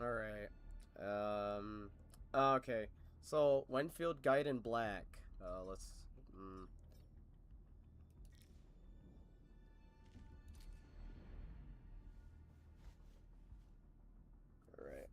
Alright. Okay. So, Whenfield, Gaiden, Black. Let's... Alright.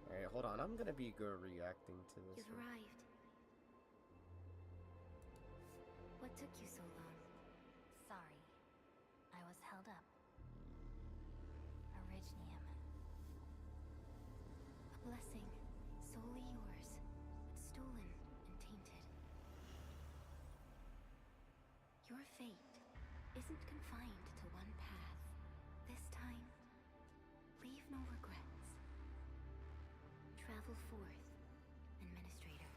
Alright, hold on. I'm gonna be good reacting to this. You've arrived. What took you so long? Sorry. I was held up. Originium. A blessing, solely yours, but stolen and tainted. Your fate isn't confined to one path. This time, leave no regrets. Travel forth, Administrator.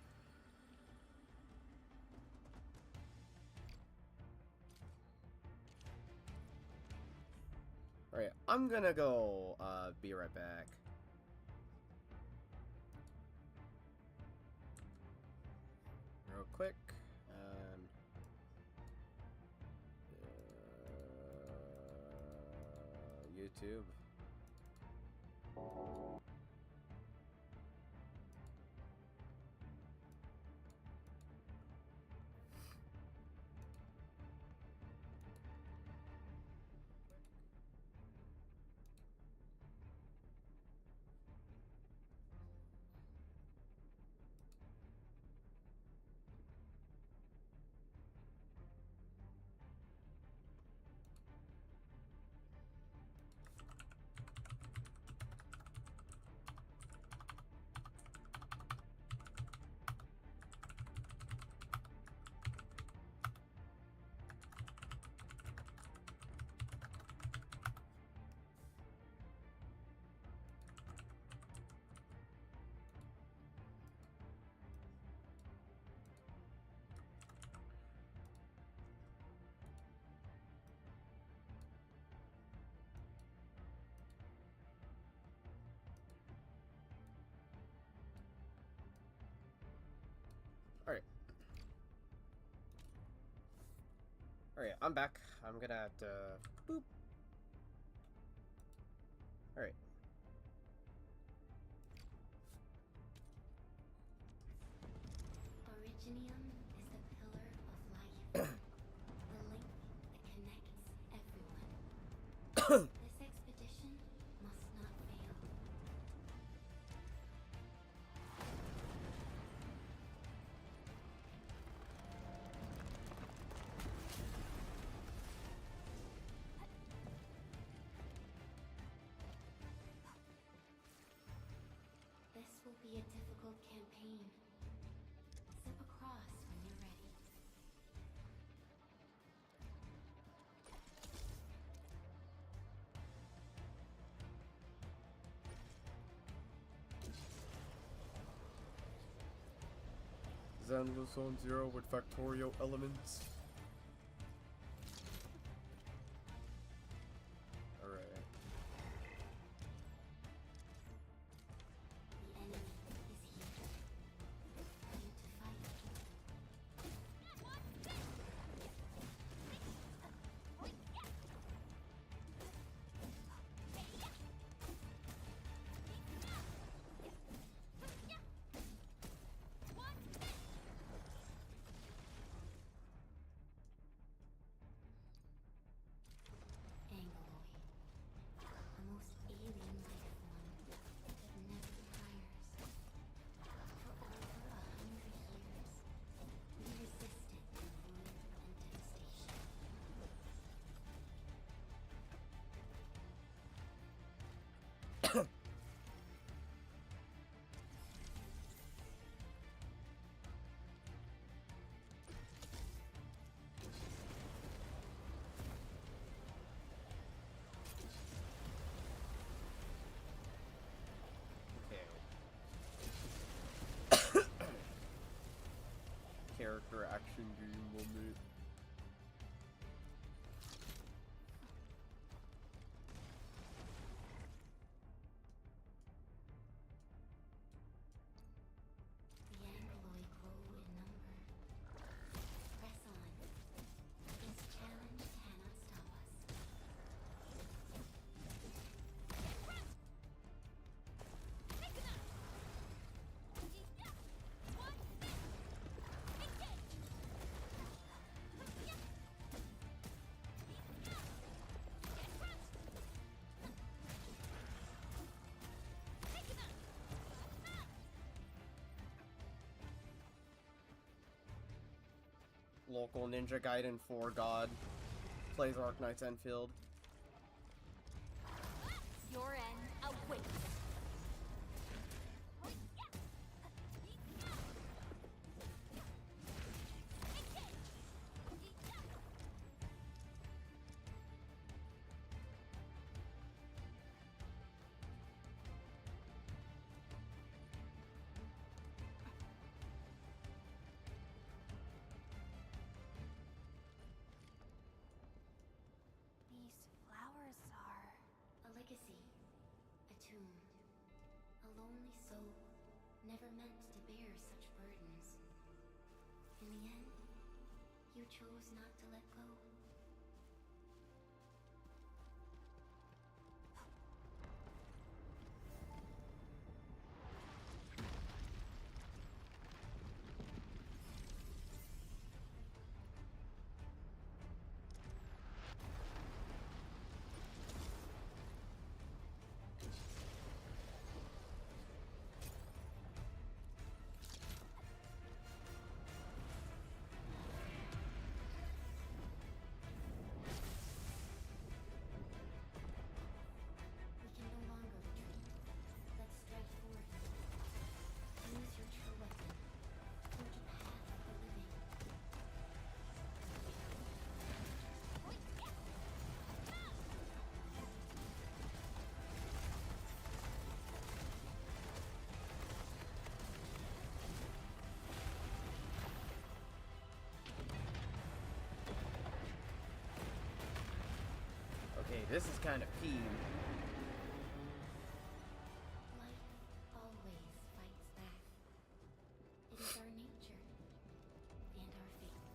Alright, I'm gonna go, be right back. Real quick, and... YouTube. Alright. Alright, I'm back. I'm gonna have to... Boop. Alright. Originium is the pillar of life. The link that connects everyone. This expedition must not fail. This will be a difficult campaign. Step across when you're ready. Zenless Zone 0 with factorial elements. Alright. The enemy is here. Ready to fight. Angoloid. The most alien life form that never tires. For over 100 years, we resisted their rule and devastation. Okay. Character action game moment. local Ninja Gaiden 4 god plays Arknight's Enfield. Your end awaits. These flowers are... A legacy. A tomb. A lonely soul, never meant to bear such burdens. In the end, you chose not to let go. We can no longer retreat. Let's strike forth. Use your true weapon. Forge a path of the living. Okay, this is kind of peeved. Life always fights back. It is our nature and our fate.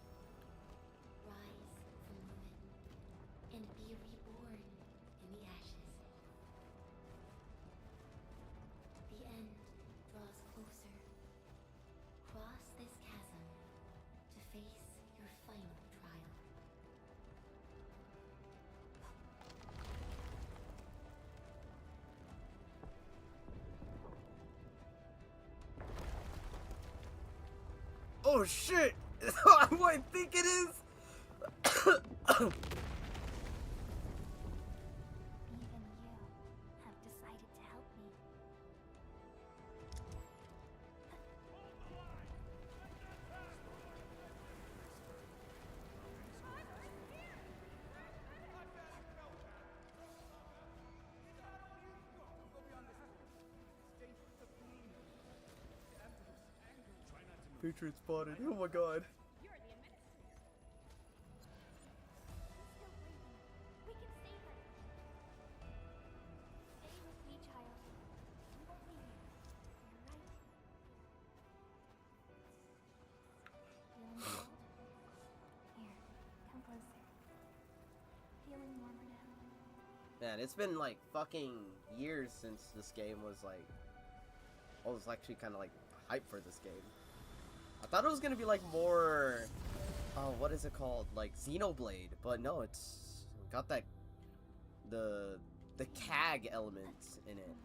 Rise from ruin and be reborn in the ashes. The end draws closer. Cross this chasm to face your final trial. Oh shit! What I think it is? Even you have decided to help me. Patriot spotted. Oh my god. You're the administrator. He's still breathing. We can save her. Stay with me, child. We won't leave you. You're right. Feeling cold? Here, come closer. Feeling warmer now? Man, it's been like fucking years since this game was like... I was actually kind of like hyped for this game. I thought it was gonna be like more... Oh, what is it called? Like Xenoblade. But no, it's got that... The CAG elements in it.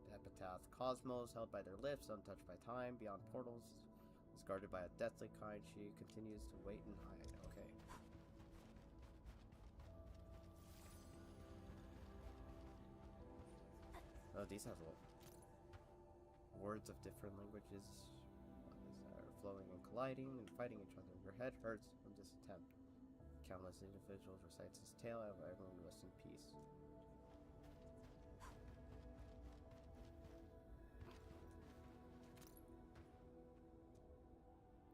The epitaph. Cosmos, held by their lips, untouched by time, beyond portals, is guarded by a deathly kind. She continues to wait and hide. Okay. Oh, these have words of different languages are flowing and colliding and fighting each other. Your head hurts from this attempt. Countless individuals recites his tale, and everyone rest in peace.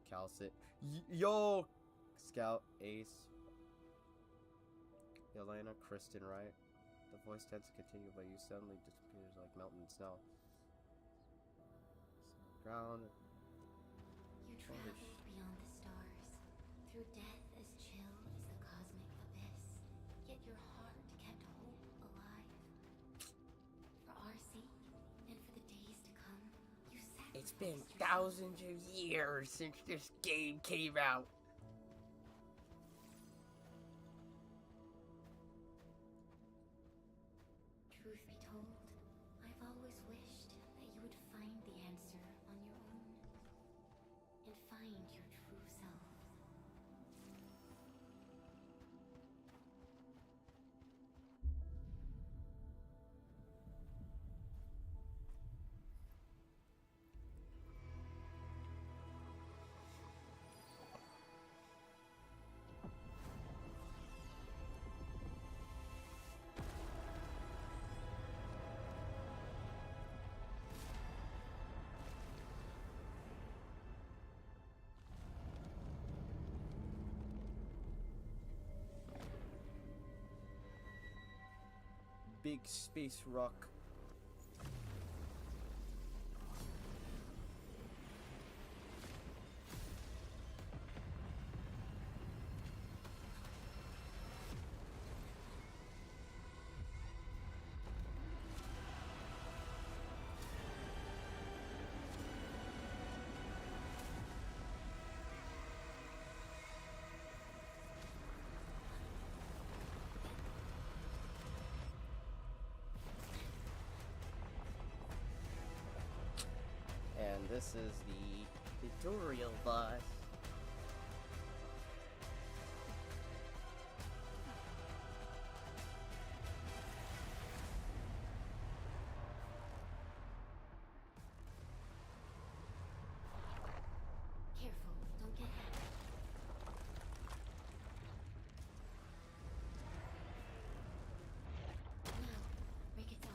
Calcit. Yo! Scout, Ace. Yelena, Kristen, right? The voice tends to continue, but you suddenly disappears like melting snow. Ground. You traveled beyond the stars, through death as chill as the cosmic abyss. Yet your heart kept hope alive. For our sake, and for the days to come, you sacrificed. It's been yourself. thousands of years since this game came out. Truth be told, I've always wished that you would find the answer on your own. big space rock. And this is the tutorial boss. Careful, don't get hit. Now, break its arm.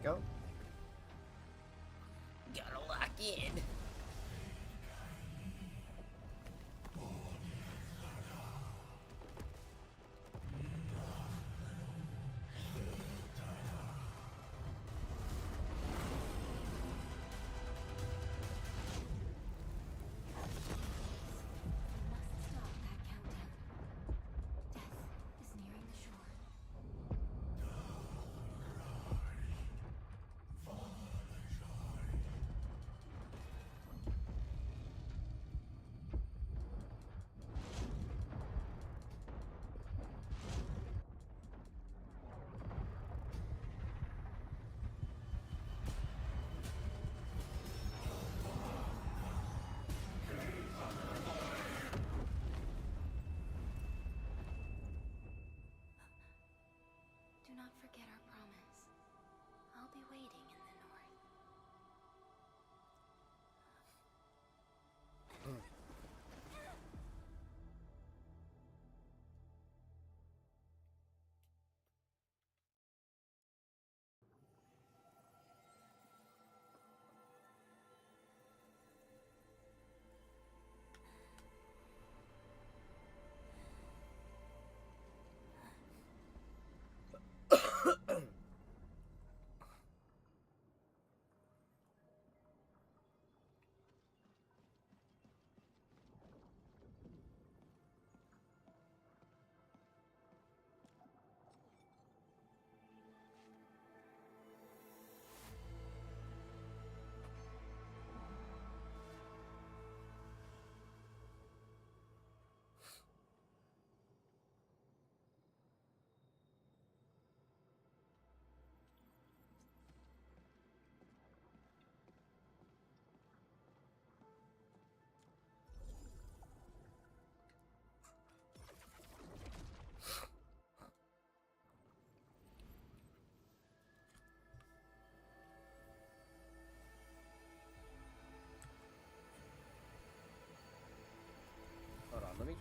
Go. Gotta lock in. Must stop that countdown. Death is nearing the shore.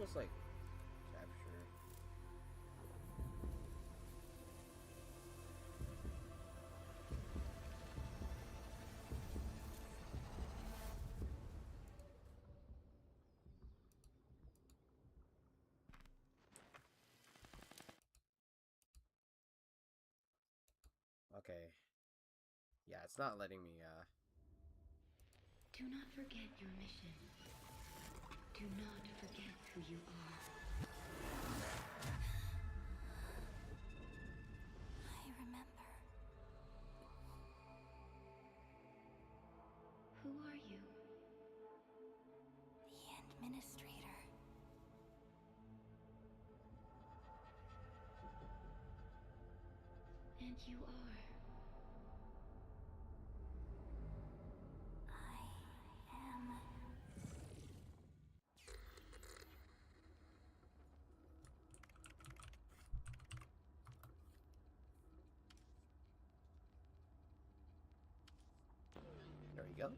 just like capture? Okay. Yeah, it's not letting me, Do not forget your mission. Do not forget who you are. I remember. Who are you? The Administrator. And you are. I am. there we go.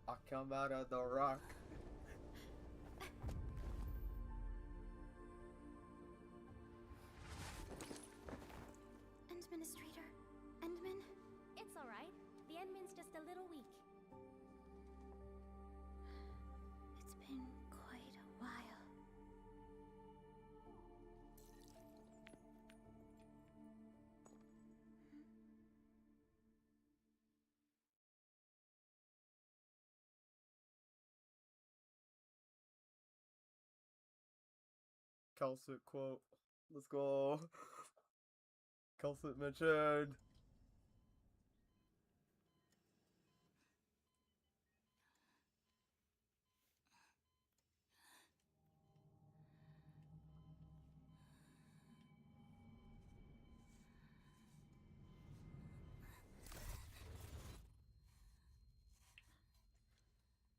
I come out of the rock. Administrator? Endman? It's alright. The Endman's just a little weak. It's been quite a while. Calcit quote. Let's go. Calcit mentioned.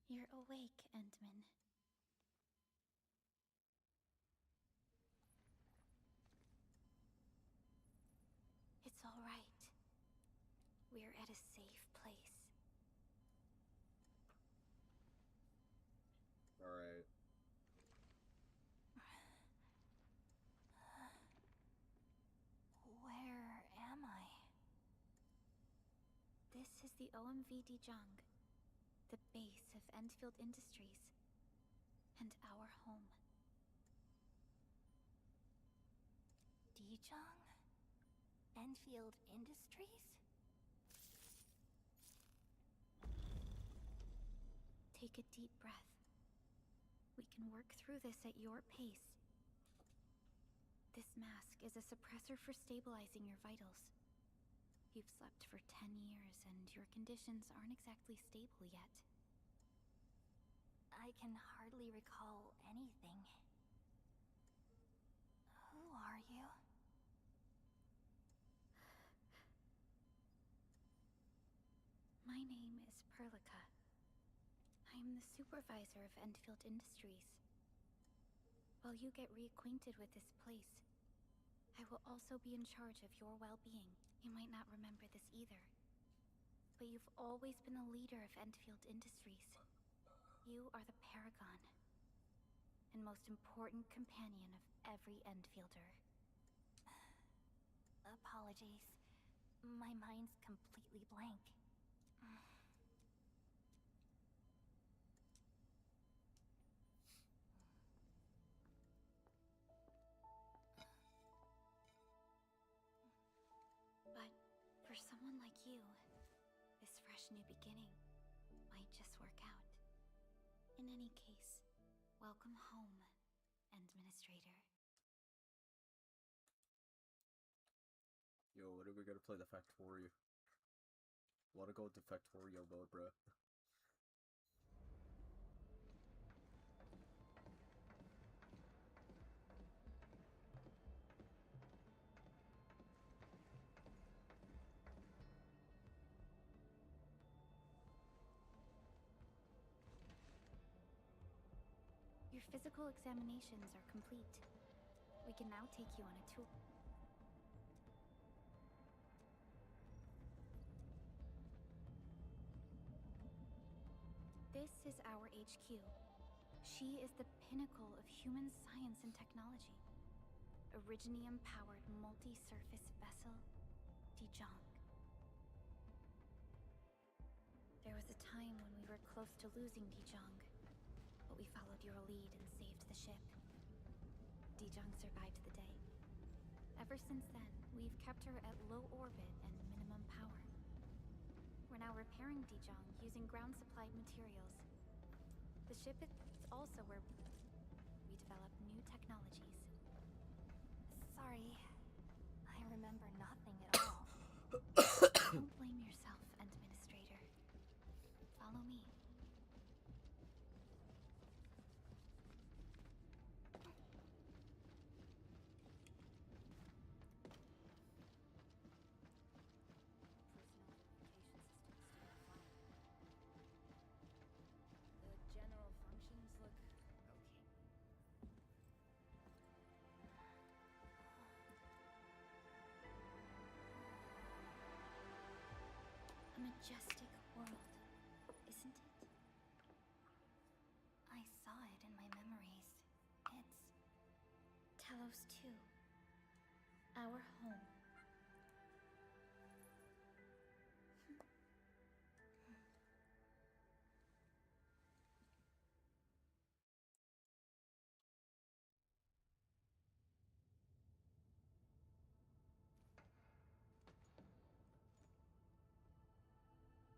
You're awake, Endman. It's all right. We're at a safe place. Alright. Where am I? This is the OMV Dijang, the base of Whenfield Industries, and our home. Dijang? Whenfield Industries? Take a deep breath. We can work through this at your pace. This mask is a suppressor for stabilizing your vitals. You've slept for 10 years, and your conditions aren't exactly stable yet. I can hardly recall anything. Who are you? My name is Perlica. I'm the supervisor of Whenfield Industries. While you get reacquainted with this place, I will also be in charge of your well-being. You might not remember this either, but you've always been a leader of Whenfield Industries. You are the paragon and most important companion of every Whenfielder. Apologies. My mind's completely blank. But for someone like you, this fresh new beginning might just work out. In any case, welcome home, Administrator. Yo, what are we gonna play the Factorio? Wanna go with the Factorio mode, bro? Your physical examinations are complete. We can now take you on a tour. This is our HQ. She is the pinnacle of human science and technology. Originium-powered multi-surface vessel, Dijong. There was a time when we were close to losing Dijong, but we followed your lead and saved the ship. Dijong survived the day. Ever since then, we've kept her at low orbit and minimum power. We're now repairing Dijong using ground-supplied materials. The ship is also where we develop new technologies. Sorry, I remember nothing at all. Don't blame yourself, Administrator. Follow me. The general functions look okay. A majestic world, isn't it? I saw it in my memories. It's Talos 2. Our home.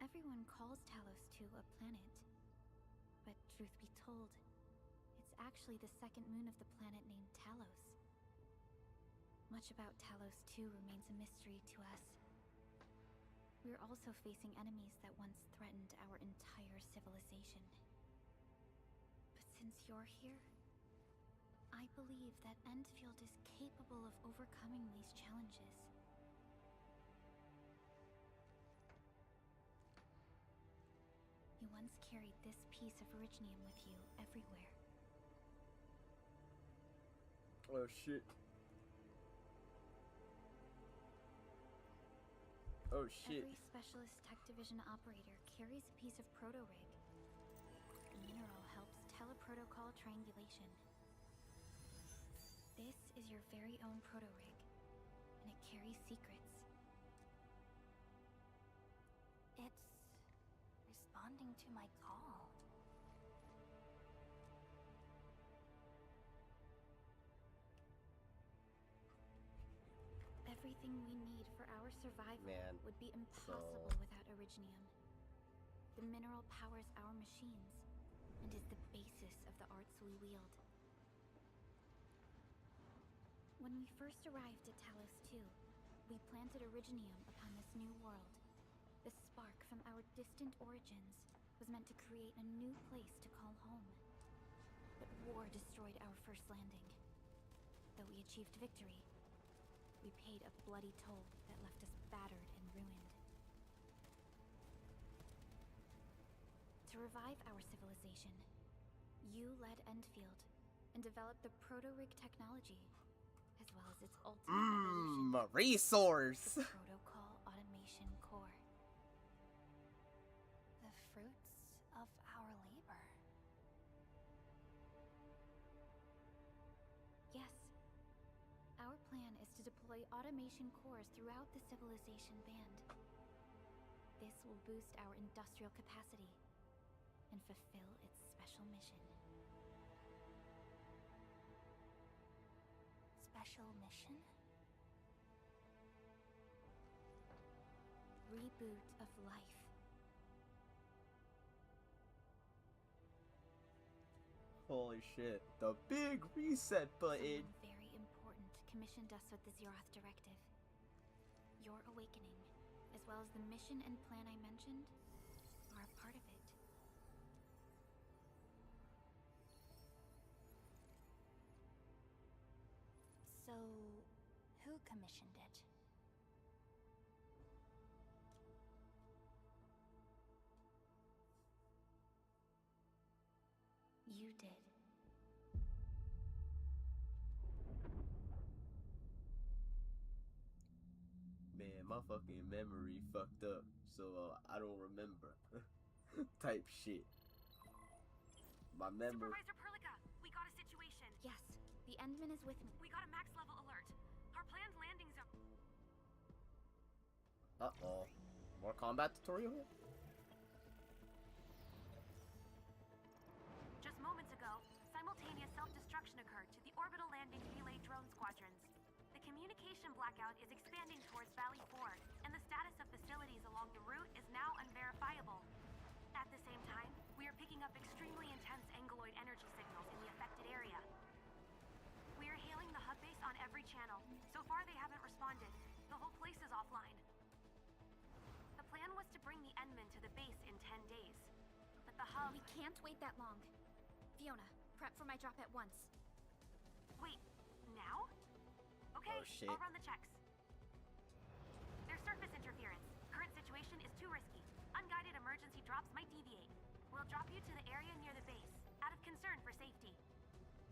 Everyone calls Talos 2 a planet. But truth be told, it's actually the second moon of the planet named Talos. Much about Talos 2 remains a mystery to us. We're also facing enemies that once threatened our entire civilization. But since you're here, I believe that Whenfield is capable of overcoming these challenges. You once carried this piece of originium with you everywhere. Oh shit. Oh shit. Every Specialist Tech Division operator carries a piece of proto-rig. The mineral helps teleprotocol triangulation. This is your very own proto-rig, and it carries secrets. It's responding to my call. Everything we need for our survival Man, would be impossible without originium. The mineral powers our machines and is the basis of the arts we wield. When we first arrived at Talos 2, we planted originium upon this new world. The spark from our distant origins was meant to create a new place to call home. But war destroyed our first landing. Though we achieved victory, we paid a bloody toll that left us battered and ruined. To revive our civilization, you led Whenfield and developed the proto-rig technology, as well as its ultimate evolution, Resource. the Protocol Automation Core. The fruits of our labor. Yes. Our plan is to deploy automation cores throughout the civilization band. This will boost our industrial capacity and fulfill its special mission. Special mission? Reboot of life. Holy shit. The big reset button. Someone very important commissioned us with the Zeroth Directive. Your awakening, as well as the mission and plan I mentioned, are a part of it. So, who commissioned it? You did. and my fucking memory fucked up, so I don't remember. Type shit. My memory. Supervisor Perlica, we got a situation. Yes, the Endman is with me. We got a max level alert. Our planned landing zone. Uh-oh. More combat tutorial? Just moments ago, simultaneous self-destruction occurred to the orbital landing relay drone squadrons. The communication blackout is expanding towards Valley 4, and the status of facilities along the route is now unverifiable. At the same time, we are picking up extremely intense angeloid energy signals in the affected area. We are hailing the hub base on every channel. So far, they haven't responded. The whole place is offline. The plan was to bring the Endman to the base in 10 days. But the hub... We can't wait that long. Fiona, prep for my drop at once. Wait, now? Okay, Oh, shit. I'll run the checks. There's surface interference. Current situation is too risky. Unguided emergency drops might deviate. We'll drop you to the area near the base, out of concern for safety.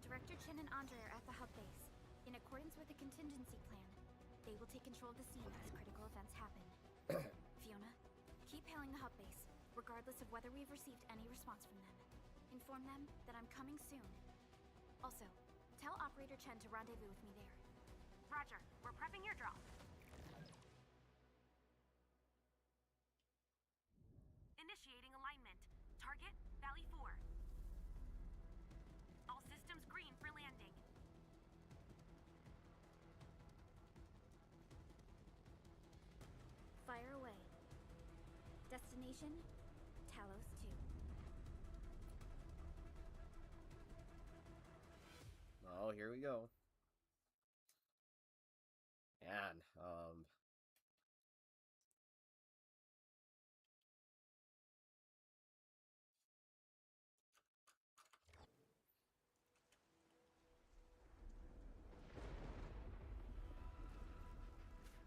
Director Chin and Andre are at the hub base. In accordance with the contingency plan, they will take control of the scene as critical events happen. Fiona, keep hailing the hub base, regardless of whether we've received any response from them. Inform them that I'm coming soon. Also, tell Operator Chen to rendezvous with me there. Roger, we're prepping your drop. Initiating alignment. Target, Valley 4. All systems green for landing. Fire away. Destination, Talos 2. Oh, here we go. And,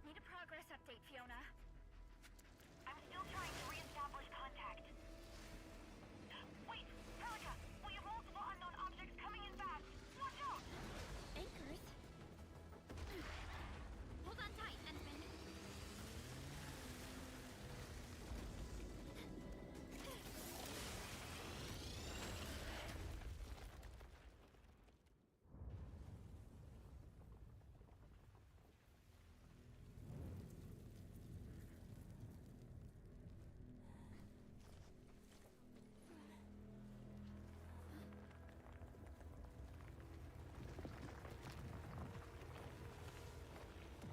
Need a progress update, Fiona. I'm still trying to re-establish contact. Wait, Pelica! We have multiple unknown objects coming in fast! Watch out! Anchors? Hold on tight, Endman.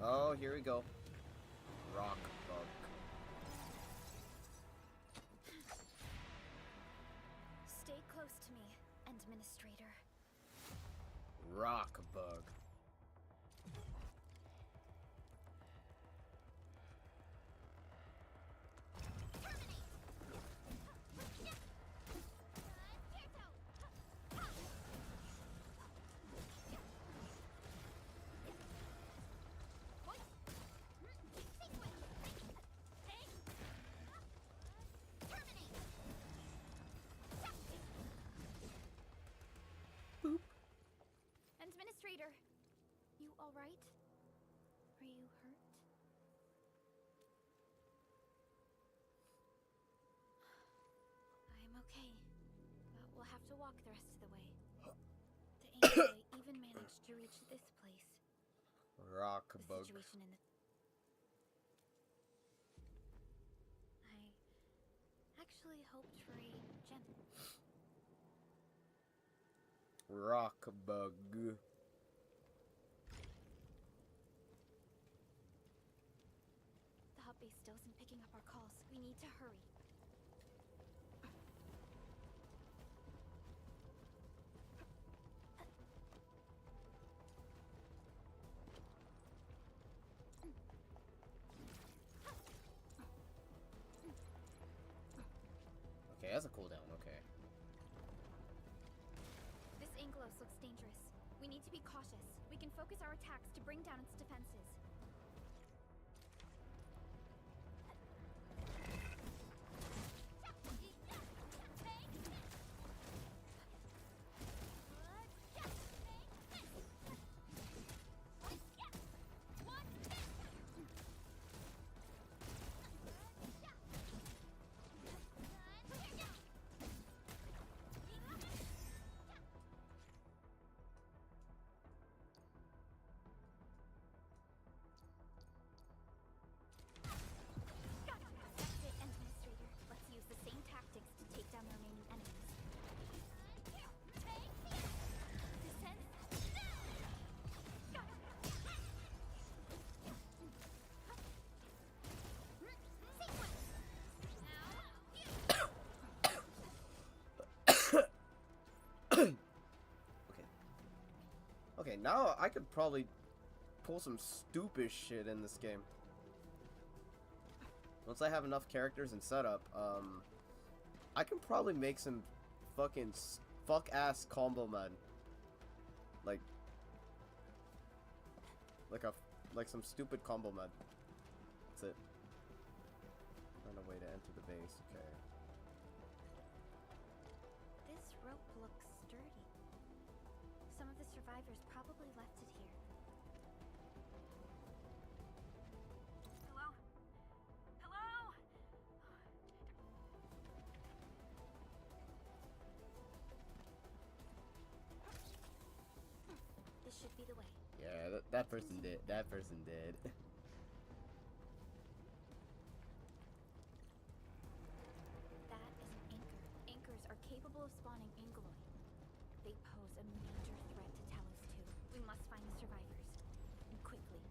oh, here we go. Rock bug. Stay close to me, Administrator. Rock bug. Administrator, you all right? Are you hurt? I'm okay, but we'll have to walk the rest of the way. The Angel even managed to reach this place. Rock The bug. situation in the... I actually hoped for a gem. Rock bug. The hub base still isn't picking up our calls. We need to hurry. Okay, that's a cooldown, okay. This Angelos looks dangerous. We need to be cautious. We can focus our attacks to bring down its defenses. Okay, now I could probably pull some stupid shit in this game. Once I have enough characters and setup, I can probably make some fucking fuck-ass combo men. Like some stupid combo men. That's it. Find a way to enter the base, okay. This rope looks sturdy. Some of the survivors probably left it here. Hello? Hello? This should be the way. Yeah, that person did. That person did. That is an anchor. Anchors are capable of spawning Angeloid. They pose a major threat to Talos too. We must find the survivors. And quickly.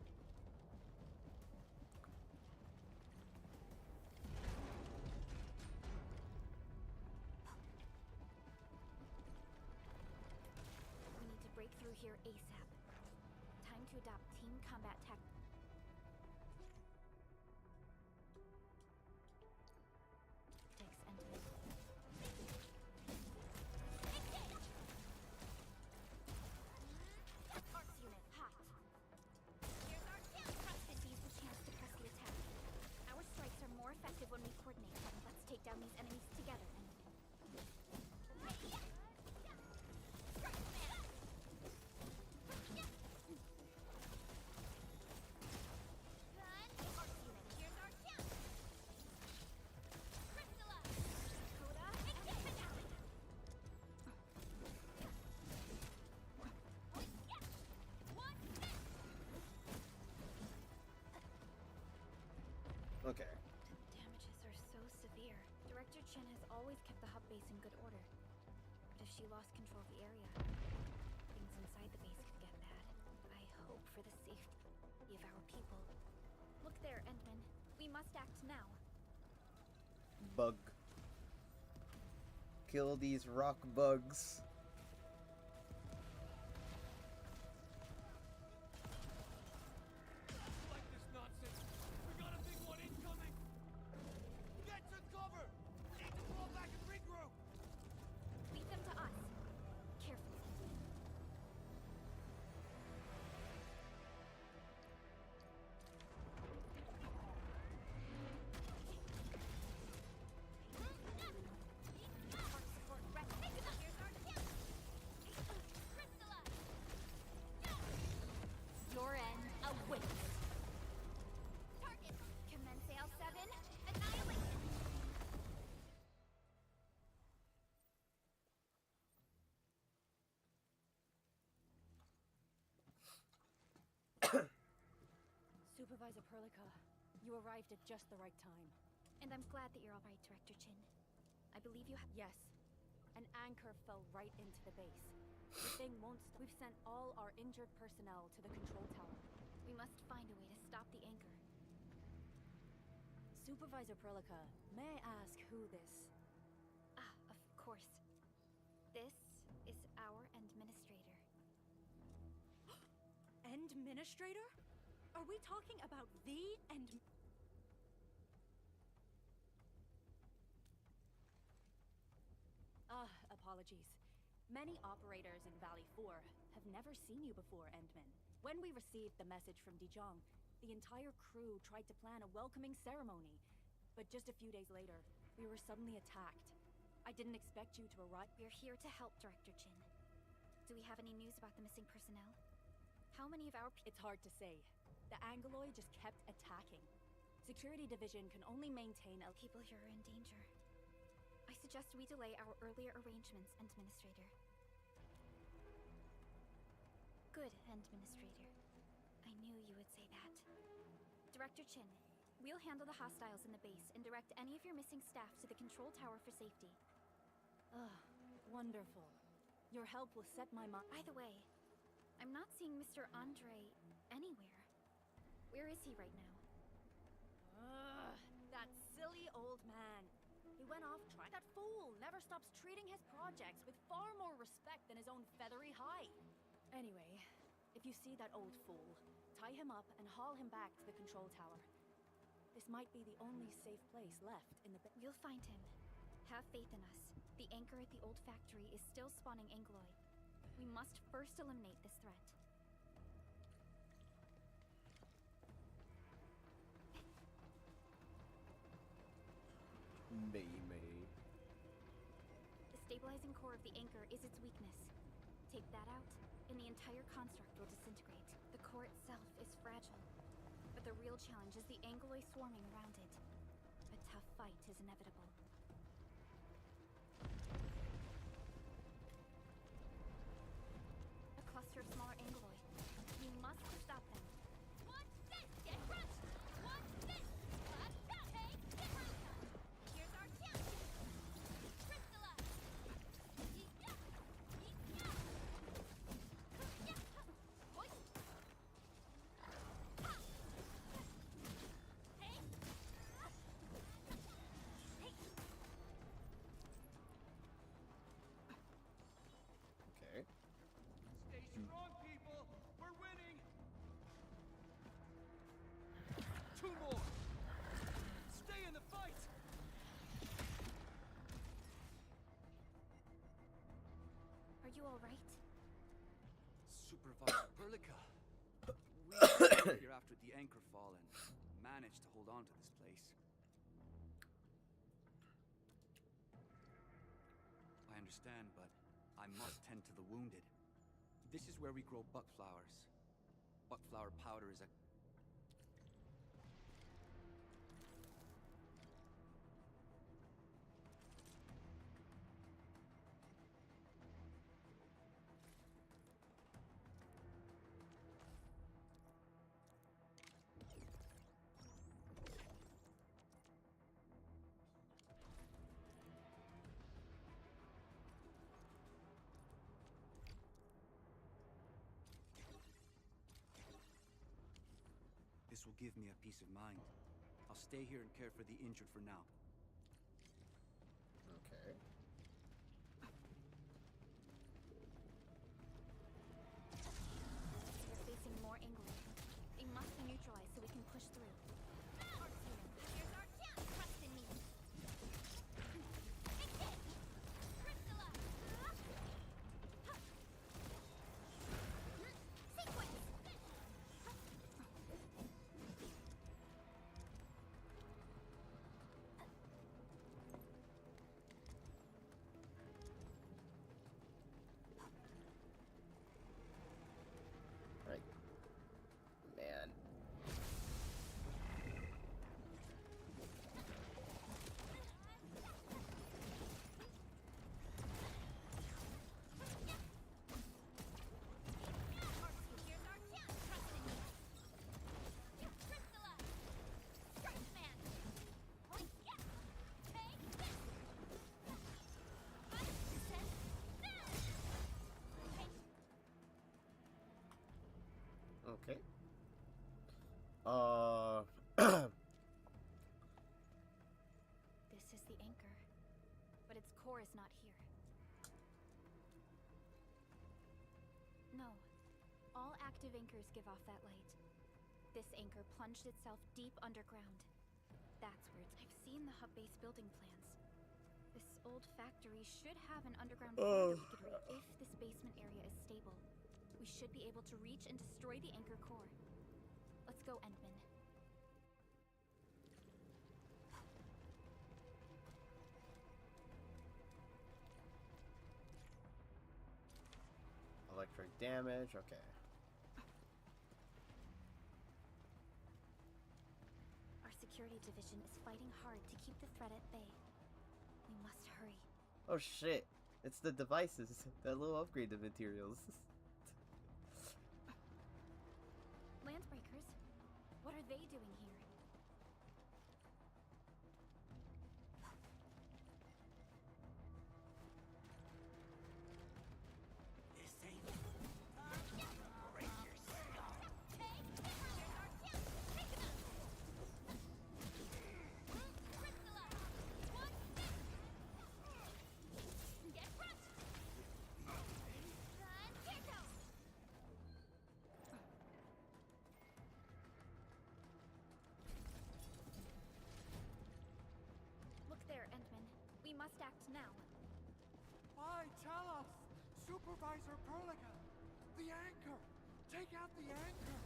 We need to break through here ASAP. Time to adopt team combat tactics. Arts unit, hot. Here's our chance. Trusted these the chance to press the attack. Our strikes are more effective when we coordinate. Let's take down these enemies together and... Okay. The damages are so severe. Director Chen has always kept the hub base in good order. But if she lost control of the area, things inside the base could get bad. I hope for the safety of our people. Look there, Endman. We must act now. Bug. Kill these rock bugs. Like this nonsense. We got a big one incoming. Get to cover. We need to fall back and regroup. Lead them to us. Carefully. Support ready. Here's our chance. Your end awaits. Target. Commence AL7. Annihilation. Supervisor Perlica, you arrived at just the right time. And I'm glad that you're all right, Director Chin. I believe you have... Yes, an anchor fell right into the base. The thing won't stop. We've sent all our injured personnel to the control tower. We must find a way to stop the anchor. Supervisor Perlica, may I ask who this... Ah, of course. This is our administrator. Administrator? Are we talking about the end... apologies. Many operators in Valley 4 have never seen you before, Endman. When we received the message from Dijong, the entire crew tried to plan a welcoming ceremony. But just a few days later, we were suddenly attacked. I didn't expect you to arrive. We're here to help, Director Chin. Do we have any news about the missing personnel? How many of our... It's hard to say. The Angeloid just kept attacking. Security Division can only maintain a... People here are in danger. I suggest we delay our earlier arrangements, Administrator. Good, Administrator. I knew you would say that. Director Chin, we'll handle the hostiles in the base and direct any of your missing staff to the control tower for safety. Wonderful. Your help will set my mind... By the way, I'm not seeing Mr. Andre anywhere. Where is he right now? That silly old man. He went off trying... That fool never stops treating his projects with far more respect than his own feathery hide. Anyway, If you see that old fool, tie him up and haul him back to the control tower. This might be the only safe place left in the We'll find him. Have faith in us. The anchor at the old factory is still spawning Angloy. We must first eliminate this threat. May. The stabilizing core of the anchor is its weakness. Take that out, and the entire construct will disintegrate. The core itself is fragile, but the real challenge is the Angloy swarming around it. A tough fight is inevitable. A cluster of smaller Angloy. We must stop them. Watch this! Get crushed! Watch this! Watch out! Hey, get crushed! Here's our chance! Crystallize! Yeet-ya! Yeet-ya! Ya! Hoist! Ha! Hey! Hey! Okay. Stay strong, people! We're winning! 2 more! Stay in the fight! Are you all right? Supervisor Perlica. We were here after the anchor fall and managed to hold on to this place. I understand, but I must tend to the wounded. This is where we grow buck flowers. Buck flower powder is a... This will give me a peace of mind. I'll stay here and care for the injured for now. Okay. We're facing more Angloy. They must be neutralized so we can push through. Here's our chance! Trust in me! Take this! Crystallize! Sequence! Right. Man. Here's our chance! Trust in me! Crystallize! Strike man! Hoist! Yeah! Take this! 100% Okay. This is the anchor, but its core is not here. No. All active anchors give off that light. This anchor plunged itself deep underground. That's where it's... I've seen the hub base building plans. This old factory should have an underground core that we could reach. If this basement area is stable, we should be able to reach and destroy the anchor core. Let's go, Endman. Electric damage. Okay. Our security division is fighting hard to keep the threat at bay. We must hurry. Oh shit! It's the devices that will upgrade the materials. Landbreakers? What are they doing here? This ain't break your skull. Hey! Here's our chance! Take it out! Crystallize! Watch this! Get crushed! And get out! must act now. Why, tell us! Supervisor Perlica! The anchor! Take out the anchor!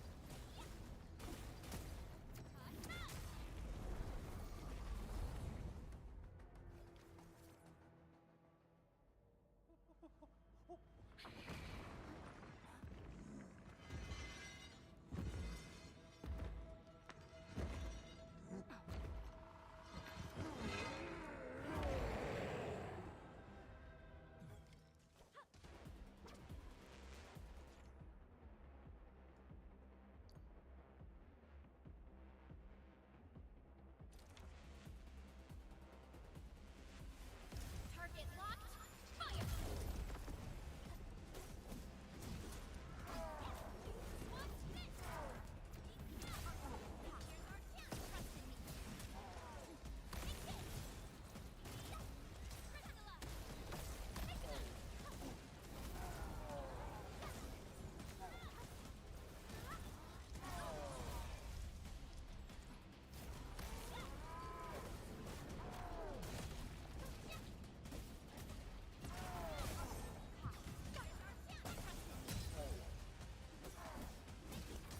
Target locked. Fire! What's this? Here's our chance. Trust in me. Take this.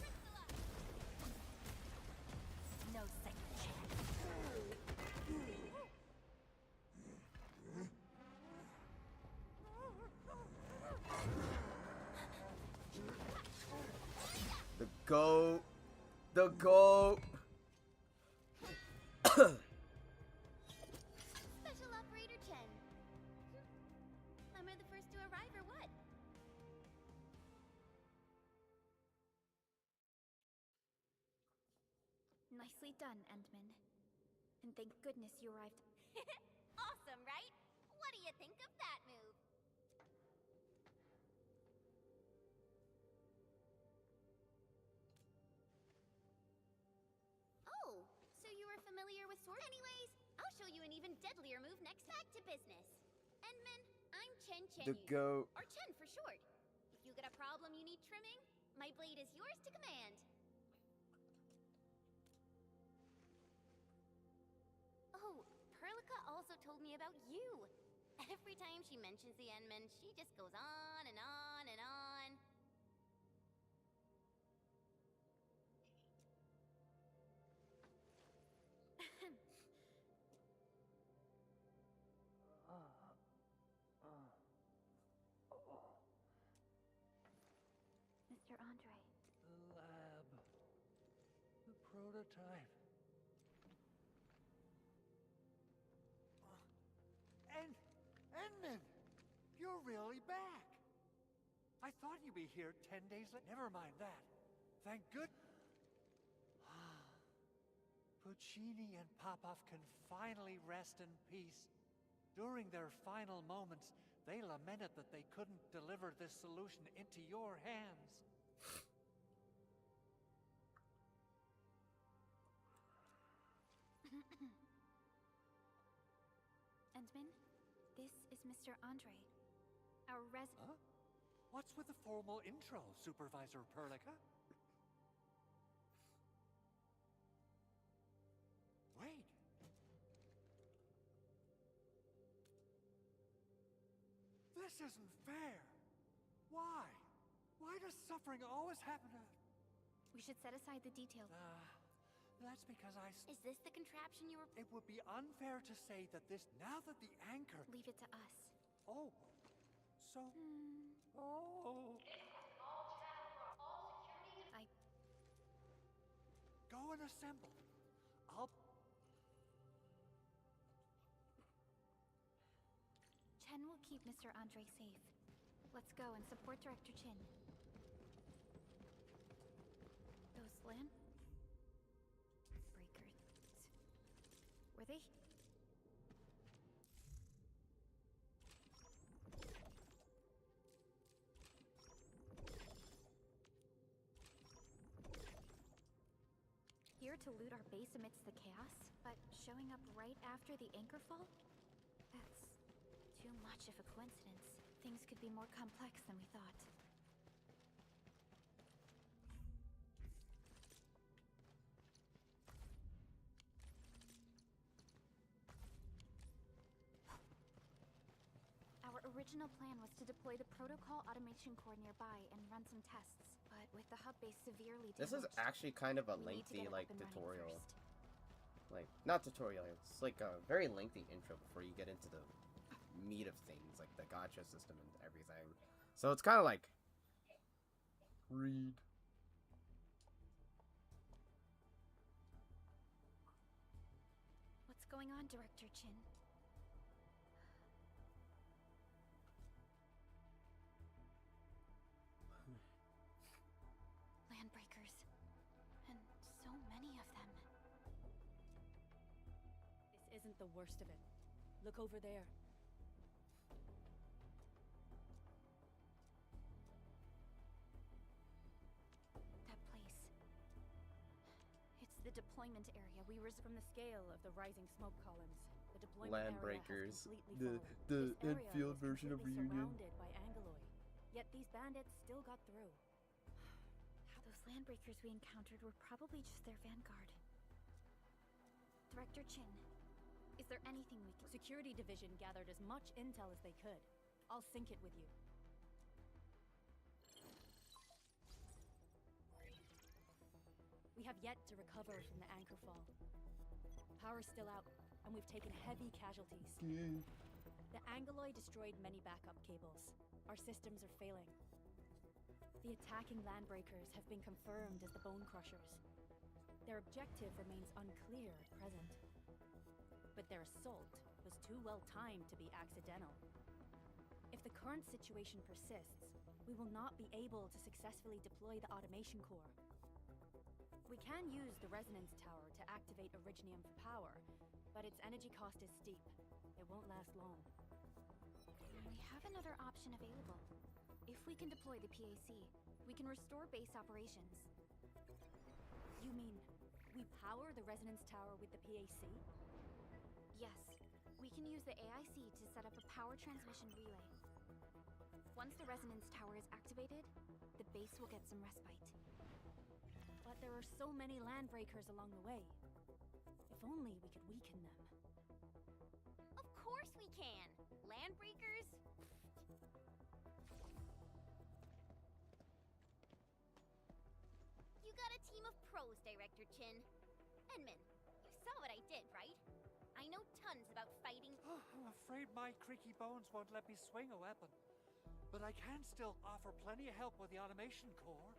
Priscilla. Priscilla. No second chance. The goat. The goat. Special Operator Chen. Am I the first to arrive or what? Nicely done, Endman. And thank goodness you arrived. Awesome, right? What do you think of that move? Oh, so you were familiar with sword? Anyways, I'll show you an even deadlier move next. Back to business. Endman, I'm Chen Chen. The goat. Or Chen for short. If you get a problem you need trimming, my blade is yours to command. Oh, Perlica also told me about you. Every time she mentions the Endman, she just goes on and on and on. Mr. Andre. The lab. The prototype. Endman! You're really back! I thought you'd be here 10 days later. Never mind that. Thank good. Puccini and Popov can finally rest in peace. During their final moments, they lamented that they couldn't deliver this solution into your hands. Endman, this is Mr. Andre. Our resident. Huh? What's with the formal intro, Supervisor Perlica? Wait. This isn't fair. Why? Why does suffering always happen to... We should set aside the details. That's because Is this the contraption you were... It would be unfair to say that this... Now that the anchor... Leave it to us. Oh. So... Oh. I... Go and assemble. I'll... Chen will keep Mr. Andre safe. Let's go and support Director Chin. Those lamp... breakers... Were they... Here to loot our base amidst the chaos, but showing up right after the anchor fall? That's too much of a coincidence. Things could be more complex than we thought. original plan was to deploy the protocol automation core nearby and run some tests, but with the hub base severely damaged, This is actually kind of a we need to lengthy, get it like, up and running tutorial. first. Like, not tutorial, it's like a very lengthy intro before you get into the meat of things, like the gacha system and everything. So it's kind of like, read. What's going on, Director Chin? Landbreakers. And so many of them. This isn't the worst of it. Look over there. That place. It's the deployment area we reserved From the scale of the rising smoke columns, the deployment Landbreakers. area has completely fallen. The This area Whenfield was version of completely Reunion. surrounded by Angaloid. Yet these bandits still got through. Those landbreakers we encountered were probably just their vanguard. Director Chin, is there anything we can... Security Division gathered as much intel as they could. I'll sync it with you. We have yet to recover from the anchor fall. Power's still out, and we've taken heavy casualties. The Angaloid destroyed many backup cables. Our systems are failing. The attacking landbreakers have been confirmed as the Bone Crushers. Their objective remains unclear at present. But their assault was too well timed to be accidental. If the current situation persists, we will not be able to successfully deploy the automation core. We can use the resonance tower to activate Originium for power, but its energy cost is steep. It won't last long. We have another option available. If we can deploy the PAC, we can restore base operations. You mean, we power the resonance tower with the PAC? Yes, we can use the AIC to set up a power transmission relay. Once the resonance tower is activated, the base will get some respite. But there are so many landbreakers along the way. If only we could weaken them. Of course we can! Landbreakers? You got a team of pros, Director Chin. Enman, you saw what I did, right? I know tons about fighting. I'm afraid my creaky bones won't let me swing a weapon. But I can still offer plenty of help with the automation core.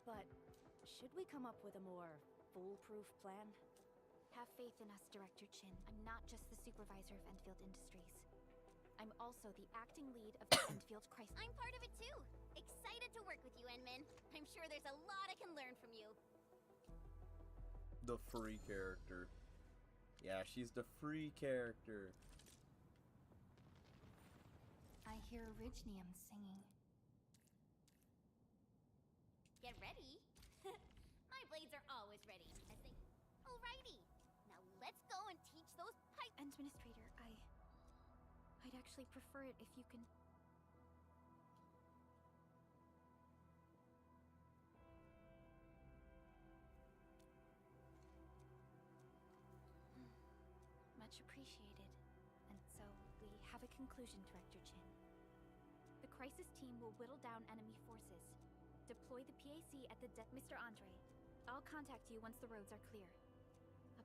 But should we come up with a more foolproof plan? Have faith in us, Director Chin. I'm not just the supervisor of Whenfield Industries. I'm also the acting lead of the Whenfield Crisis. I'm part of it too. Excited to work with you, Enman. I'm sure there's a lot I can learn from you. The free character. Yeah, she's the free character. I hear Originium singing. Get ready. My blades are always ready, as they... Alrighty. Now let's go and teach those pipe... Administrator, I'd actually prefer it if you can... Much appreciated. And so, we have a conclusion, Director Chin. The crisis team will whittle down enemy forces. Deploy the PAC at the Mr. Andre, I'll contact you once the roads are clear.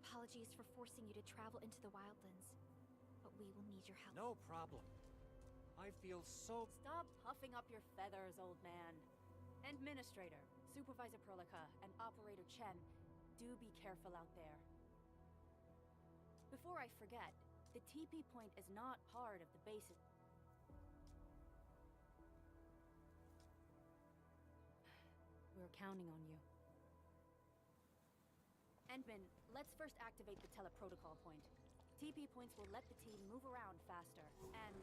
Apologies for forcing you to travel into the wildlands, but we will need your help. No problem. I feel so... Stop puffing up your feathers, old man. Administrator, Supervisor Prolica, and Operator Chen, do be careful out there. Before I forget, the TP point is not part of the base. We're counting on you. Endman, let's first activate the teleprotocol point. TP points will let the team move around faster, and...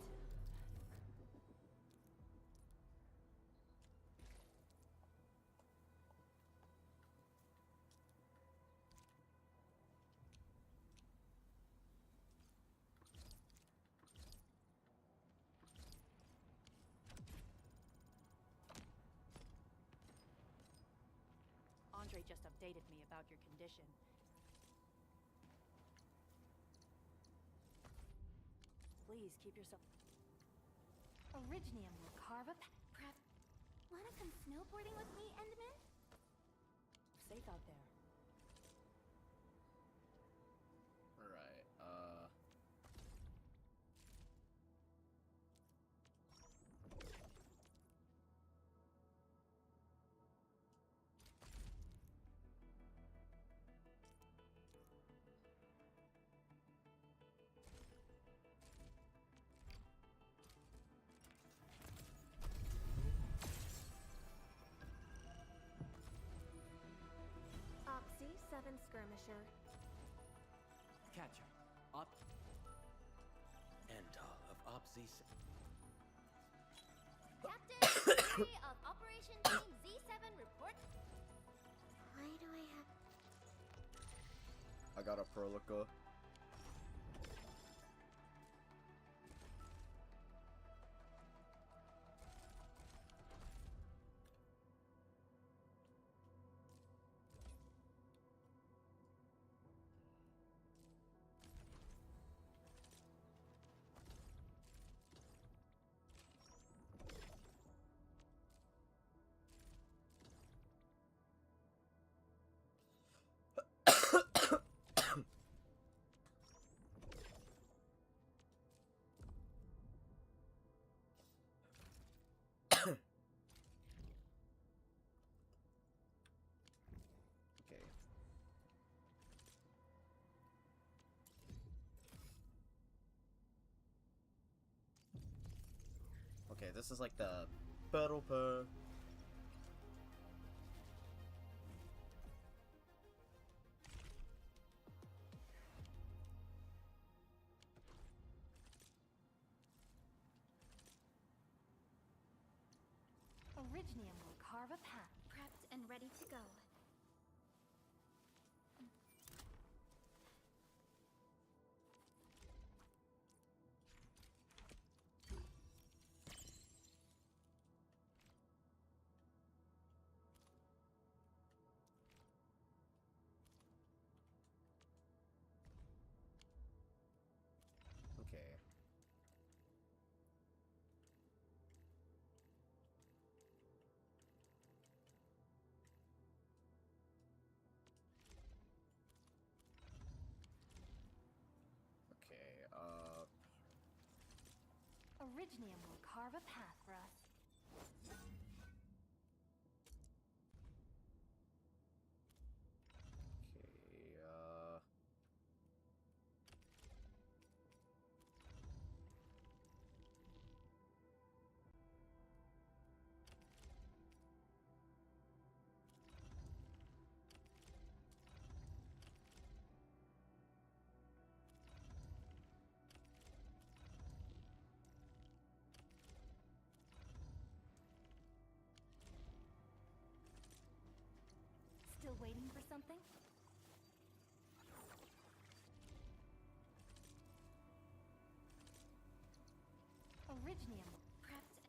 Andre just updated me about your condition. Please keep yourself. Originium will carve a Prep. Wanna come snowboarding with me, Endman? safe out there. Alright, Oxy 7 Skirmisher. Catcher. Enda of Opsis. Captain, Secretary of Operation Team Z7 report. Why do I have... I got a Prolica. Okay. Okay, this is like the battle pass. Originium will carve a path. Prepped and ready to go. Okay. Okay, Originium will carve a path for us. okay, Still waiting for something? Originium. Prepped.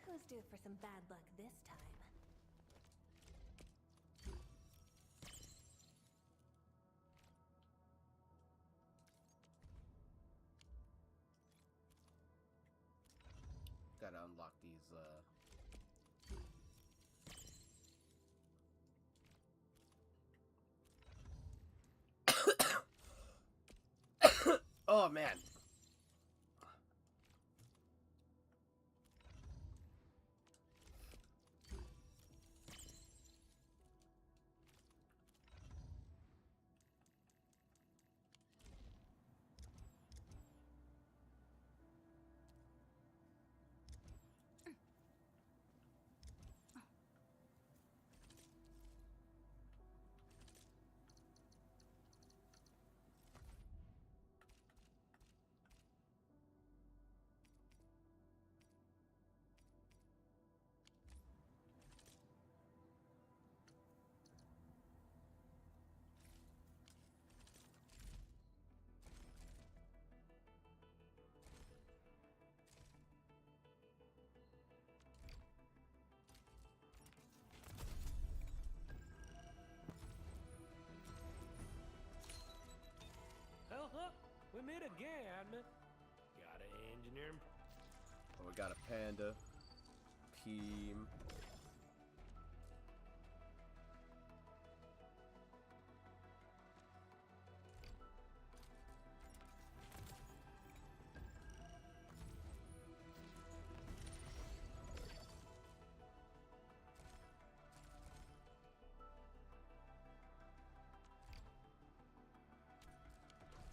Who's due for some bad luck this time? gotta unlock these, Oh man. We meet again. Got an engineering. Oh, we got a panda. Peem.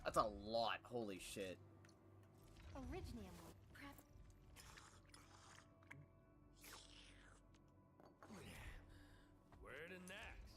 That's a lot. Holy shit. Originium will prep. Where to next?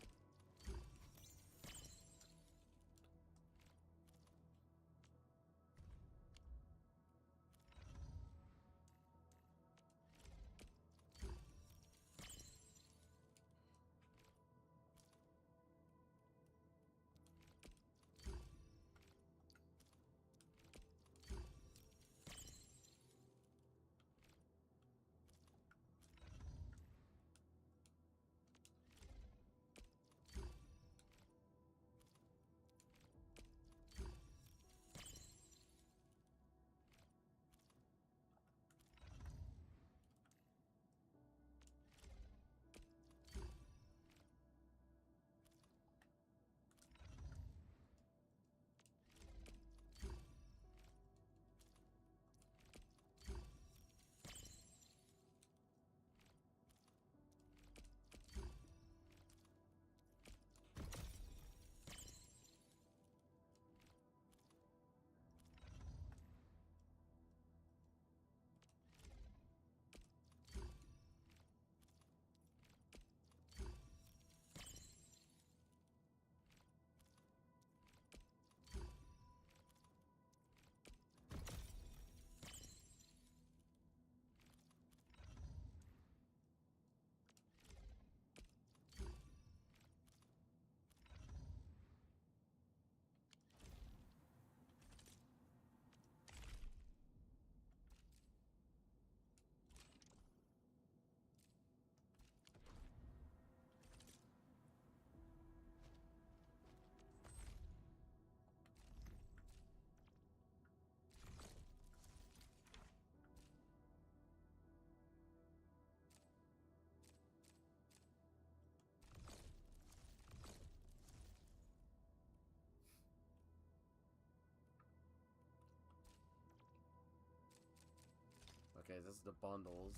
Okay, this is the bundles.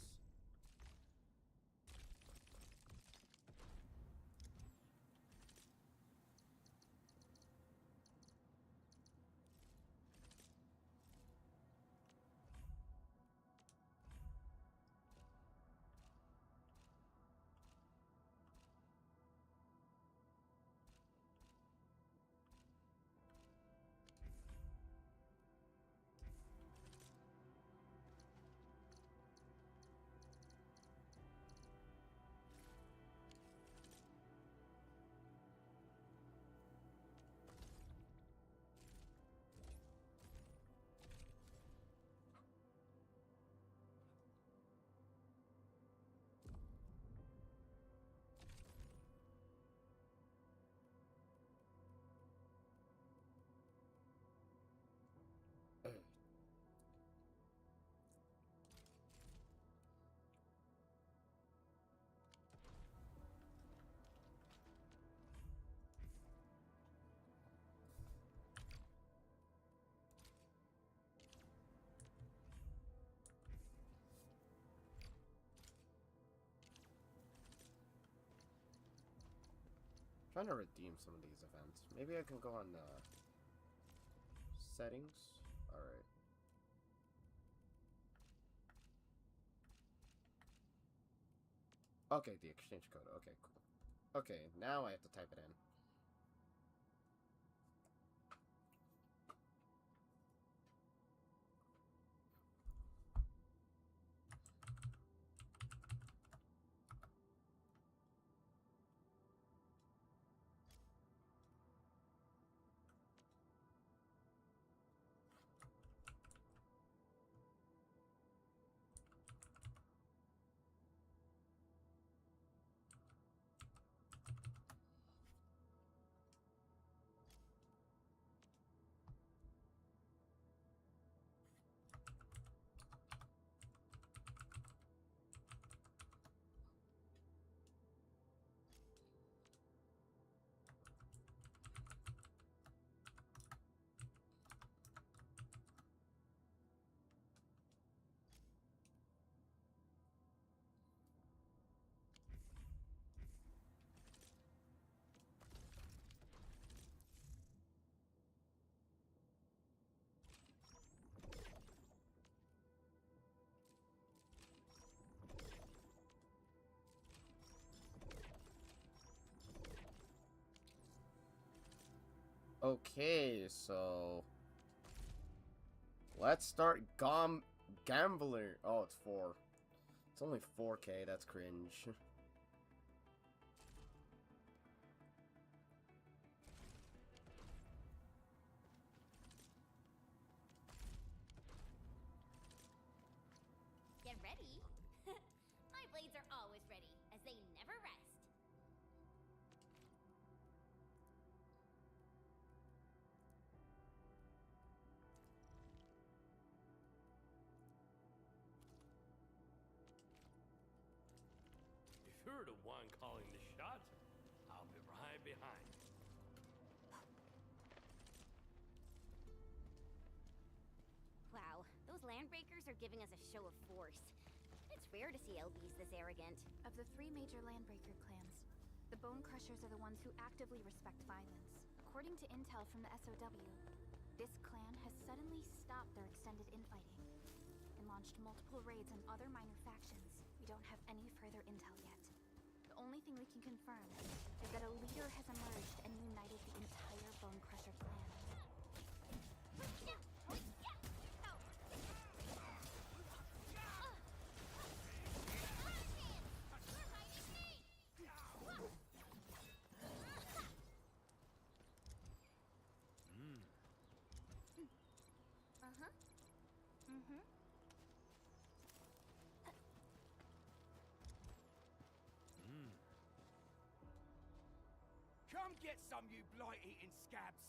Trying to redeem some of these events. Maybe I can go on settings. All right. Okay, the exchange code. Okay, cool. Okay, now I have to type it in. Okay, so let's start gambler. Oh, it's 4. It's only 4K. That's cringe. Get ready. My blades are always ready, as they never rest. If you're the one calling the shots, I'll be right behind. Wow, those landbreakers are giving us a show of force. It's rare to see LBs this arrogant. Of the 3 major landbreaker clans, the Bone Crushers are the ones who actively respect violence. According to intel from the SOW, this clan has suddenly stopped their extended infighting and launched multiple raids on other minor factions. We don't have any further intel yet. The only thing we can confirm is that a leader has emerged and united the entire Bone Crusher clan. Come get some, you blight-eating scabs!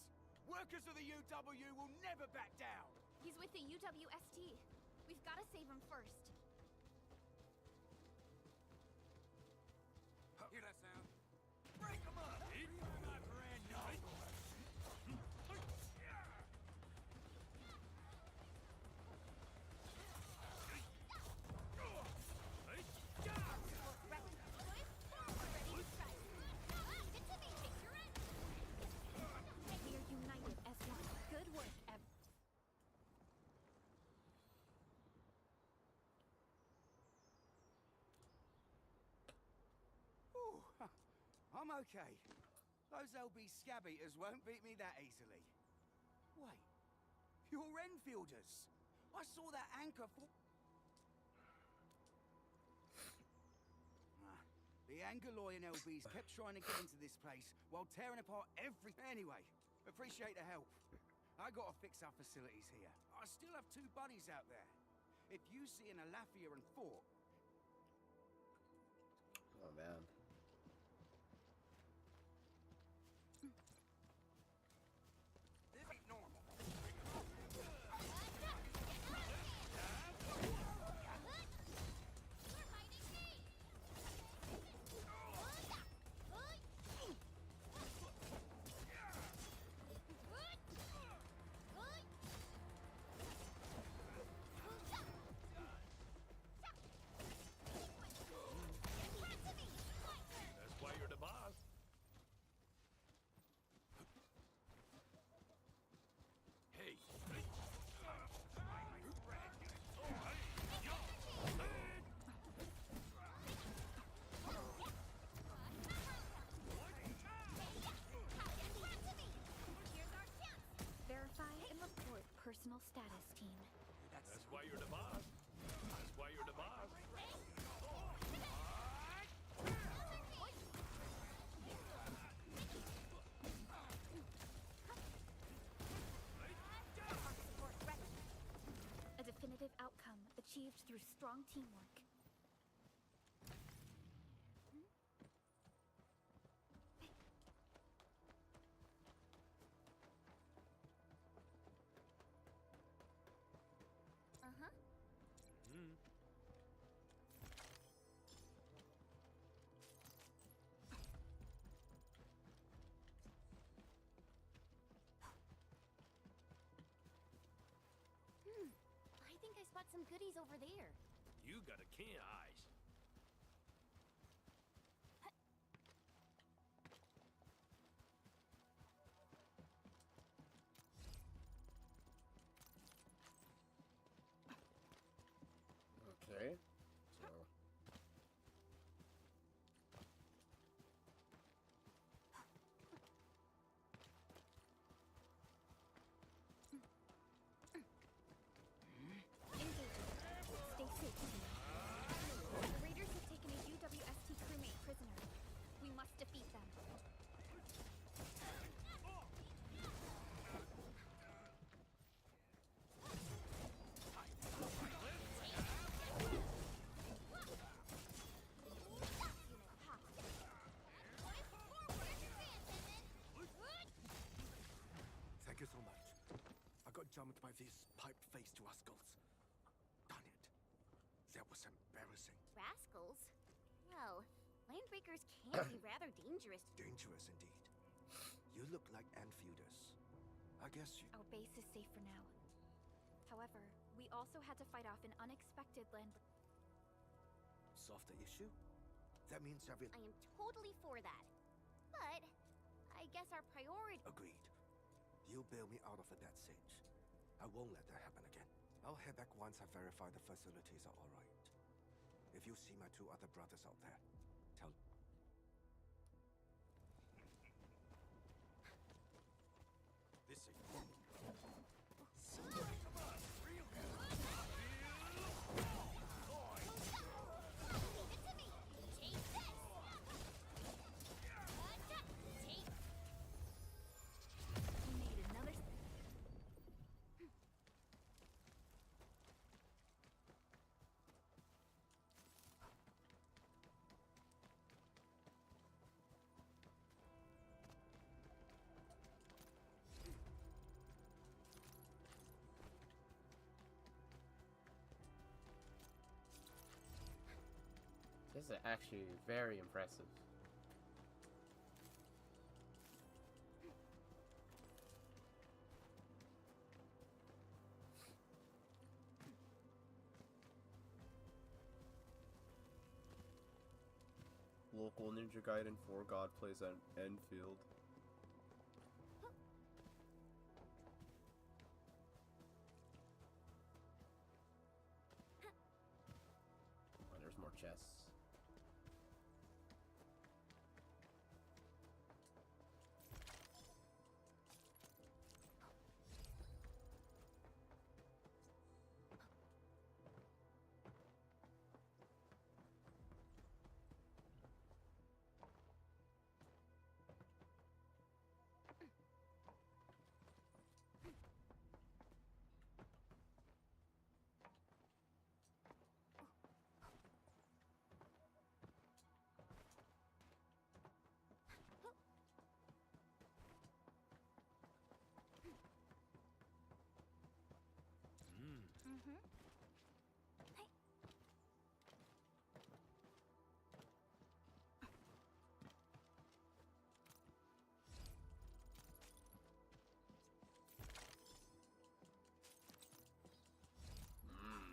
Workers of the UW will never back down! He's with the UWST. We've got to save him first. Hear that sound? Break them up! My brand new... We are united as one. Good work, Ooh, I'm okay. Those LB scab eaters won't beat me that easily. Wait, you're Whenfielders. I saw that anchor for... The Angaloy and LBs kept trying to get into this place while tearing apart every... Anyway, appreciate the help. I gotta fix our facilities here. I still have 2 buddies out there. If you see an Alafia and Fort... Oh man. This ain't normal. That's why you're the boss. Hey. Verify and report personal status, team. That's why you're the boss. That's why you're the boss. A definitive outcome achieved through strong teamwork. I think I spot some goodies over there. You got a keen eyes. Okay. So summoned by these pipe-faced rascals. Darn it. That was embarrassing. Rascals? Well, landbreakers can be rather dangerous. Dangerous indeed. You look like Whenfielders. I guess you... Our base is safe for now. However, we also had to fight off an unexpected land... Solve the issue? That means every... I am totally for that. But I guess our priority... Agreed. You'll bail me out of the net sage. I won't let that happen again. I'll head back once I verify the facilities are alright. If you see my two other brothers out there, tell... This is... This is actually very impressive. Local Ninja Gaiden 4 God plays at Whenfield. Oh, there's more chests.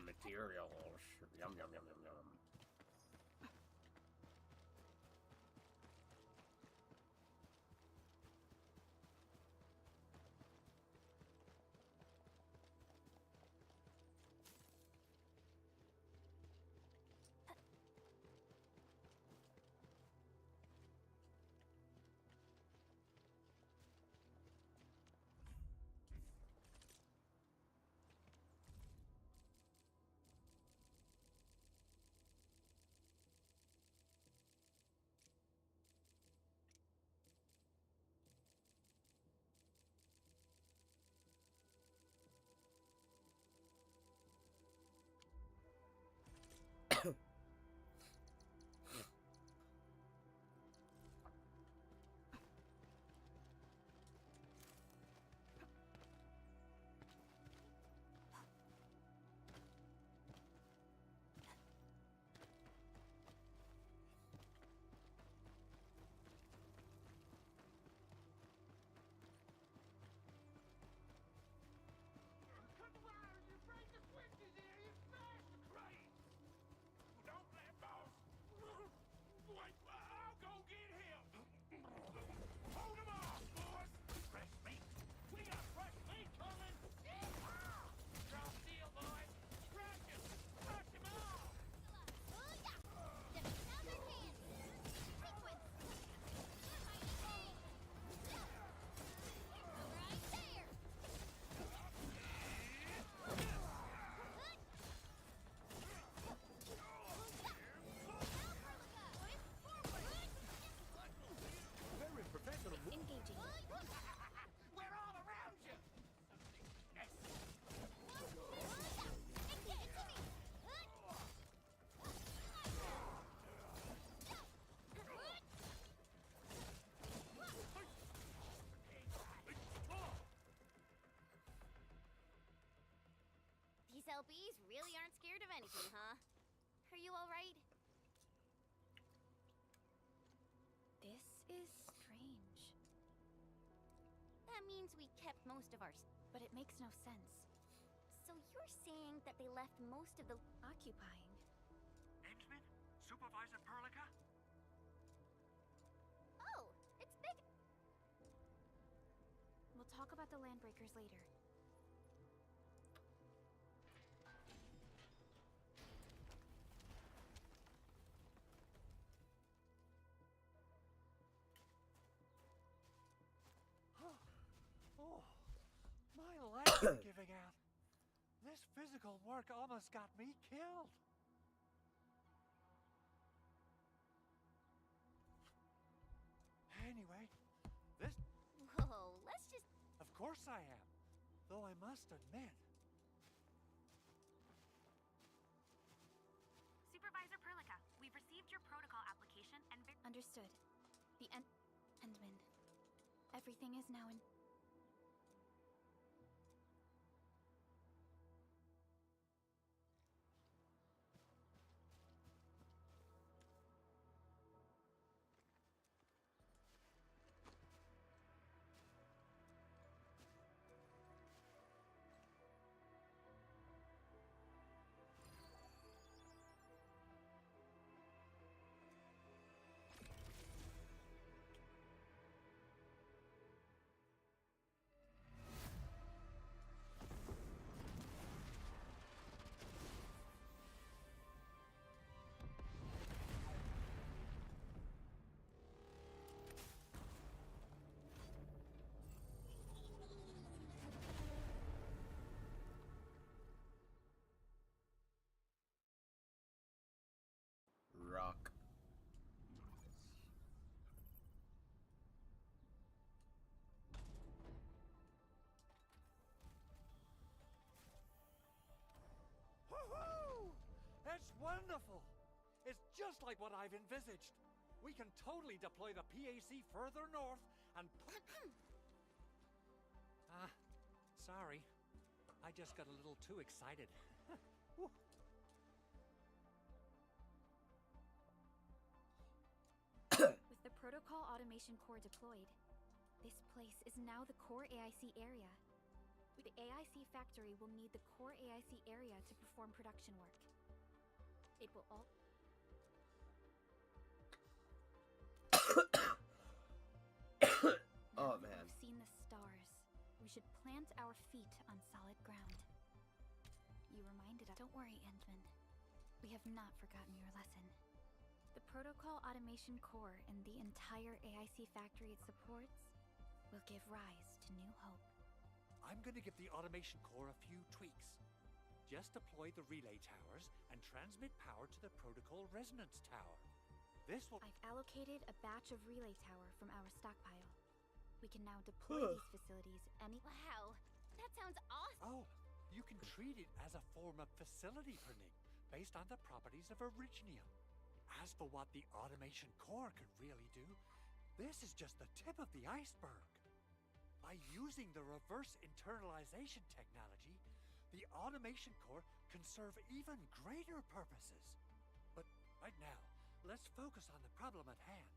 Materials. Yum yum yum yum yum. LBs really aren't scared of anything, huh? Are you alright? This is strange. That means we kept most of our... But it makes no sense. So you're saying that they left most of the... Occupying. Endman? Supervisor Perlica? Oh, it's big... We'll talk about the Landbreakers later. Oh, my legs are giving out. This physical work almost got me killed. Anyway, this... Whoa, let's just... Of course I am. Though I must admit... Supervisor Perlica, we've received your protocol application and... Understood. The Endman. Everything is now in... Rock. Woohoo! That's wonderful! It's just like what I've envisaged. We can totally deploy the PAC further north and... sorry. I just got a little too excited. Whew. With the Protocol Automation Core deployed, this place is now the Core AIC area. The AIC factory will need the Core AIC area to perform production work. It will all... Oh, Now that man. we've seen the stars, we should plant our feet on solid ground. You reminded us... Don't worry, Endman. We have not forgotten your lesson. The Protocol Automation Core and the entire AIC factory it supports will give rise to new hope. I'm gonna give the Automation Core a few tweaks. Just deploy the relay towers and transmit power to the Protocol Resonance Tower. This will... I've allocated a batch of relay tower from our stockpile. We can now deploy these facilities any... Wow, that sounds awesome. Oh, you can treat it as a form of facility printing based on the properties of Originium. As for what the Automation Core could really do, this is just the tip of the iceberg. By using the reverse internalization technology, the Automation Core can serve even greater purposes. But right now, let's focus on the problem at hand.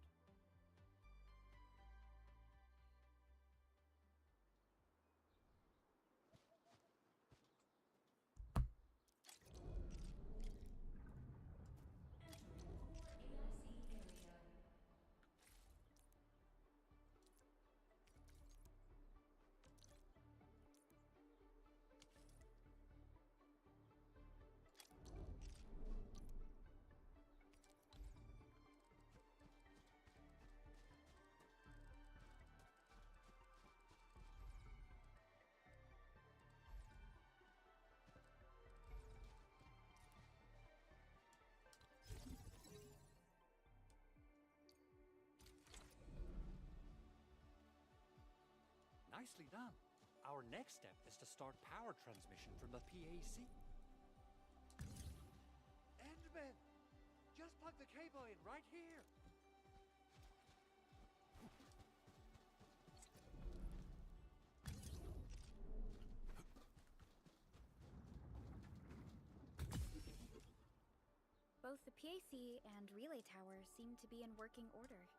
Nicely done. Our next step is to start power transmission from the PAC. Endman! Just plug the cable in right here. Both the PAC and relay tower seem to be in working order.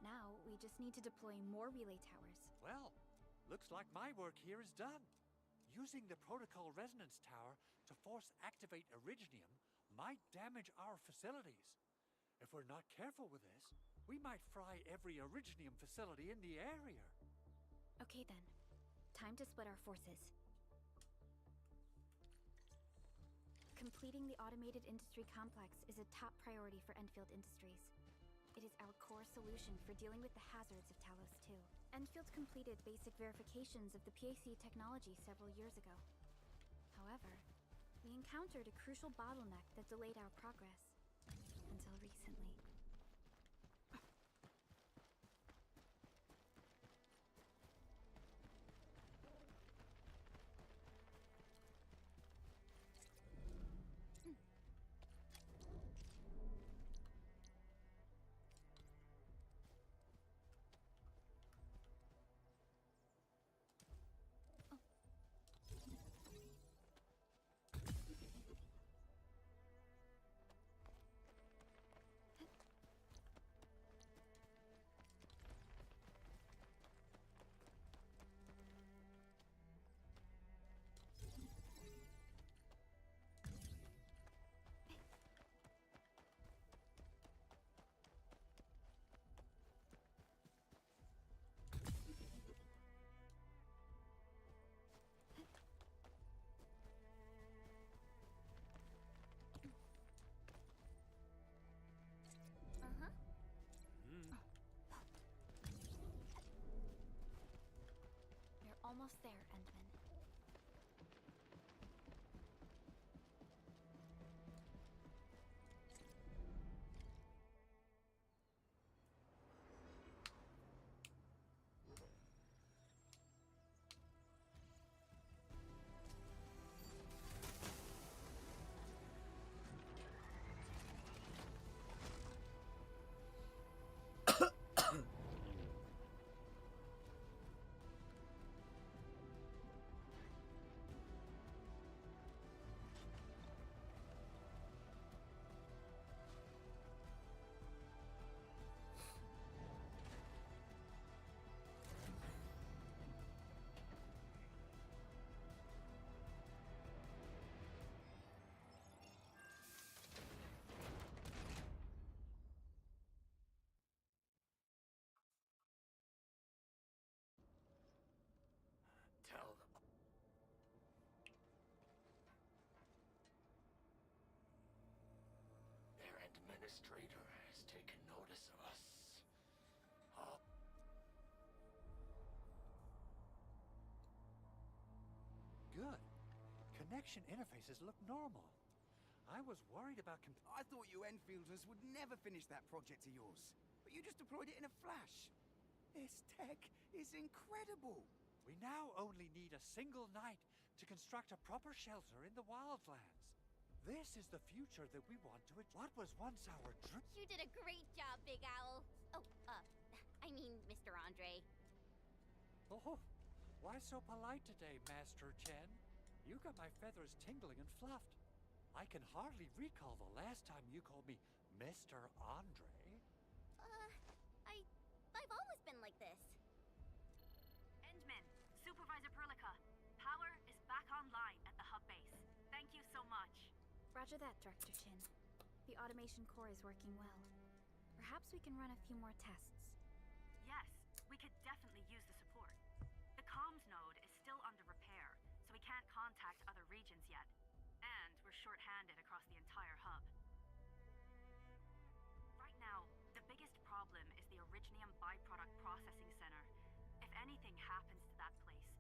Now, we just need to deploy more relay towers. Well, looks like my work here is done. Using the protocol resonance tower to force activate Originium might damage our facilities. If we're not careful with this, we might fry every Originium facility in the area. Okay then. Time to split our forces. Completing the automated industry complex is a top priority for Whenfield Industries. It is our core solution for dealing with the hazards of Talos 2. Whenfield completed basic verifications of the PAC technology several years ago. However, we encountered a crucial bottleneck that delayed our progress. Until recently. Almost there, Endman. Tell them. Their administrator has taken notice of us. Good. Connection interfaces look normal. I was worried about I thought you Enfielders would never finish that project of yours. But you just deployed it in a flash. This tech is incredible. We now only need a single night to construct a proper shelter in the wildlands. This is the future that we want to. What was once our dream? You did a great job, Big Owl. Oh, I mean, Mr. Andre. Oh, why so polite today, Master Chen? You got my feathers tingling and fluffed. I can hardly recall the last time you called me Mr. Andre. I've always been like this. Endman, Supervisor Perlica, power is back online at the hub base. Thank you so much. Roger that, Director Chin. The automation core is working well. Perhaps we can run a few more tests. Yes, we could definitely use the support. The comms node is still under repair, so we can't contact other regions yet. And we're short-handed across the entire hub. Right now, the biggest problem is the Originium byproduct processing center. If anything happens to that place,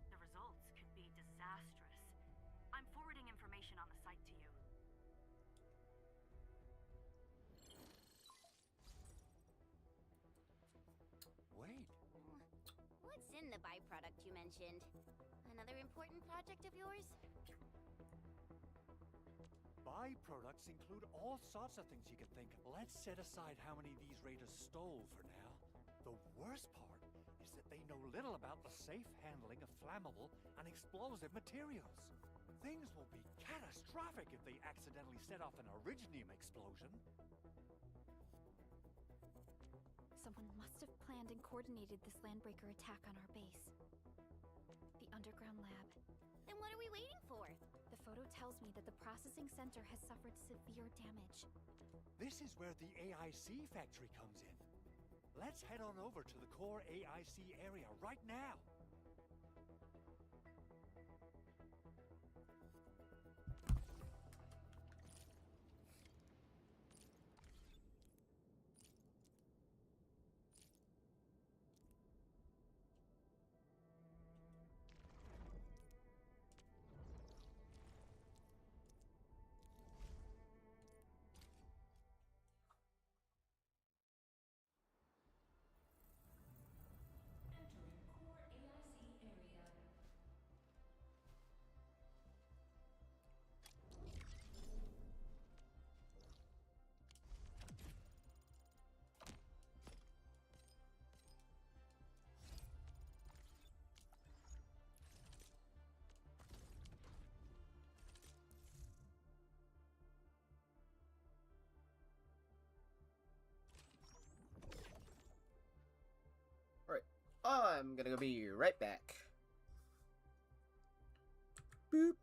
the results could be disastrous. I'm forwarding information on the site to you. Wait, What's in the byproduct you mentioned? Another important project of yours? byproducts include all sorts of things you can think of. Let's set aside how many these raiders stole for now. The worst part is that they know little about the safe handling of flammable and explosive materials. Things will be catastrophic if they accidentally set off an originium explosion. Someone must have planned and coordinated this landbreaker attack on our base. The underground lab. Then what are we waiting for? The photo tells me that the processing center has suffered severe damage. This is where the AIC factory comes in. Let's head on over to the core AIC area right now. Alright, I'm gonna go be right back. Boop.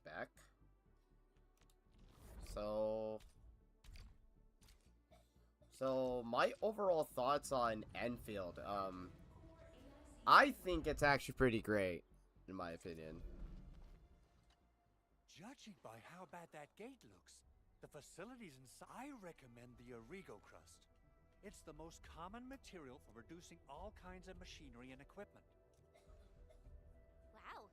Back. So my overall thoughts on Enfield, I think it's actually pretty great, in my opinion. Judging by how bad that gate looks, the facilities inside, I recommend the Origo crust. It's the most common material for reducing all kinds of machinery and equipment. Wow,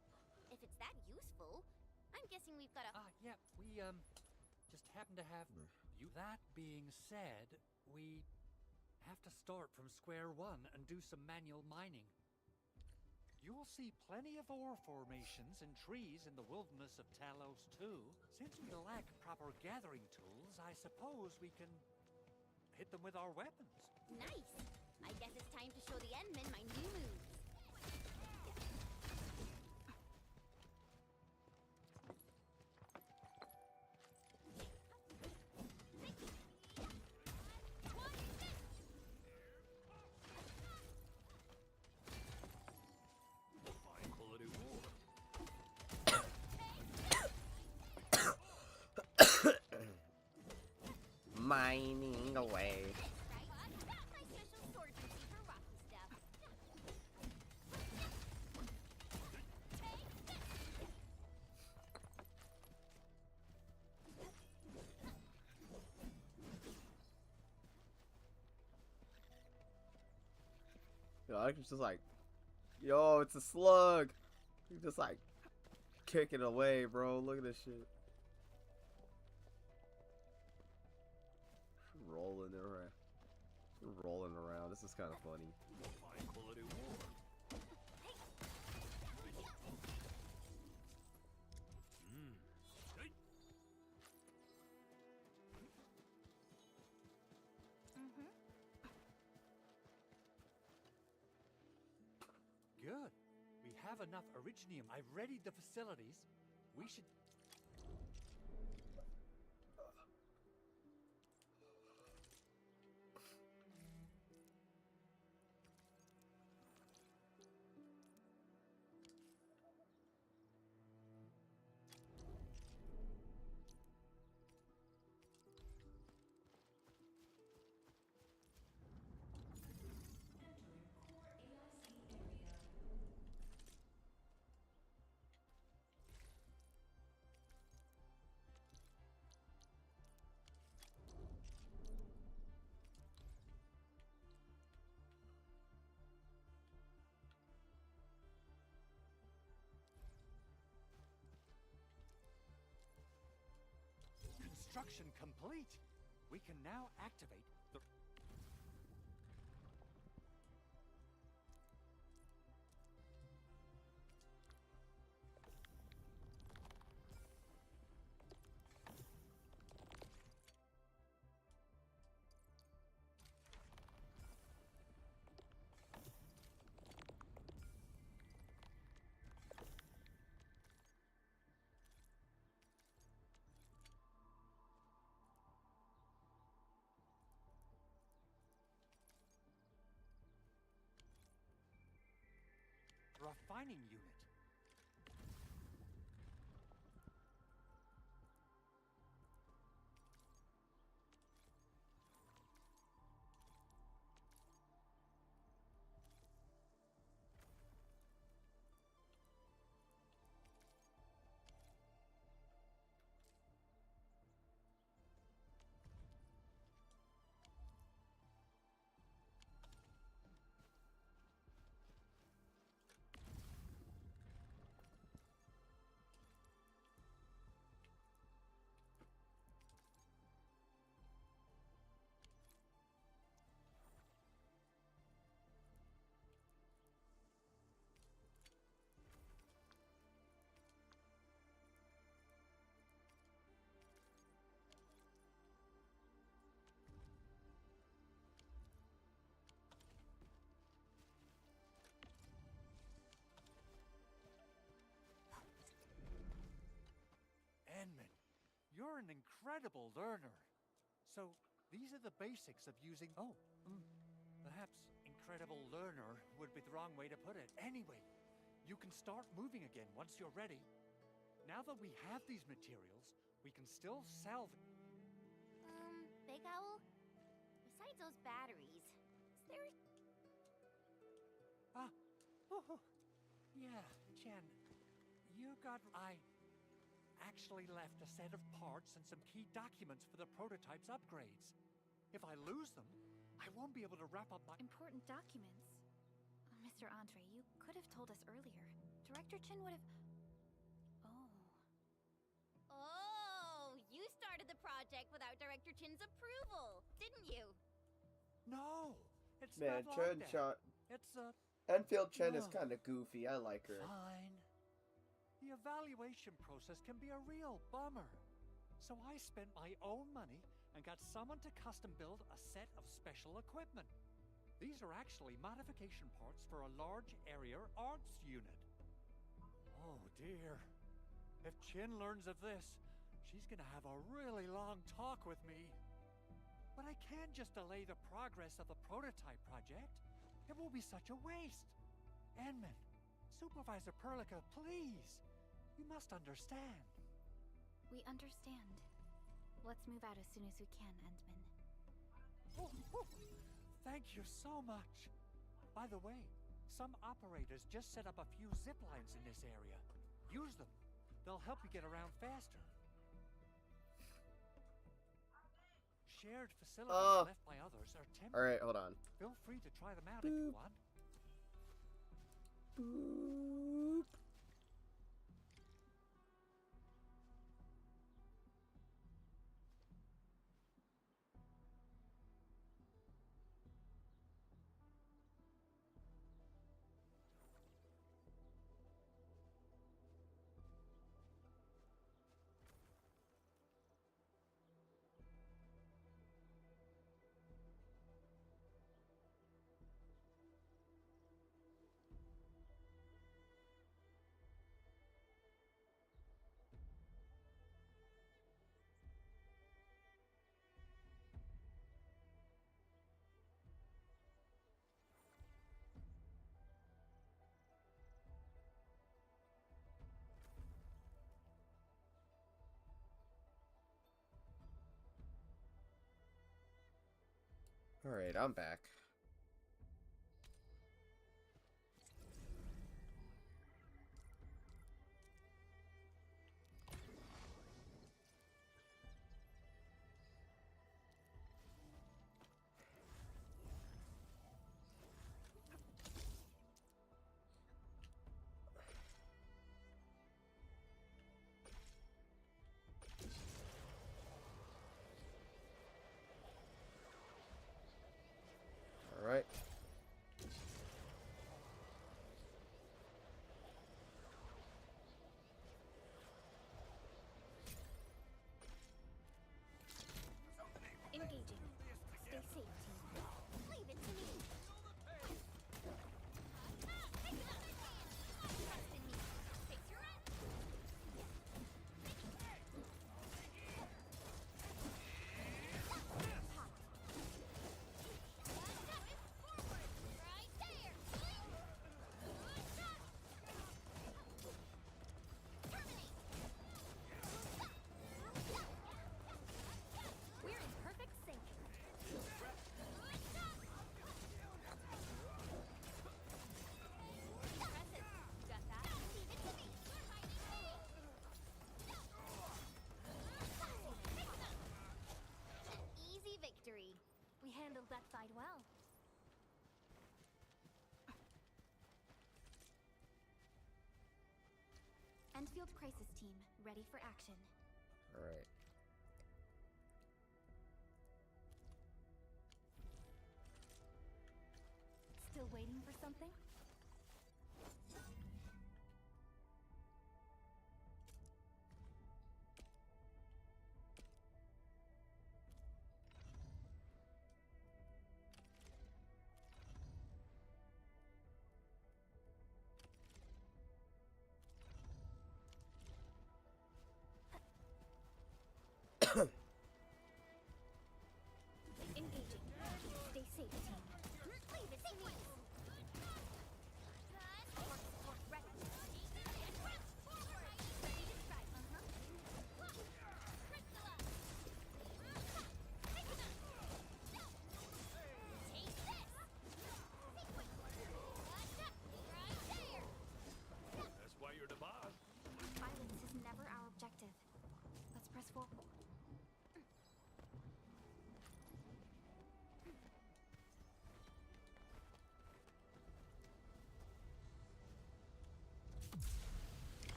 if it's that useful, I'm guessing we've got a... Yeah, we, just happen to have you. That being said, we have to start from square one and do some manual mining. You'll see plenty of ore formations and trees in the wilderness of Talos too. Since we lack proper gathering tools, I suppose we can hit them with our weapons. Nice! I guess it's time to show the Endmen my new moves. Mining away. My special sword duty for rocky stuff. Yo, I was just like, yo, it's a slug. You just like kicking away, bro. Look at this shit. Rolling around. This is kind of funny. High quality war. Good. We have enough Originium. I've readied the facilities. We should... Construction complete. We can now activate the... refining unit. Enman, you're an incredible learner. So, these are the basics of using... perhaps incredible learner would be the wrong way to put it. Anyway, you can start moving again once you're ready. Now that we have these materials, we can still sell them. Big Owl? Besides those batteries, is there... Yeah, Jen. I actually left a set of parts and some key documents for the prototype's upgrades. If I lose them, I won't be able to wrap up my... Important documents? Mr. Andre, you could have told us earlier. Director Chin would have... Oh, you started the project without Director Chin's approval, didn't you? No, it's Man, not Chen like Chan. that. It's Enfield Chen is No. kind of goofy. I like her. Fine. The evaluation process can be a real bummer. So I spent my own money and got someone to custom build a set of special equipment. These are actually modification parts for a large area arts unit. Oh dear. If Chin learns of this, she's gonna have a really long talk with me. But I can't just delay the progress of the prototype project. It will be such a waste. Enman, Supervisor Perlica, please. You must understand. We understand. Let's move out as soon as we can, Endman. Thank you so much. By the way, some operators just set up a few zip lines in this area. Use them. They'll help you get around faster. Shared facilities left by others are temporary. Alright, hold on. Feel free to try them out if you want. Boop. Alright, I'm back. Alright. Engaging. Stay safe, team. Leave it to me. Trust in me. Face your end. Right there. We're in perfect sync. Impressive. Got that? Leave it to me. An easy victory. We handled that side well. Enfield Crisis Team, ready for action. Alright. Still waiting for something? Engaging. Stay safe, team. Leave it to me.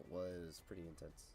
was pretty intense.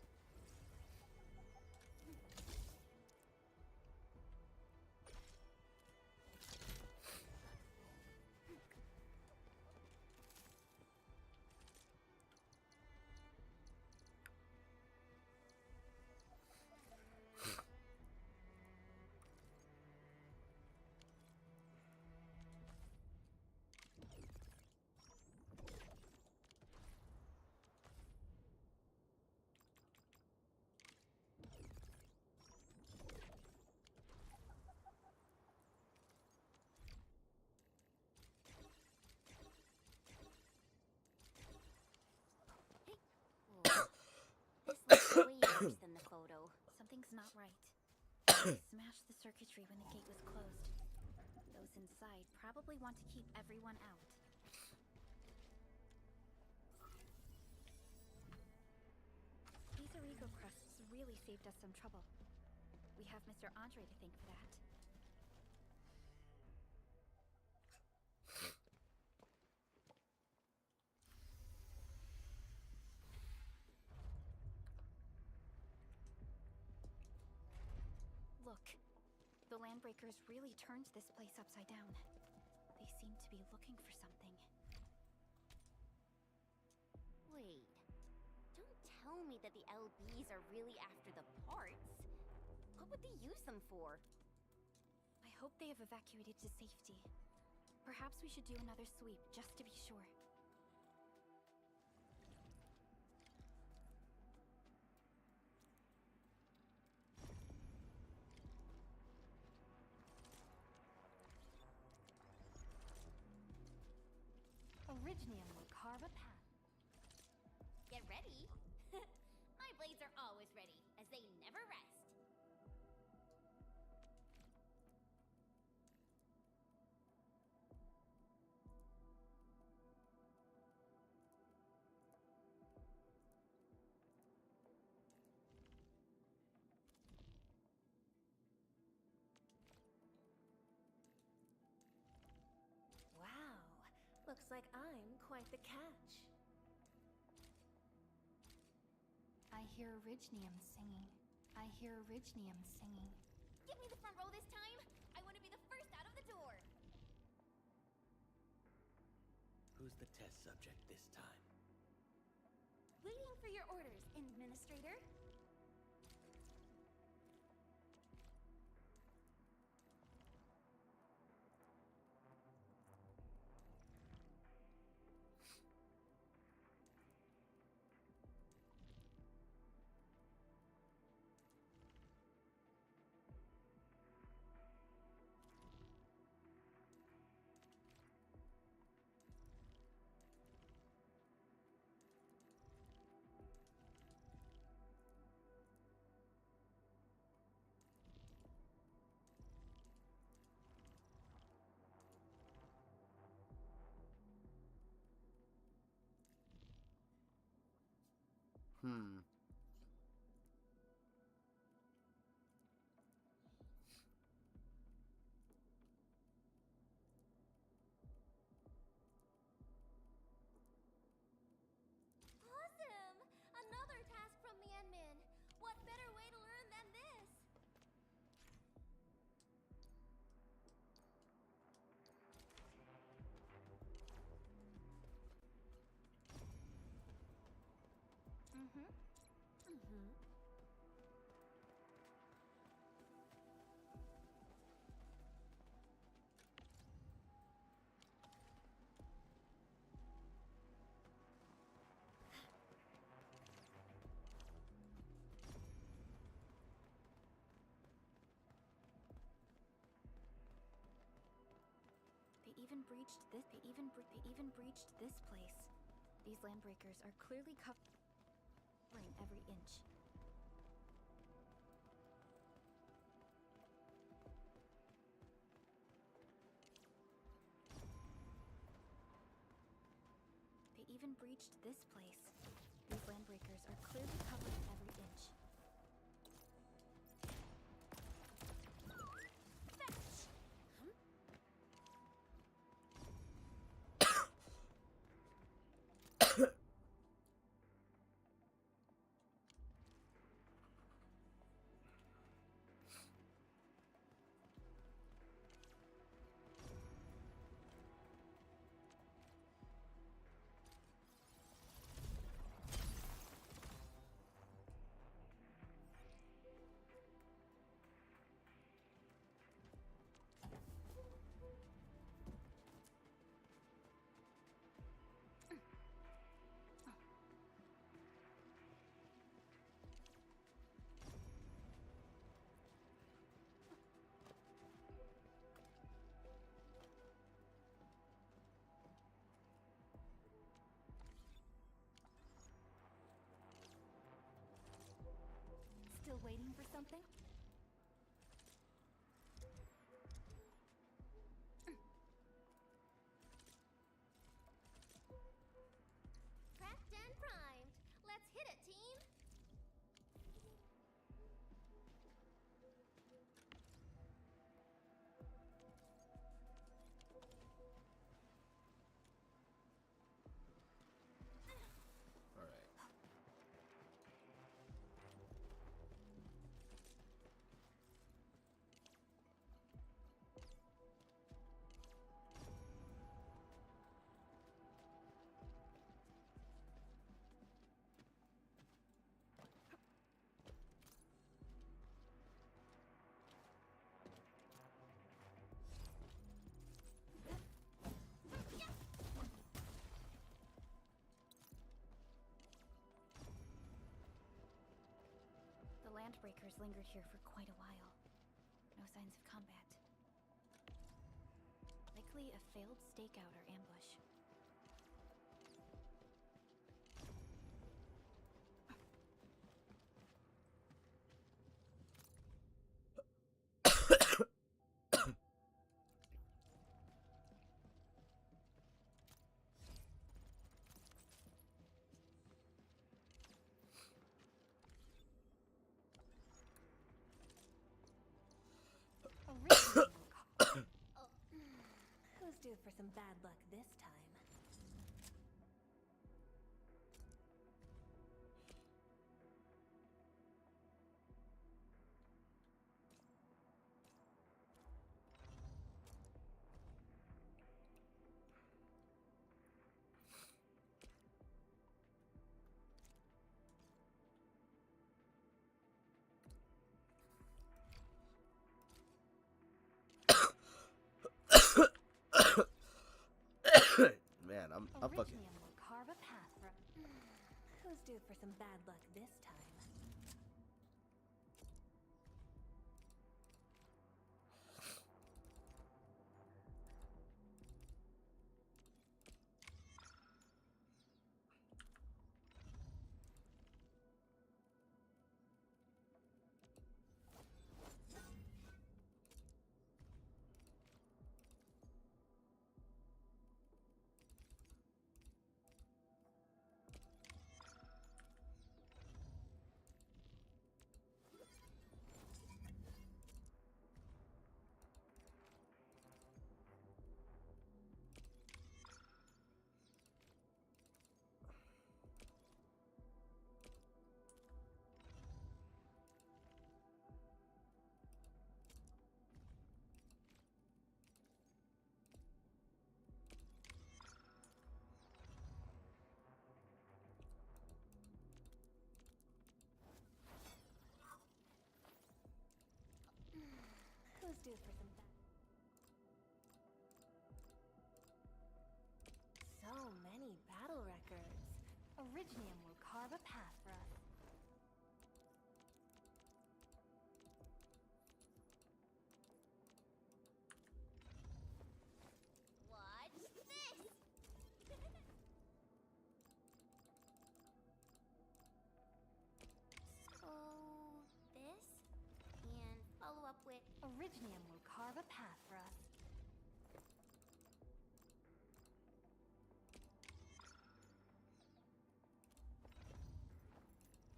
This looks way worse than the photo. Something's not right. They smashed the circuitry when the gate was closed. Those inside probably want to keep everyone out. These Origo crusts really saved us some trouble. We have Mr. Andre to thank for that. Look, the Landbreakers really turned this place upside down. They seem to be looking for something. Wait. Don't tell me that the LBs are really after the parts. What would they use them for? I hope they have evacuated to safety. Perhaps we should do another sweep, just to be sure. Originium will carve a path. Get ready. My blades are always ready, as they never rest. Wow, looks like I'm quite the catch. I hear Originium singing. I hear Originium singing. Give me the front row this time. I want to be the first out of the door. Who's the test subject this time? Waiting for your orders, Administrator. Awesome! Another task from the admin. What better way to learn than this? They even breached this place. These Landbreakers are clearly covering every inch. They even breached this place. These Landbreakers are clearly covering every inch. Endbreakers lingered here for quite a while. No signs of combat. Likely a failed stakeout or ambush. Who's due for some bad luck this time? Man, I'm fucking. Originium will carve a path for. Who's due for some bad luck this time? Who's due for some bad? So many battle records. Originium will carve a path for us. Watch this! So, this? And follow up with... Originium will carve a path for us.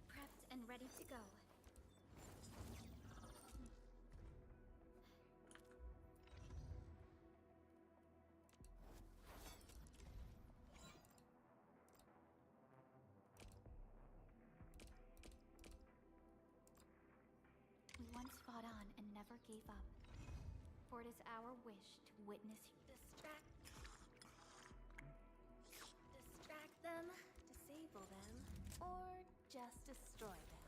Prepped and ready to go. We once fought on and never gave up. For it is our wish to witness Distract them, disable them, or just destroy them.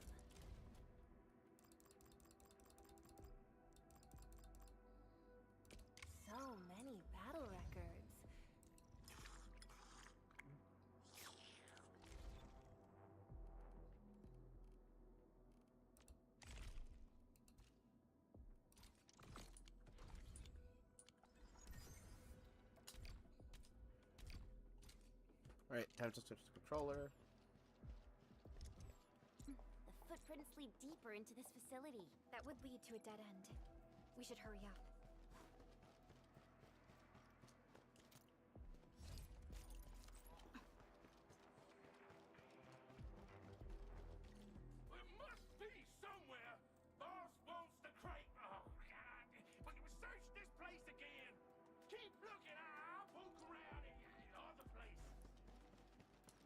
So many battle records. Alright, time to switch the controller. The footprints lead deeper into this facility. That would lead to a dead end. We should hurry up. There must be somewhere. Boss wants to crate. Oh, God. But search this place again. Keep looking. I'll poke around in other places.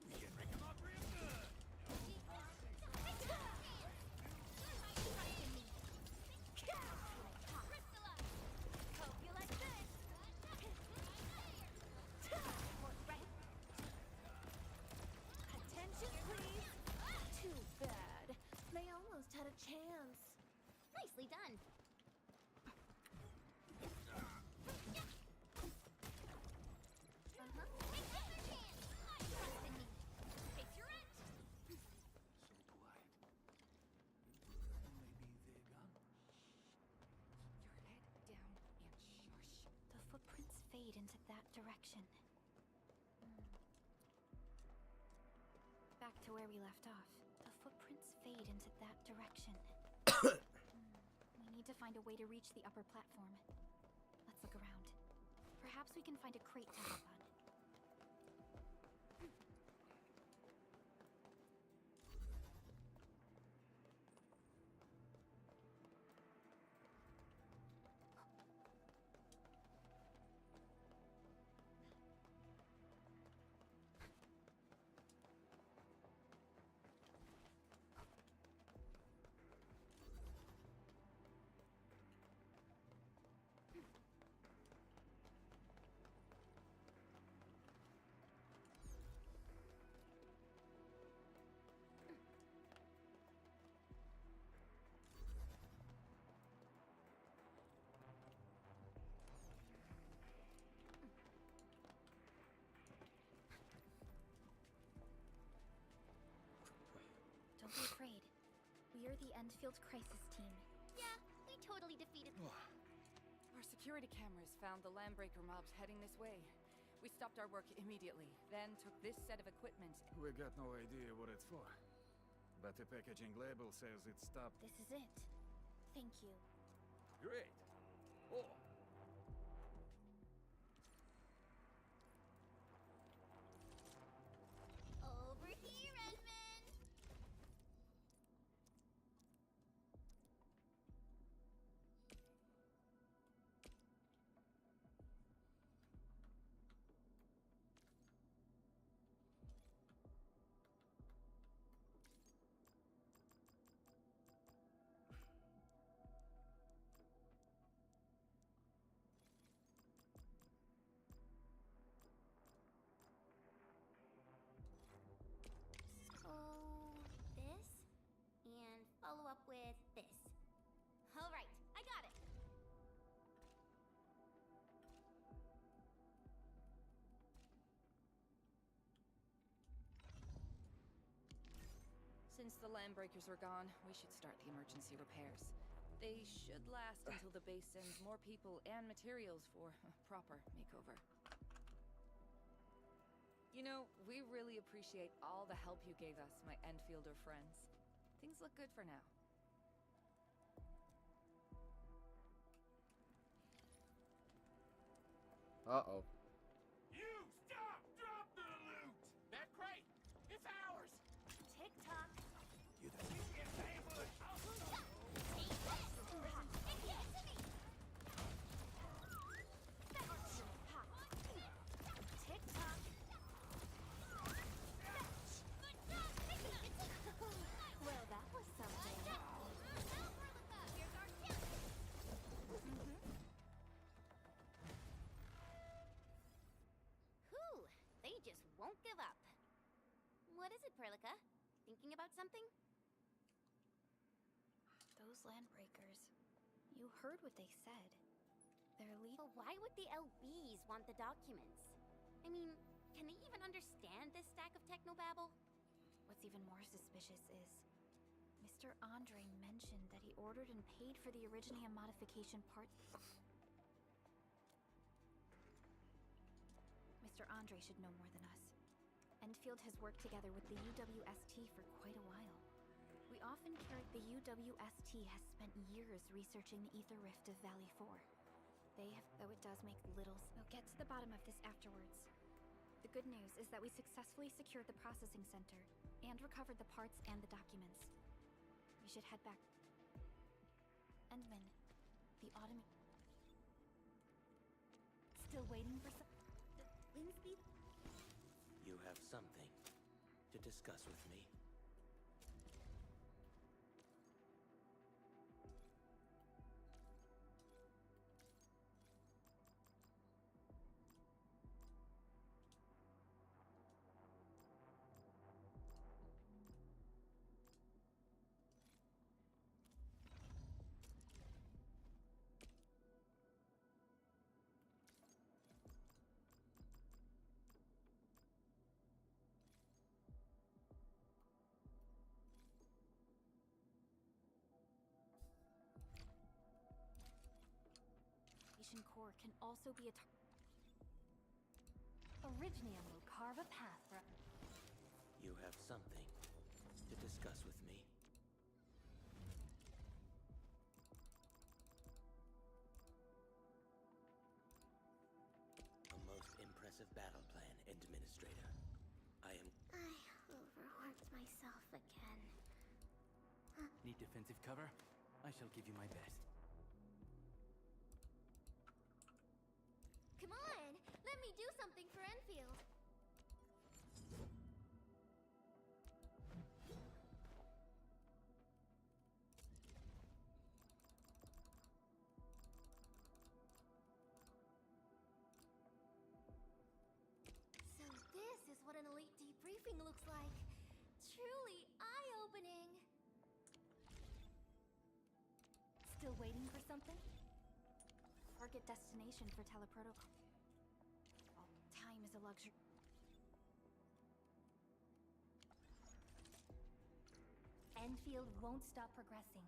You can pick 'em up real good. Hope you like this. Attention, please. Too bad. They almost had a chance. Nicely done. direction. Back to where we left off. The footprints fade into that direction. We need to find a way to reach the upper platform. Let's look around. Perhaps we can find a crate to hop on. Don't be afraid. We are the Whenfield crisis team. Yeah, we totally defeated. Our security cameras found the Landbreaker mobs heading this way. We stopped our work immediately, then took this set of equipment. We got no idea what it's for. But the packaging label says it's stopped. This is it. Thank you. Great. Oh, Over here, Edmund! This, and follow up with this. All right, I got it. Since the Landbreakers are gone, we should start the emergency repairs. They should last until the base sends more people and materials for a proper makeover. You know, we really appreciate all the help you gave us, my Whenfielder friends. Things look good for now. Uh-oh. You stop! Drop the loot! That crate! It's ours! Tick-tock. You think you get ambushed? Tick-tock. Well, that was something. Whew, they just won't give up. What is it, Perlica? Thinking about something? Those Landbreakers. You heard what they said. They're But why would the LBs want the documents? I mean, can they even understand this stack of technobabble? What's even more suspicious is Mr. Andre mentioned that he ordered and paid for the Originium modification part. Mr. Andre should know more than us. Whenfield has worked together with the UWST for quite a while. We often carry the UWST has spent years researching the ether rift of Valley 4. They have, though it does make little. We'll get to the bottom of this afterwards. The good news is that we successfully secured the processing center and recovered the parts and the documents. We should head back. Endman, the Still waiting for some. Winsby? you have something to discuss with me. Core can also be a Originium will carve a path for... You have something to discuss with me. A most impressive battle plan, Administrator. I overworked myself again. Need defensive cover? I shall give you my best. Come on! Let me do something for Whenfield! So this is what an elite debriefing looks like. Truly eye-opening. Still waiting for something? Target destination for teleprotocol. Oh, time is a luxury. Whenfield won't stop progressing.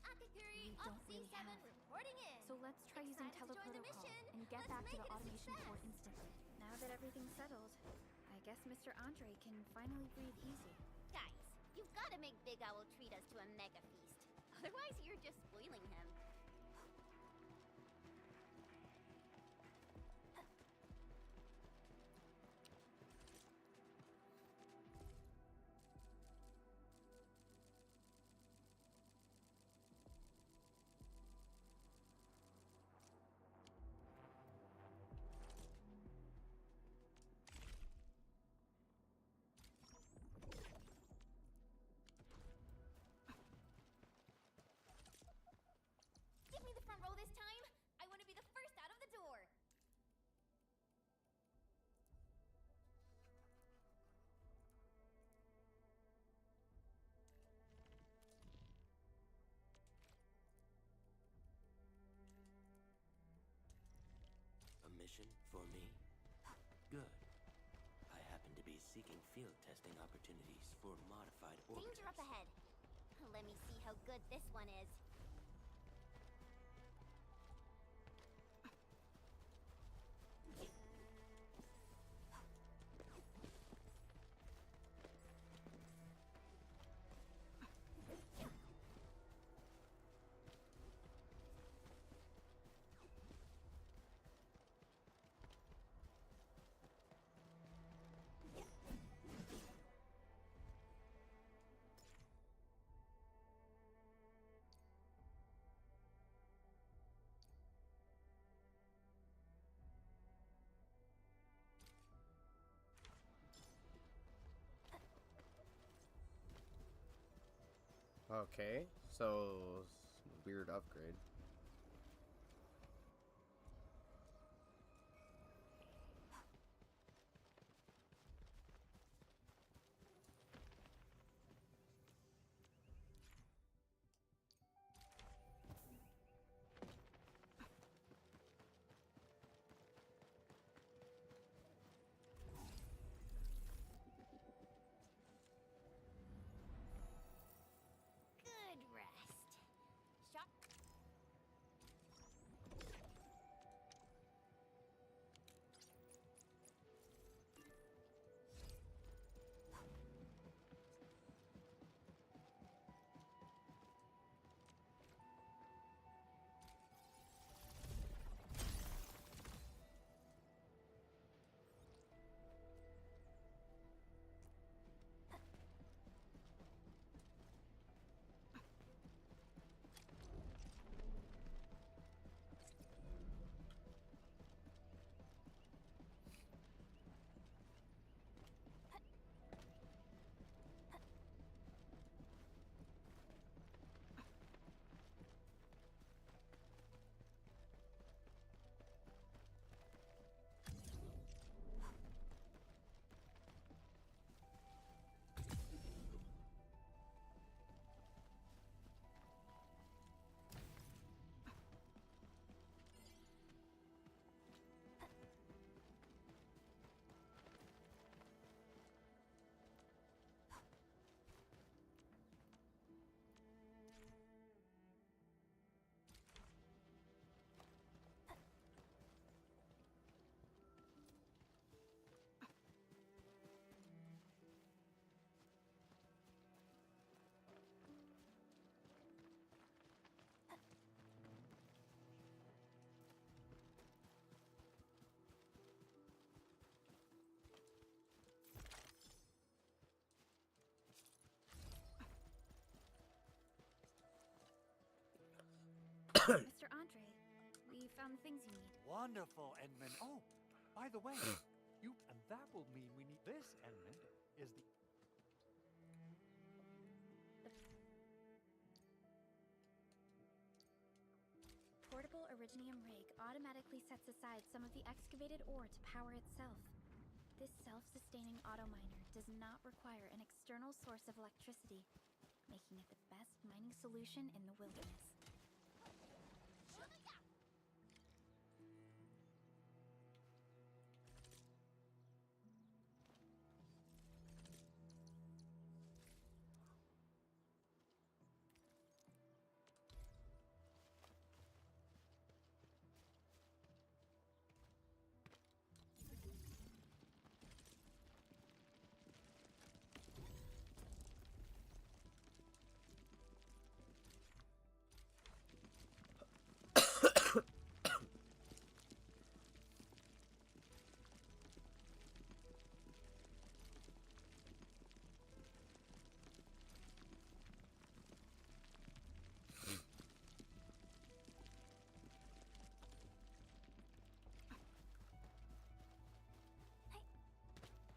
Akaguri, We don't C7 really have. reporting in. So let's try using Excited to join the teleprotocol mission. and get Let's back to make the it a automation success. core instantly. Now that everything's settled, I guess Mr. Andre can finally breathe easy. Guys, you've got to make Big Owl treat us to a mega feast. Otherwise, you're just spoiling him. Give me the front row this time. I want to be the first out of the door. A mission for me? Good. I happen to be seeking field testing opportunities for modified orbiters. Danger up ahead. Let me see how good this one is. Okay, so weird upgrade. Good rest. Shot. Mr. Andre, we found the things you need. Wonderful, Edmund. Oh, by the way, and that will mean we need this, Edmund, is the... Portable Originium rig automatically sets aside some of the excavated ore to power itself. This self-sustaining auto-miner does not require an external source of electricity, making it the best mining solution in the wilderness.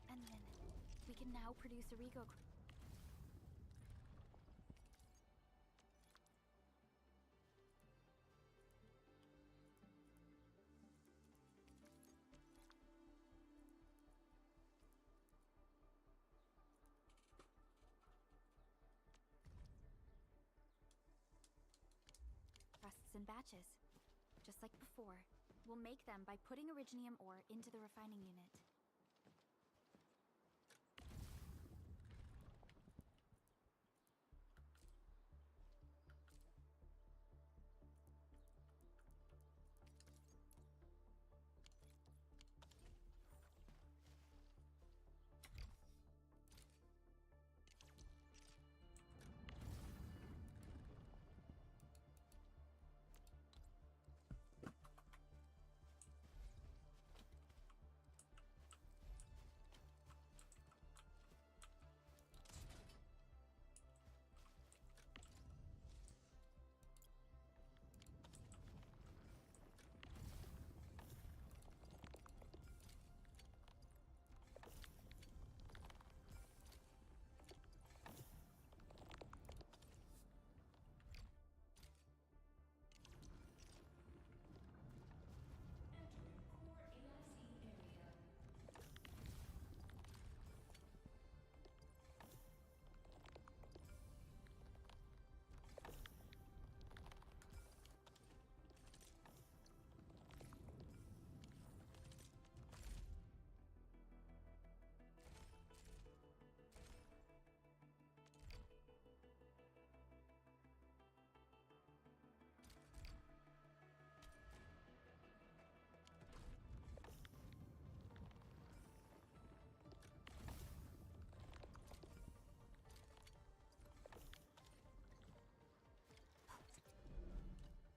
And then we can now produce Origo. Crusts in batches. Just like before, we'll make them by putting Originium ore into the refining unit.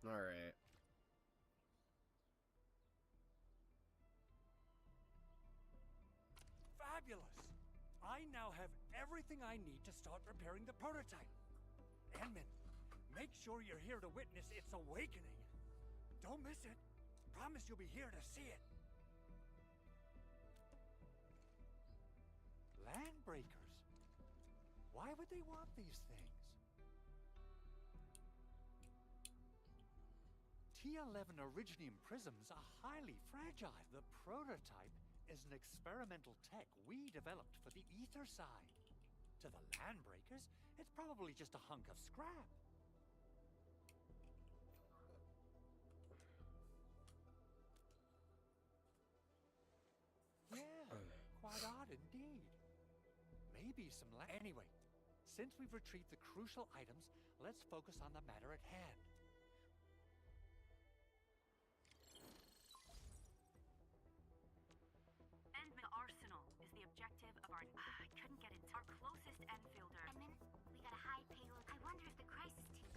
Alright. Fabulous! I now have everything I need to start preparing the prototype. Edmund, make sure you're here to witness its awakening. Don't miss it. Promise you'll be here to see it. Landbreakers. Why would they want these things? T11 Originium prisms are highly fragile. The prototype is an experimental tech we developed for the ether side. To the Landbreakers, it's probably just a hunk of scrap. Yeah, quite odd indeed. Maybe some Anyway, since we've retrieved the crucial items, let's focus on the matter at hand. Arsenal is the objective of our... I couldn't get into our closest Whenfielder. Edmund, we got a high payload. I wonder if the crisis tube...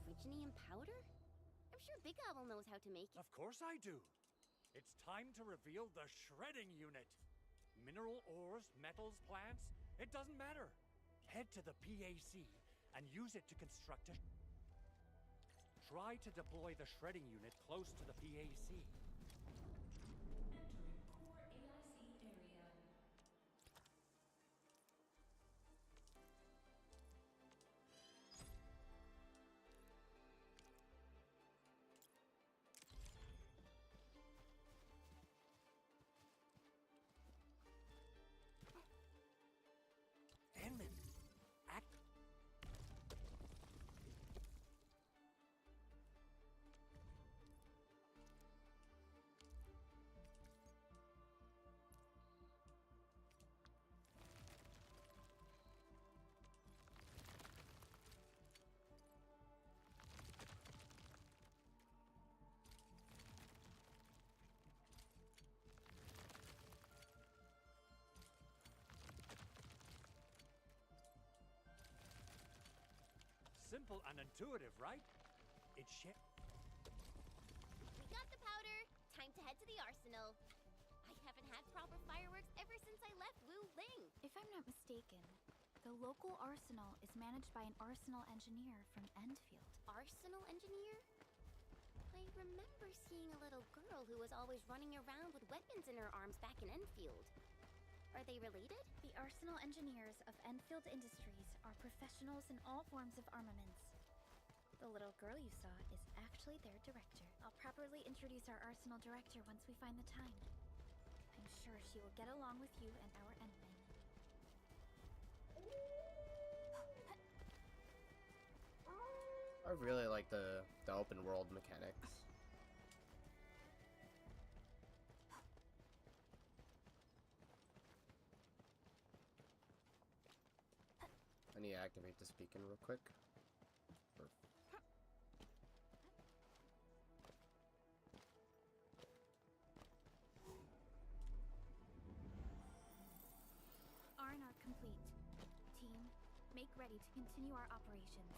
Originium powder? I'm sure Big Owl knows how to make it. Of course I do. It's time to reveal the shredding unit. Mineral ores, metals, plants, it doesn't matter. Head to the PAC and use it to construct a Try to deploy the shredding unit close to the PAC. Entering core AIC area. Enman, act. Simple and intuitive, right? It's shit. We got the powder. Time to head to the arsenal. I haven't had proper fireworks ever since I left Wu Ling. If I'm not mistaken, the local arsenal is managed by an arsenal engineer from Whenfield. Arsenal engineer? I remember seeing a little girl who was always running around with weapons in her arms back in Whenfield. Are they related? The arsenal engineers of Whenfield Industries are professionals in all forms of armaments. The little girl you saw is actually their director. I'll properly introduce our arsenal director once we find the time. I'm sure she will get along with you and our Endman. I really like the open world mechanics. I need to activate this beacon real quick. R&R complete. Team, make ready to continue our operations.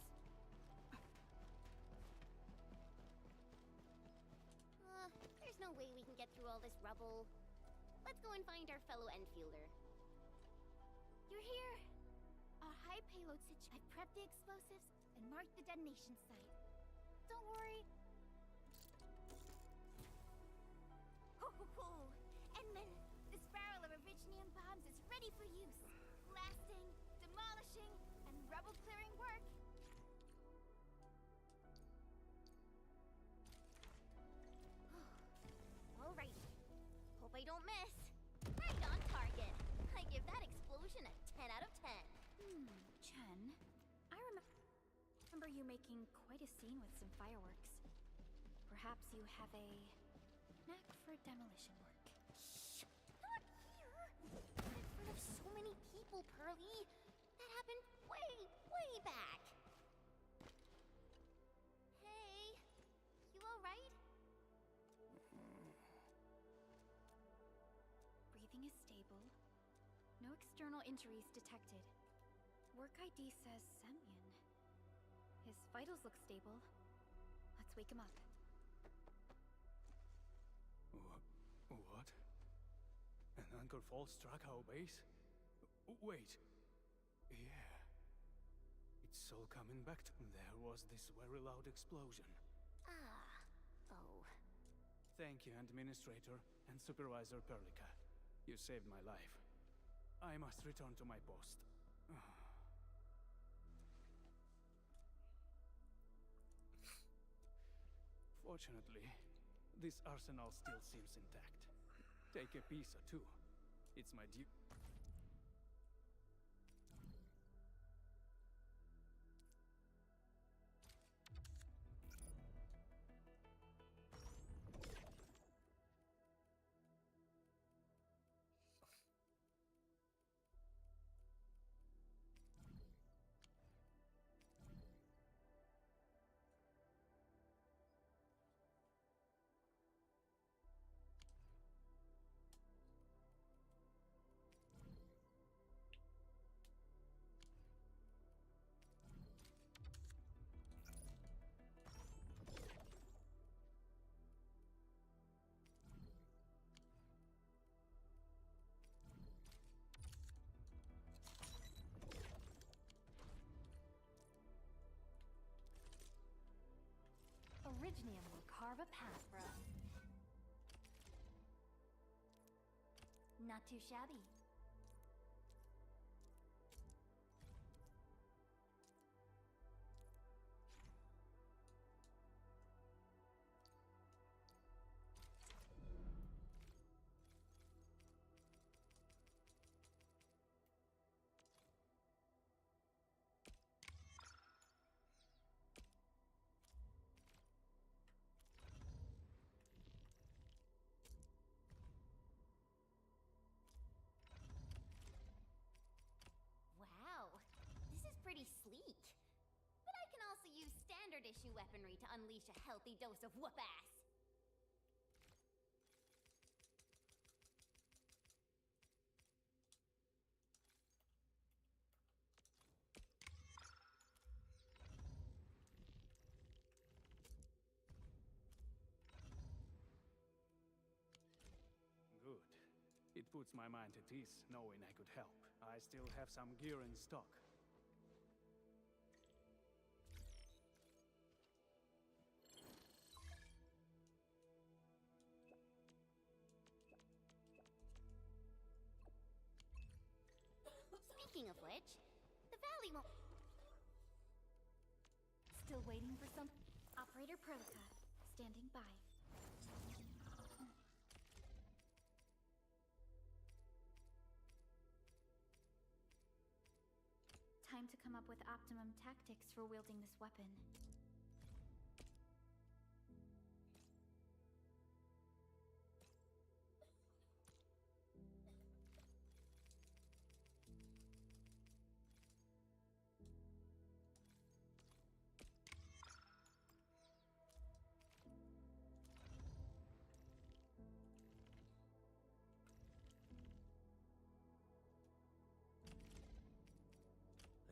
There's no way we can get through all this rubble. Let's go and find our fellow Enfielder. You're here! Our high payload situation. I've prepped the explosives and marked the detonation site. Don't worry. Ho! Endman, this barrel of Originium bombs is ready for use. Blasting, demolishing, and rubble-clearing work. Alrighty. Hope I don't miss. Right on target. I give that explosion a 10 out of 10. Chen, I remember you making quite a scene with some fireworks. Perhaps you have a knack for demolition work. Shh! Not here! Not in front of so many people, Pearly. That happened way back. Hey, you alright? Breathing is stable. No external injuries detected. Work ID says Semyon. His vitals look stable. Let's wake him up. What? An anchor fault struck our base? Wait. Yeah. It's all coming back to... There was this very loud explosion. Oh. Thank you, Administrator and Supervisor Perlica. You saved my life. I must return to my post. Fortunately, this arsenal still seems intact. Take a piece or two. It's my due. Originium will carve a path for us. Not too shabby. Wow, this is pretty sleek. But I can also use standard issue weaponry to unleash a healthy dose of whoop-ass. Good. It puts my mind at ease knowing I could help. I still have some gear in stock. Speaking of which, the valley won't... Still waiting for some... Operator Prolica, standing by. Time to come up with optimum tactics for wielding this weapon.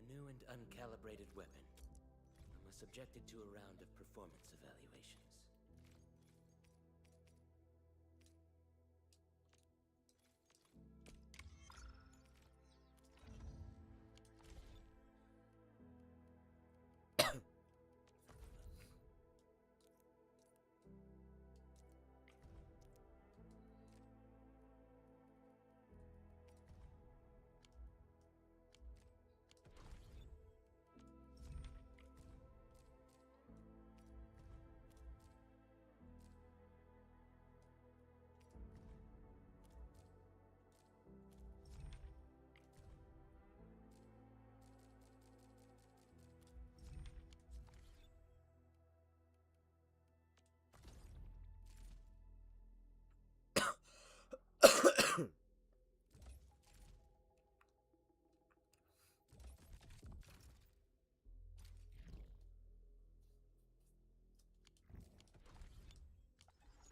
A new and uncalibrated weapon. I must subject it to a round of performance evaluations.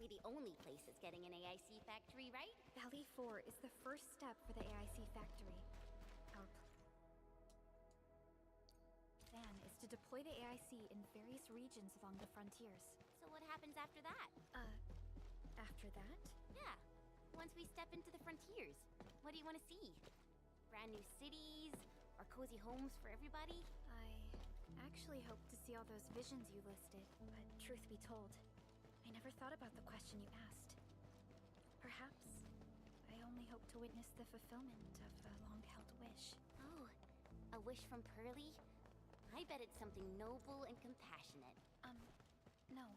We're the only place that's getting an AIC factory, right? Valley 4 is the first step for the AIC factory. Our plan is to deploy the AIC in various regions along the frontiers. So what happens after that? After that? Yeah, once we step into the frontiers, what do you want to see? Brand new cities? Or cozy homes for everybody? I actually hoped to see all those visions you listed, but truth be told, I never thought about the question you asked. Perhaps I only hope to witness the fulfillment of a long-held wish. Oh, a wish from Pearly? I bet it's something noble and compassionate. No.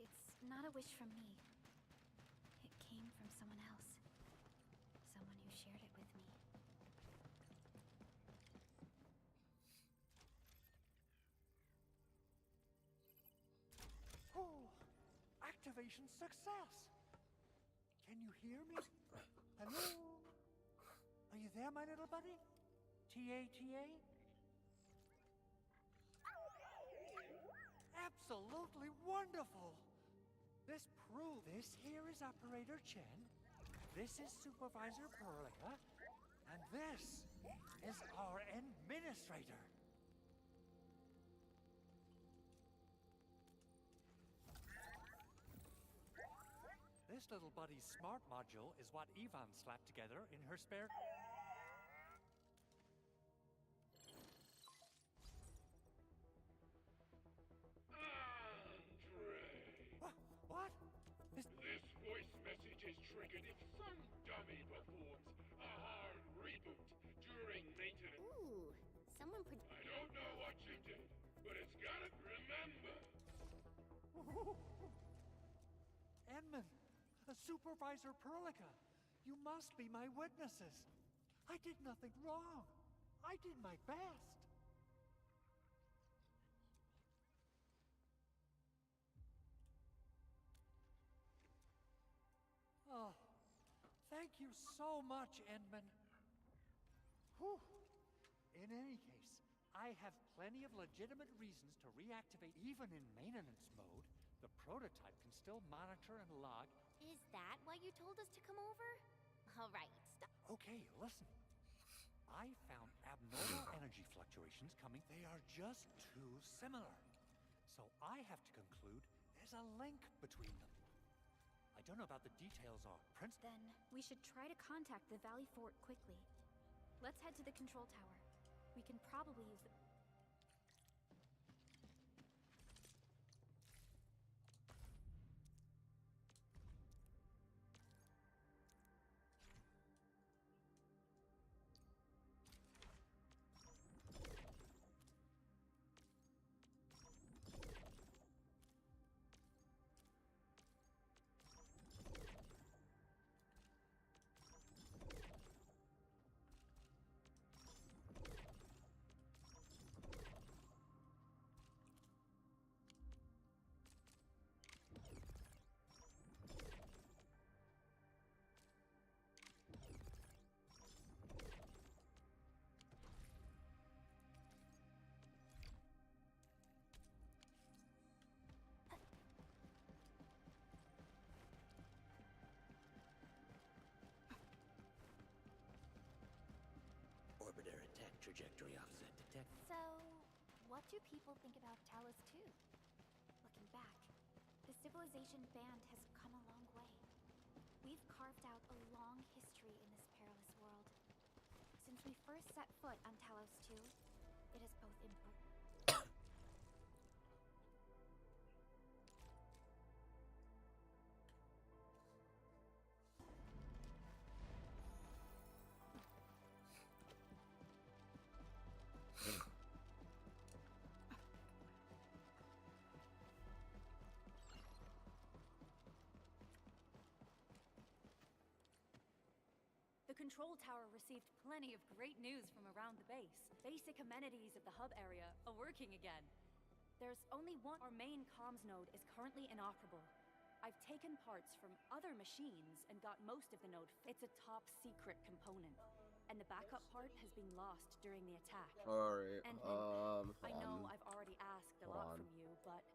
It's not a wish from me. It came from someone else. Someone who shared it with me. Oh, activation success! Can you hear me? Hello? Are you there, my little buddy? T-A-T-A? Absolutely wonderful! This here is Operator Chen, this is Supervisor Perlia, and this is our Administrator. This little buddy's smart module is what Yvonne slapped together in her spare... Edmund, Supervisor Perlica, you must be my witnesses. I did nothing wrong. I did my best. Oh, thank you so much, Edmund. Whew. In any case, I have plenty of legitimate reasons to reactivate. Even in maintenance mode, the prototype can still monitor and log. Is that why you told us to come over? All right, stop. Okay, listen. I found abnormal energy fluctuations coming. They are just too similar. So I have to conclude there's a link between them. I don't know about the details on Prince. Then we should try to contact the Valley Fort quickly. Let's head to the control tower. We can probably use the... Orbiter attack trajectory offset detect. So, what do people think about Talos 2? Looking back, the civilization band has come a long way. We've carved out a long history in this perilous world. Since we first set foot on Talos 2, it has both embraced... The control tower received plenty of great news from around the base. Basic amenities of the hub area are working again. There's only one. Our main comms node is currently inoperable. I've taken parts from other machines and got most of the node. It's a top secret component, and the backup part has been lost during the attack. Alright, And I know I've already asked a lot from you, but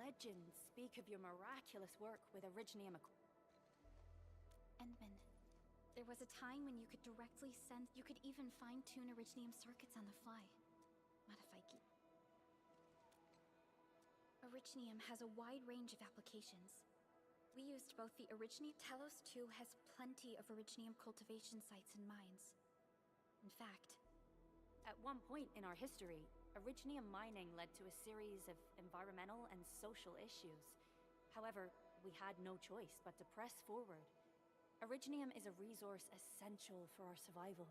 legends speak of your miraculous work with Originium. Endman, there was a time when you could directly sense... You could even fine-tune Originium circuits on the fly. Modify key. Originium has a wide range of applications. We used both the Originium... Talos 2 has plenty of Originium cultivation sites and mines. In fact, at one point in our history, Originium mining led to a series of environmental and social issues. However, we had no choice but to press forward. Originium is a resource essential for our survival.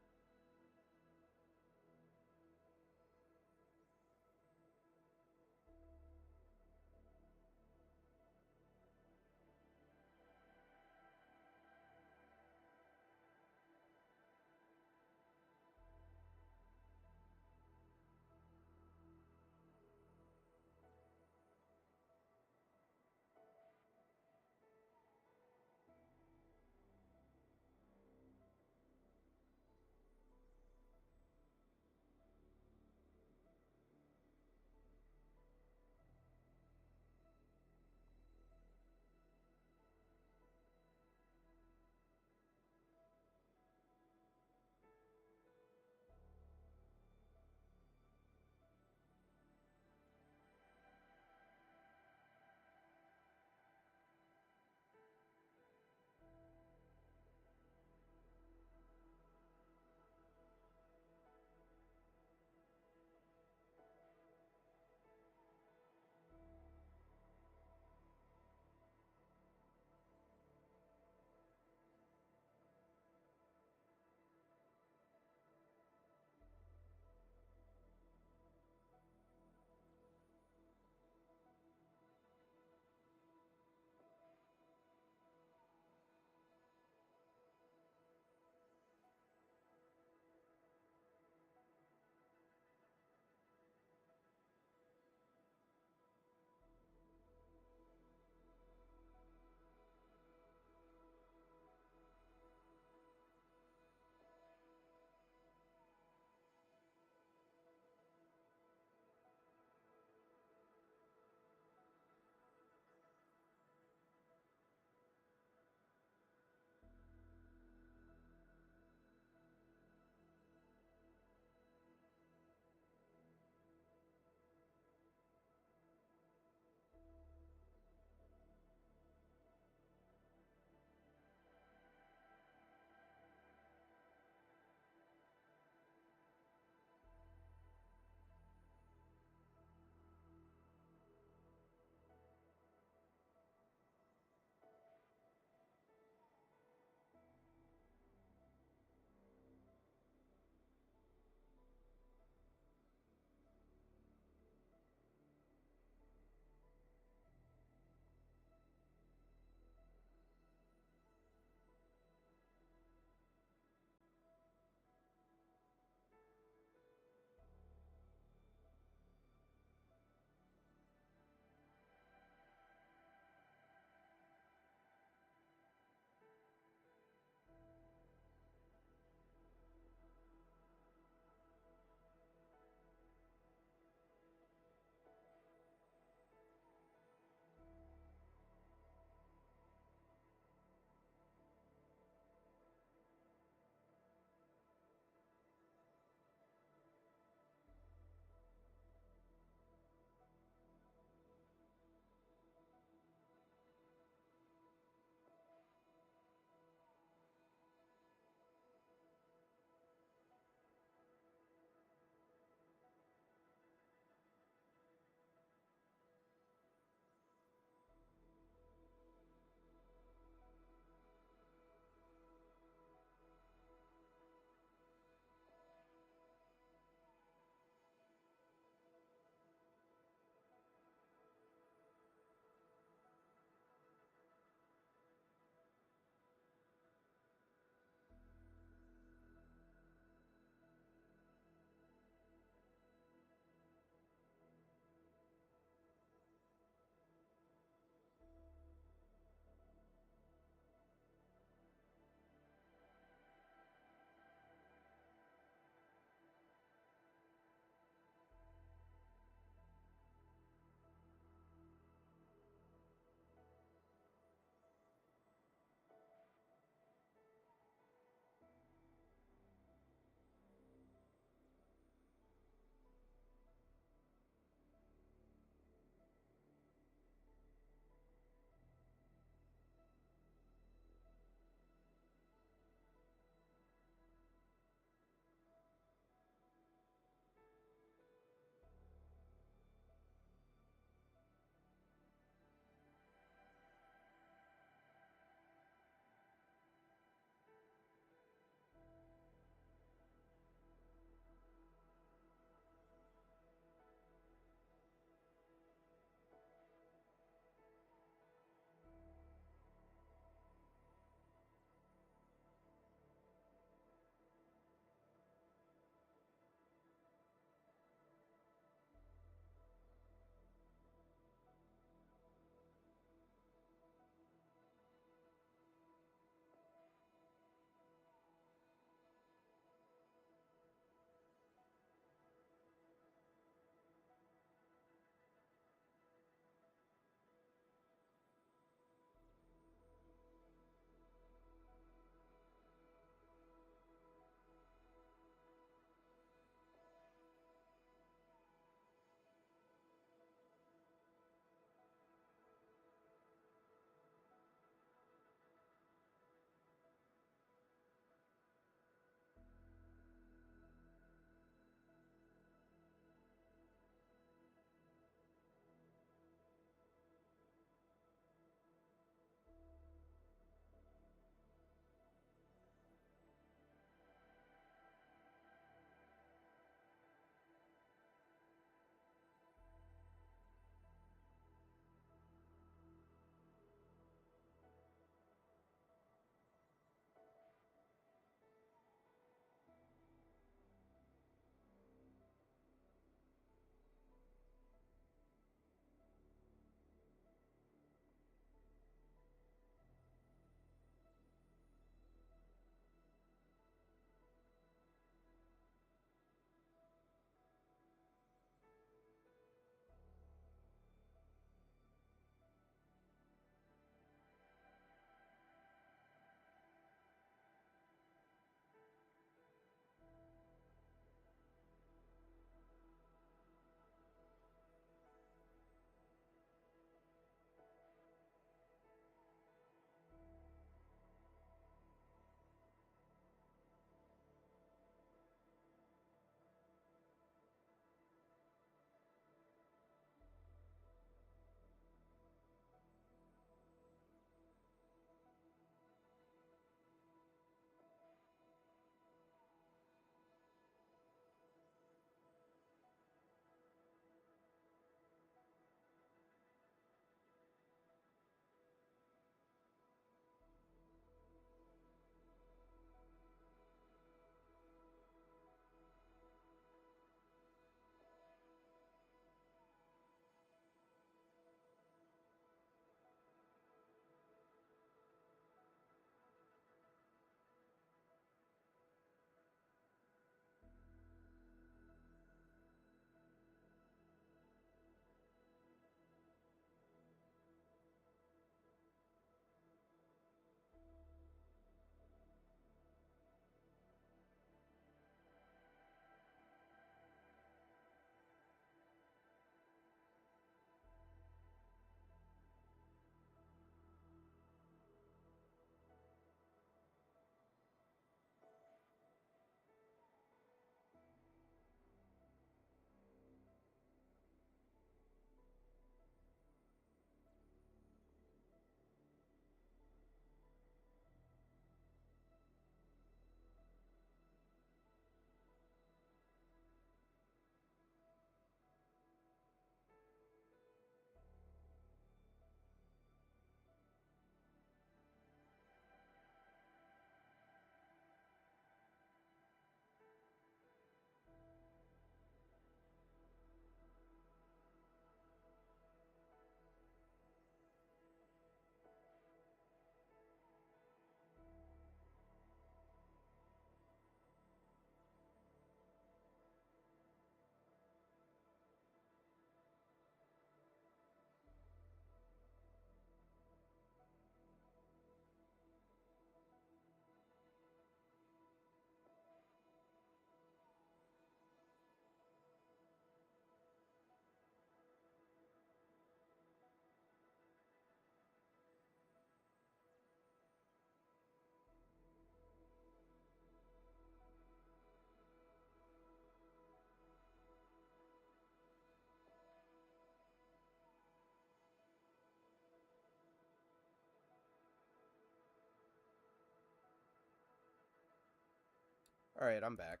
Alright, I'm back.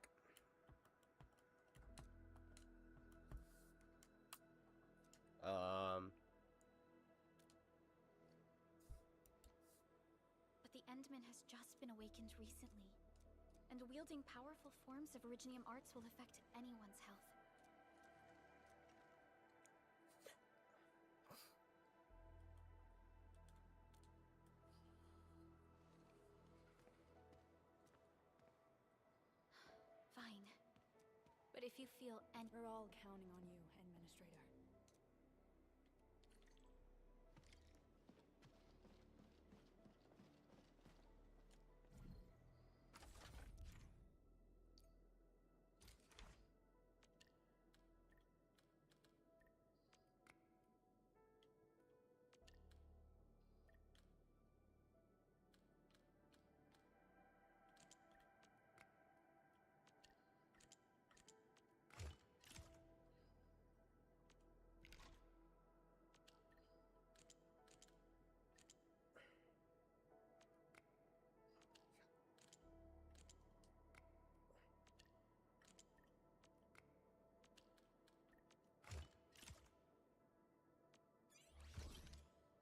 But the Endman has just been awakened recently, and wielding powerful forms of Originium arts will affect anyone's health. Fine. But if you feel We're all counting on you, Administrator.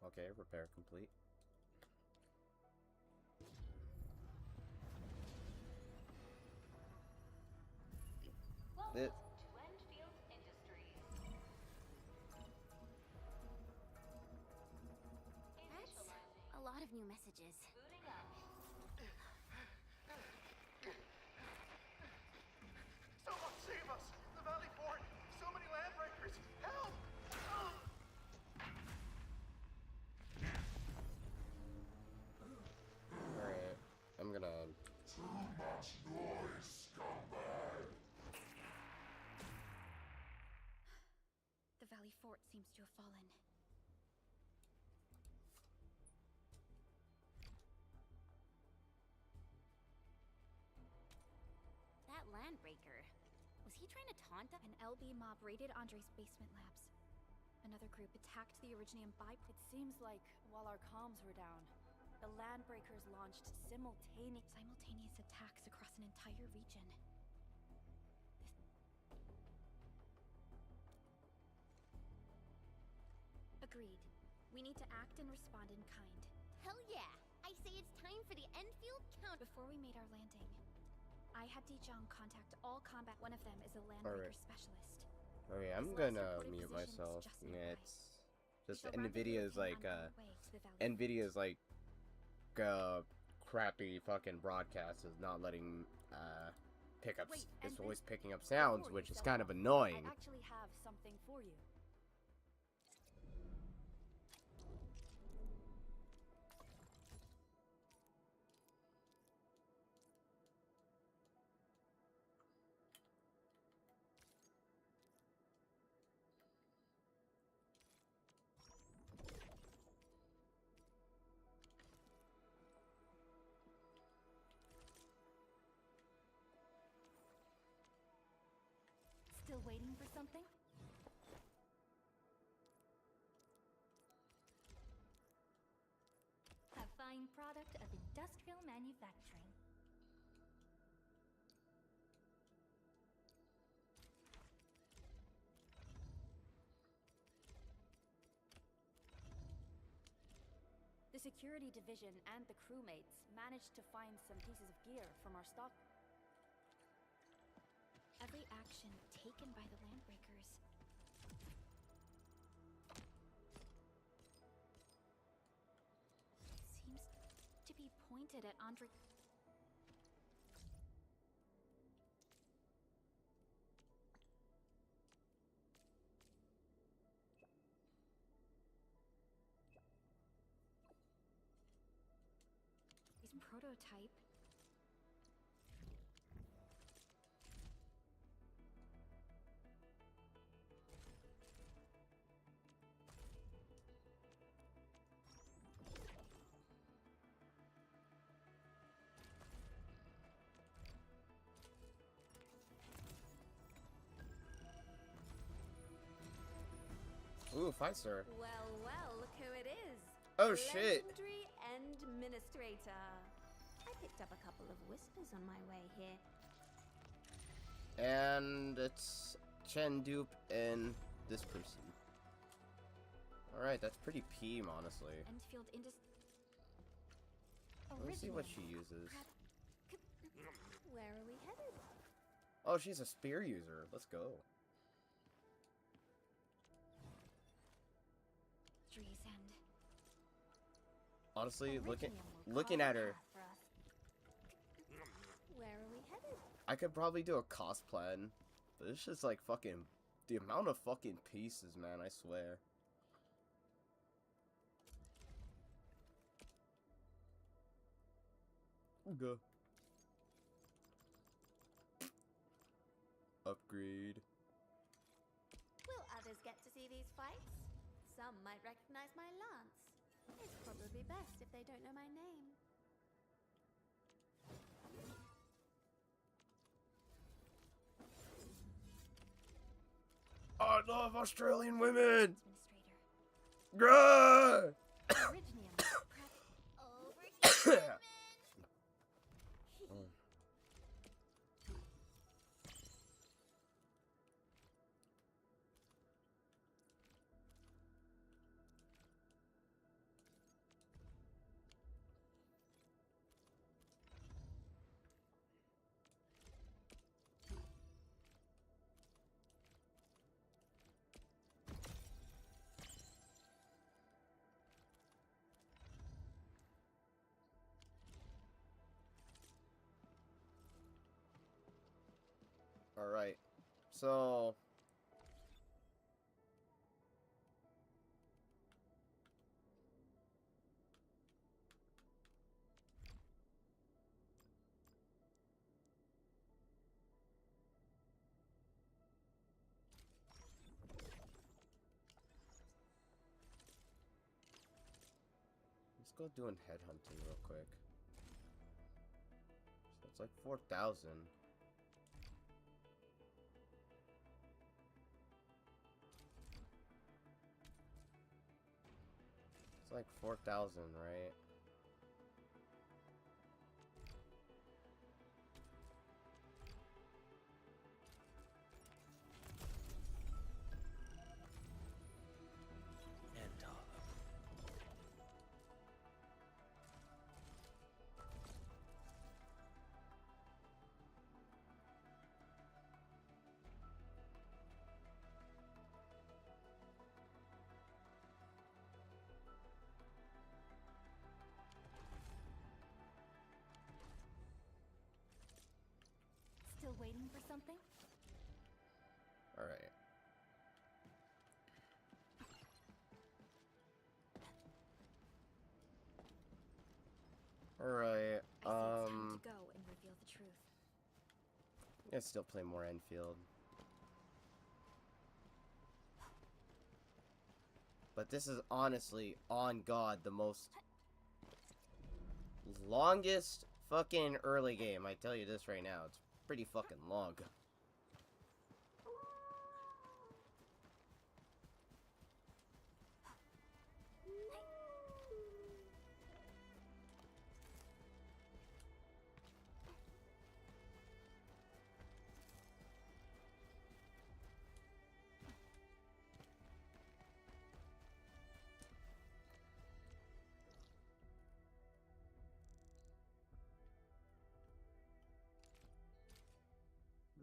Okay, repair complete. Welcome to Whenfield Industries. That's a lot of new messages. Booting up. Someone save us! The Valley Fort! So many landbreakers! Help! Alright, I'm gonna... Too much noise, scumbag! the Valley Fort seems to have fallen. That landbreaker. Was he trying to taunt us? An LB mob raided Andre's basement labs. Another group attacked the Originium It seems like while our comms were down, the Landbreakers launched simultaneous attacks across an entire region. Agreed. We need to act and respond in kind. Hell yeah! I say it's time for the Enfield count. Before we made our landing, I had Dijong contact all combat. One of them is a Landbreaker specialist. Okay, I'm His last gonna reported mute position is myself. just nearby. It's just Shall rendezvous Nvidia's with him like on our way to the Valley. Nvidia's like crappy fucking broadcast is not letting pick up Wait, his and voice picking up sounds, before you which is set kind of off, annoying. I actually have something for you. Still waiting for something? A fine product of industrial manufacturing. The security division and the crewmates managed to find some pieces of gear from our stock. Every action taken by the Landbreakers seems to be pointed at Andre. His prototype. Ooh, 5-star. Well, well, look who it is. Oh shit. Legendary Administrator. I picked up a couple of whispers on my way here. And it's Chen Dupe and this person. Alright, that's pretty peem, honestly. Whenfield Let's see what she uses. Where are we headed? Oh, she's a spear user. Let's go. Tree's End. Honestly, looking at her, Where are we headed? I could probably do a cost plan. But it's just like fucking the amount of fucking pieces, man, I swear. Go. Upgrade. Will others get to see these fights? Some might recognize my lance. It's probably best if they don't know my name. I love Australian women! Grrrr! Alright, so... let's go doing headhunting real quick. So it's like 4,000. It's like 4,000, right? And taller. Still waiting for something? Alright. Alright, Time to go and reveal the truth. I still play more Enfield. But this is honestly, on God, the most longest fucking early game. I tell you this right now. It's pretty fucking long.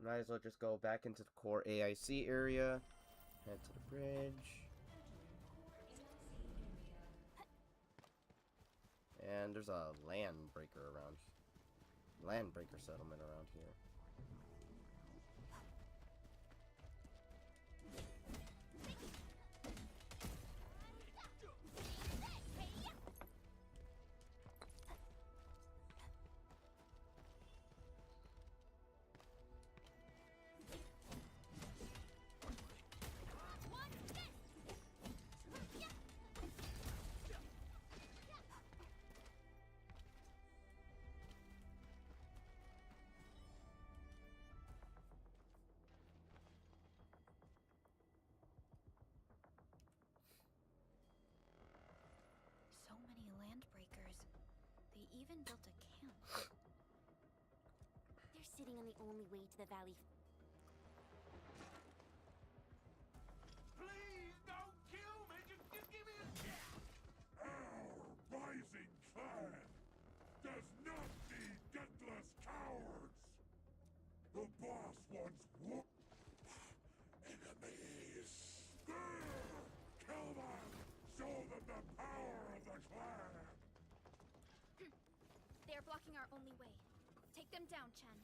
Might as well just go back into the core AIC area. Head to the bridge. And there's a land breaker settlement around here. So many landbreakers. They even built a camp. They're sitting on the only way to the valley. boss wants war. Enemies. Kill them! Show them the power of the clan! They are blocking our only way. Take them down, Chen.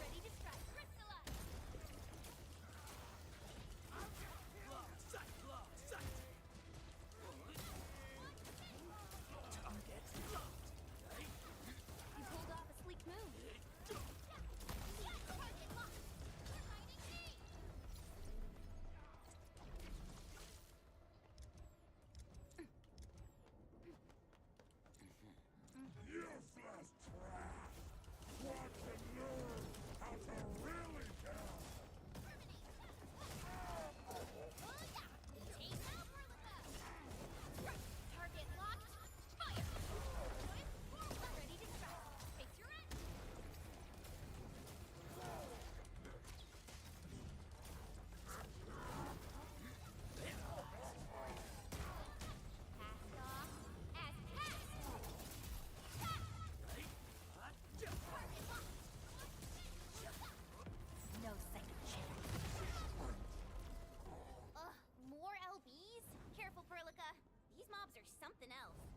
Ready to strike. Crystallize! You pulled off a sleek move. Target locked. Providing aid. Useless trash! Watch and learn how to really kill! Target locked. Fire! Ready to strike. Face your end. Cast off as cast. Target locked. No second chance. Ugh, more LBs? Careful, Perlica. These mobs are something else.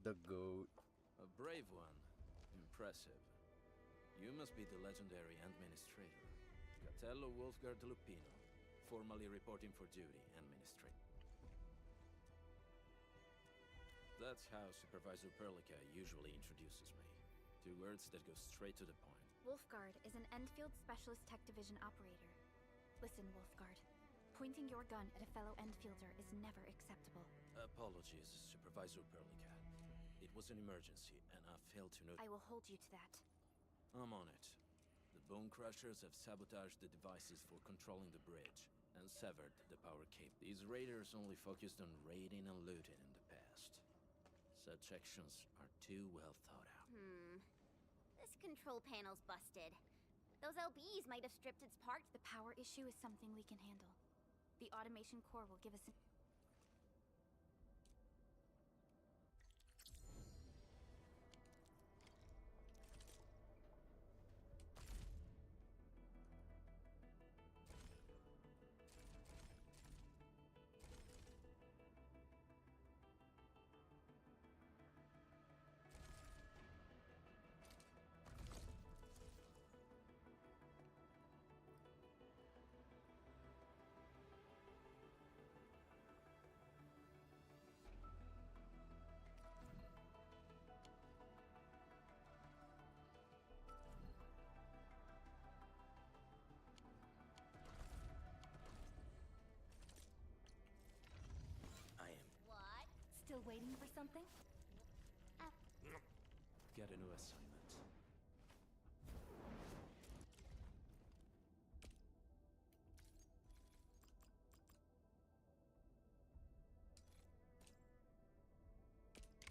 The goat. A brave one. Impressive. You must be the legendary administrator, Catello Wolfgard Lupino, formally reporting for duty, administrator. That's how Supervisor Perlica usually introduces me. 2 words that go straight to the point. Wolfguard is an Enfield Specialist Tech Division operator. Listen, Wolfguard. Pointing your gun at a fellow Enfielder is never acceptable. Apologies, Supervisor Perlica. It was an emergency, and I failed to note. I will hold you to that. I'm on it. The Bone Crushers have sabotaged the devices for controlling the bridge, and severed the power cable. These raiders only focused on raiding and looting in the past. Such actions are too well thought out. This control panel's busted. Those LBs might have stripped its parts. The power issue is something we can handle. The automation core will give us an... Still waiting for something? Get a new assignment.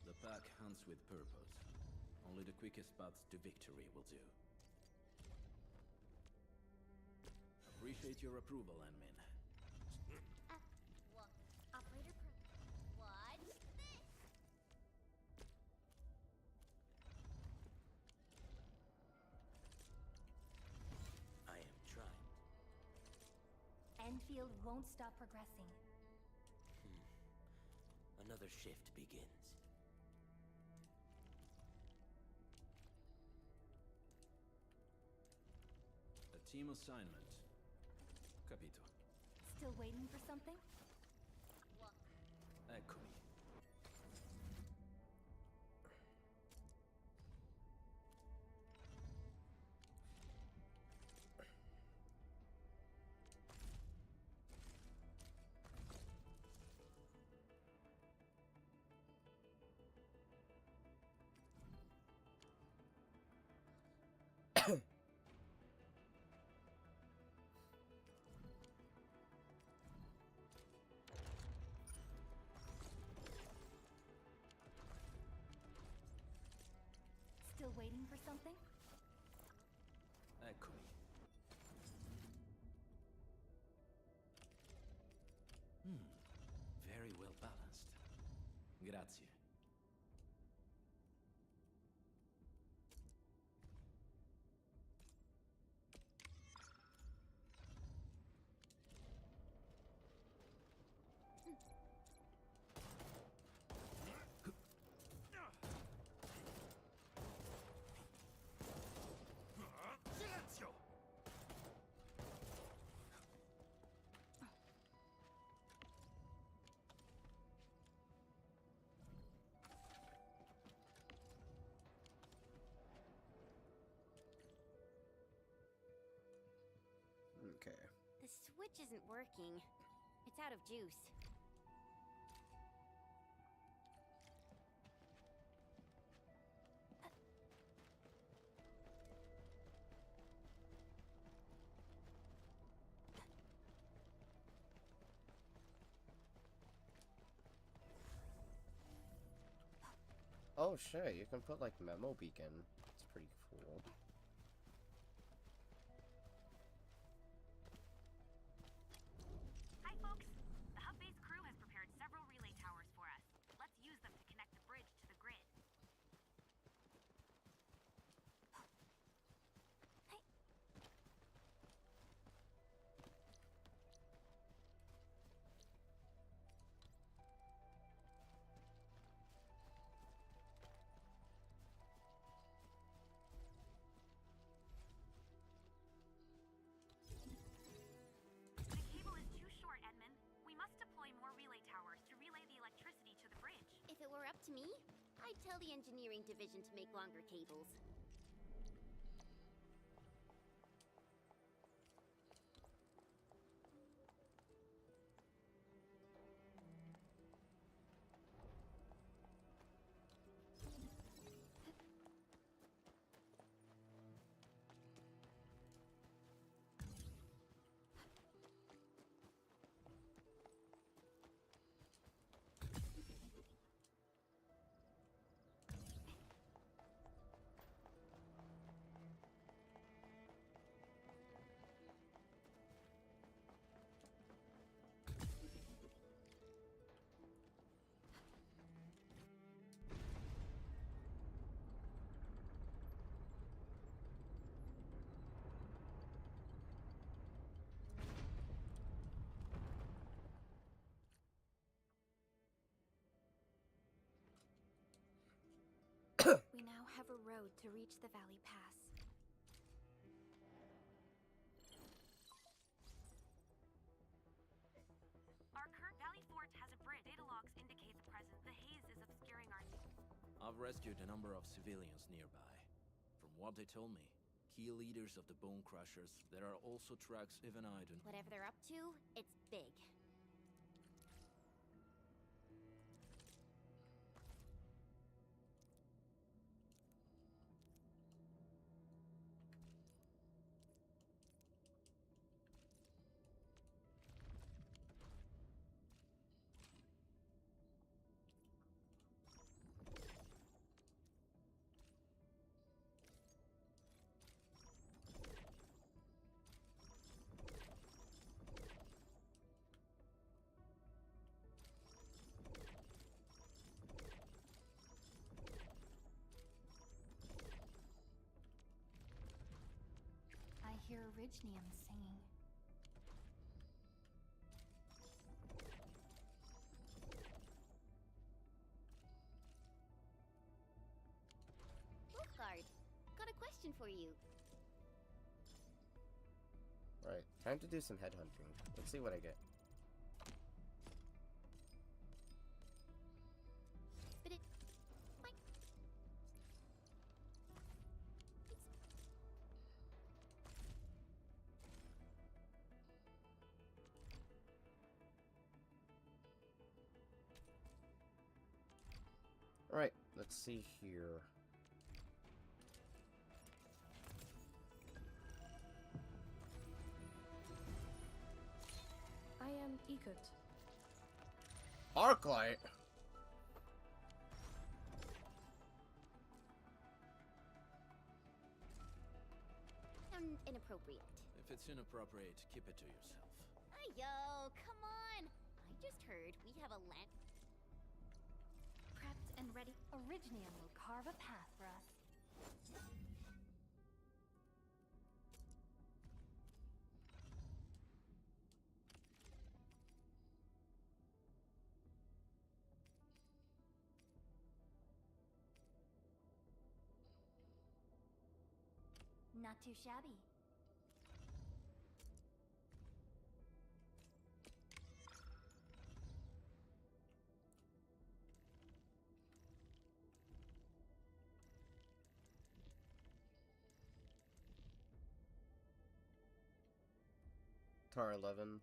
The pack hunts with purpose. Only the quickest paths to victory will do. Appreciate your approval, Anmin. Operator Watch this! I am trying. Enfield won't stop progressing. Another shift begins. A team assignment. Capito. Still waiting for something? Eccomi. Still waiting for something? Eccomi. Very well balanced. Grazie. Silenzio! Okay. The switch isn't working. It's out of juice. Oh shit, you can put like memo beacon. It's pretty cool. Hi, folks. The hub base crew has prepared several relay towers for us. Let's use them to connect the bridge to the grid. The cable is too short, Edmund. We must deploy more relay towers to relay the electricity to the bridge. If it were up to me, I'd tell the engineering division to make longer cables. We now have a road to reach the Valley Pass. Our current Valley Fort has a bridge. Data logs indicate the presence. The haze is obscuring our... I've rescued a number of civilians nearby. From what they told me, key leaders of the Bone Crushers, there are also tracks even I do. Whatever they're up to, it's big. I hear Orignium singing. Wolfguard, got a question for you. Right, time to do some headhunting. Let's see what I get. But it... Alright, let's see here. I am Ikut. Arclight? wasn't inappropriate. If it's inappropriate, keep it to yourself. Ayo, come on! I just heard we have a land. Prepped and ready. Originium will carve a path for us. Not too shabby. Tar 11.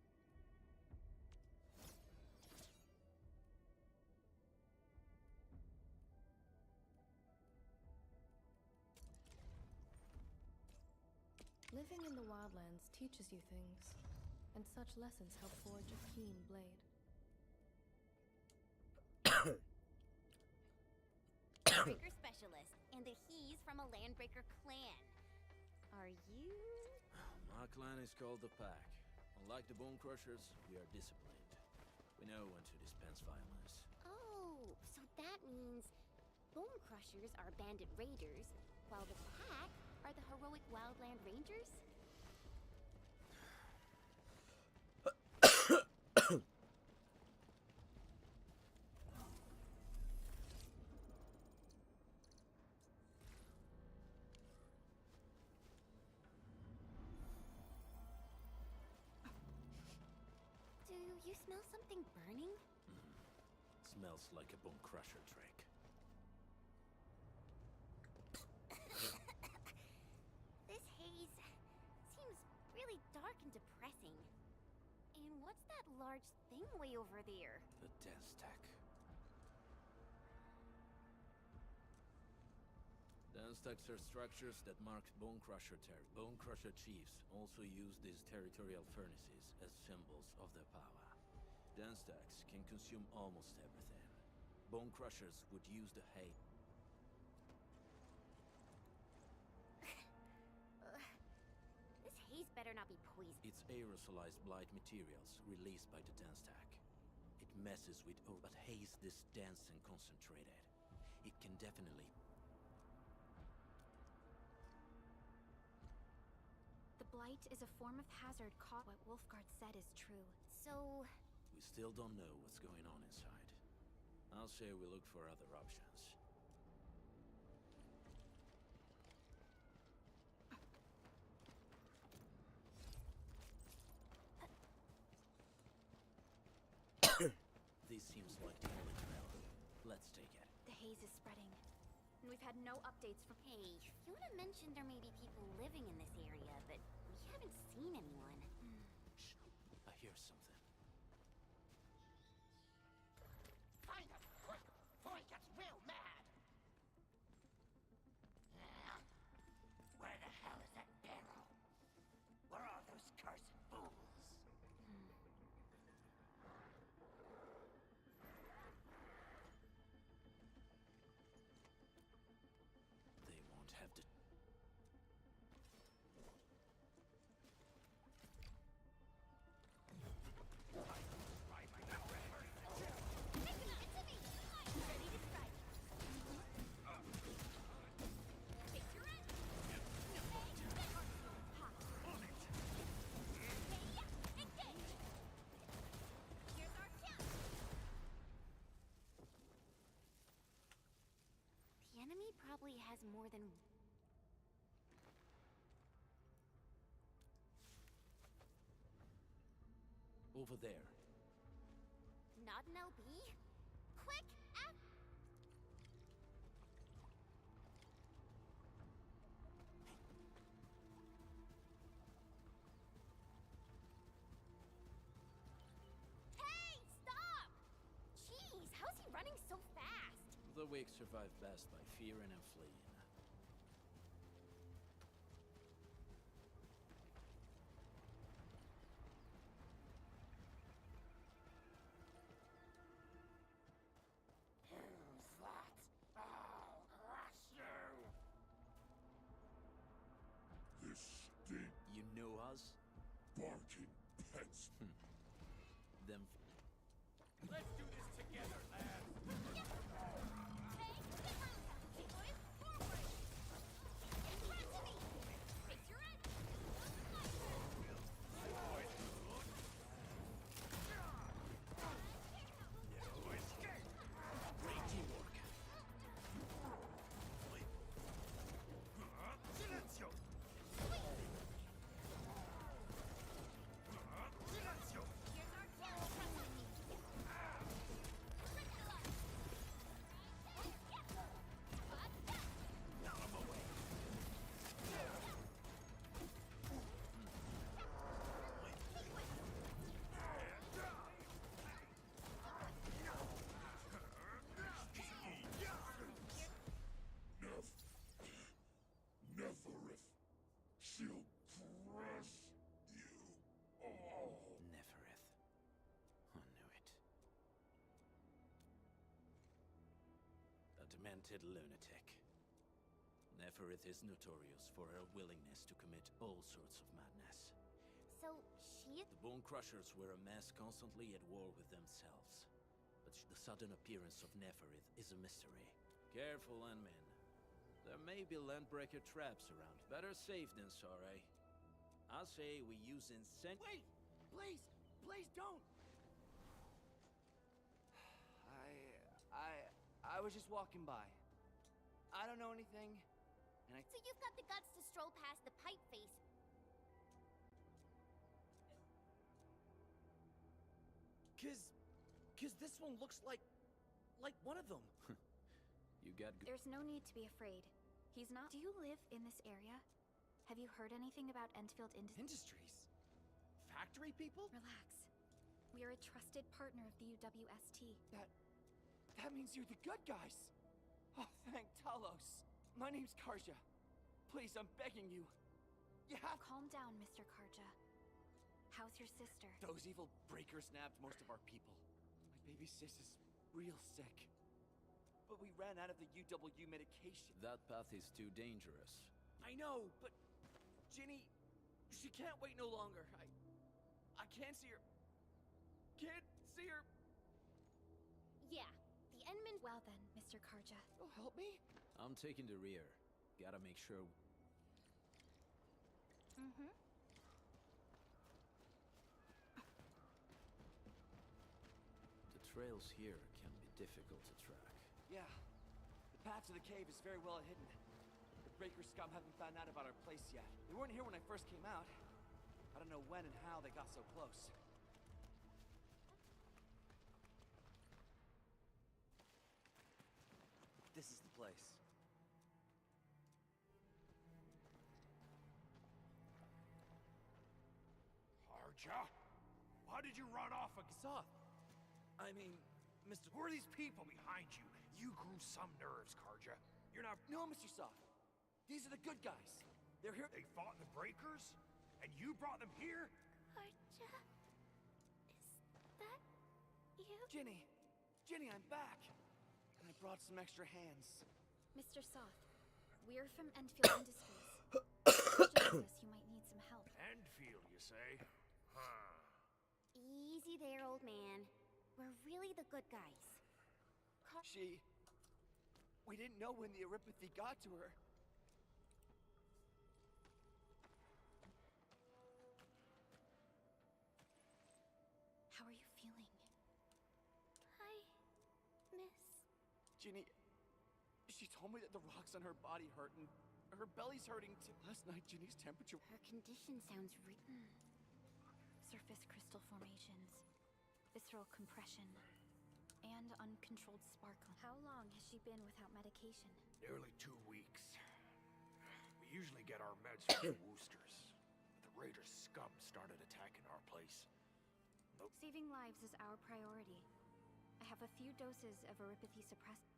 Living in the wildlands teaches you things, and such lessons help forge a keen blade. Breaker specialist, and he's from a Landbreaker clan. Are you? My clan is called the Pack. Unlike the Bone Crushers, we are disciplined. We know when to dispense violence. Oh, so that means Bone Crushers are bandit raiders, while the Pack are the heroic wildland rangers? Do you smell something burning? Smells like a Bone Crusher trick. This haze seems really dark and depressing. And what's that large thing way over there? The dense tech. Dense techs are structures that mark Bone Crusher territory. Bone Crusher chiefs also use these territorial furnaces as symbols of their power. Dense techs can consume almost everything. Bone Crushers would use the hay. This haze better not be poison. It's aerosolized blight materials released by the dense tech. It messes with but haze this dense and concentrated. It can definitely. The blight is a form of hazard caught. What Wolfguard said is true. So... We still don't know what's going on inside. I'll say we look for other options. This seems like the only trail. Let's take it. The haze is spreading, and we've had no updates from... Hey, Fiona mentioned there may be people living in this area, but we haven't seen anyone. Shh. I hear something. Find him, quick, before he gets real mad! Where the hell is that barrel? Where are those cursed fools? They won't have to. The enemy probably has more than... Over there. Not an LB? Quick! Hey! Stop! Jeez, how's he running so fast? The weak survive best by fearing and fleeing. Who's that? I'll crush you! This stinks. demented lunatic. Neferith is notorious for her willingness to commit all sorts of madness. So, she... The Bone Crushers were a mess constantly at war with themselves. But the sudden appearance of Neferith is a mystery. Careful, Enmin. There may be Landbreaker traps around. Better safe than sorry. I say we use Wait! Please! Please don't! I was just walking by. I don't know anything, and So you've got the guts to stroll past the pipe face. Cause this one looks like one of them. You got There's no need to be afraid. He's not... Do you live in this area? Have you heard anything about Whenfield Industries? Factory people? Relax. We are a trusted partner of the UWST. That means you're the good guys! Oh, thank Talos! My name's Karja. Please, I'm begging you. You have... Calm down, Mr. Karja. How's your sister? Those evil breakers nabbed most of our people. My baby sis is real sick. But we ran out of the UW medication. That path is too dangerous. I know, but... Ginny... She can't wait no longer. I can't see her... Can't see her... Yeah, the Enman... Well then, Mr. Karja. Oh, help me? I'm taking the rear. Gotta make sure... Mm-hmm. The trails here can be difficult to track. Yeah. The path to the cave is very well hidden. The breaker scum haven't found out about our place yet. They weren't here when I first came out. I don't know when and how they got so close. This is the place. Karja? Why did you run off again? Soth. I mean, Mr. Who are these people behind you? You grew some nerves, Karja. You're not... No, Mr. Soth. These are the good guys. They're here... They fought the breakers? And you brought them here? Karja... Is that you? Ginny! Ginny, I'm back! And I brought some extra hands. Mr. Soth, we're from Whenfield Industries. Just you might need some help. Whenfield, you say? Huh. Easy there, old man. We're really the good guys. We didn't know when the Eripathy got to her. How are you feeling? Hi, miss. Ginny, she told me that the rocks on her body hurt and her belly's hurting too. Last night, Ginny's temperature... Her condition sounds Surface crystal formations, visceral compression, and uncontrolled sparkling. How long has she been without medication? Nearly 2 weeks. We usually get our meds from the Woosters. But the Raiders' scum started attacking our place. Saving lives is our priority. I have a few doses of Eripathy suppressant.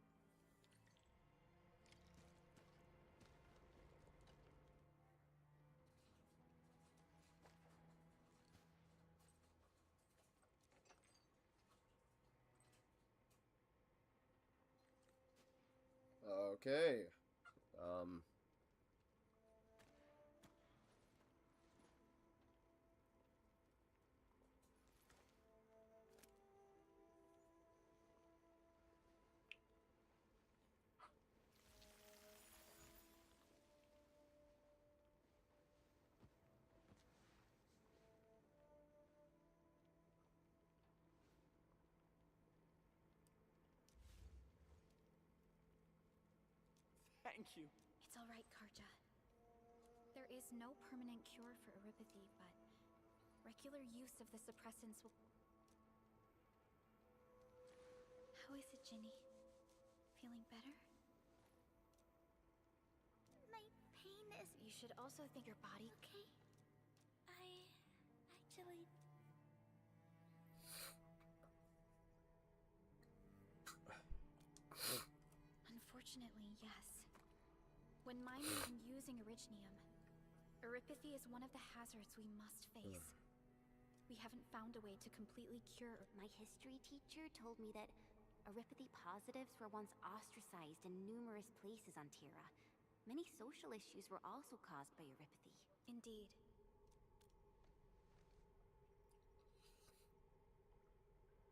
Okay. Thank you. It's all right, Karja. There is no permanent cure for Eripathy, but regular use of the suppressants will... How is it, Ginny? Feeling better? My pain is... You should also think your body... Okay. I... actually... Unfortunately, yes. When mining and using Originium, Eripathy is one of the hazards we must face. We haven't found a way to completely cure... My history teacher told me that Aripathy positives were once ostracized in numerous places on Terra. Many social issues were also caused by Aripathy. Indeed.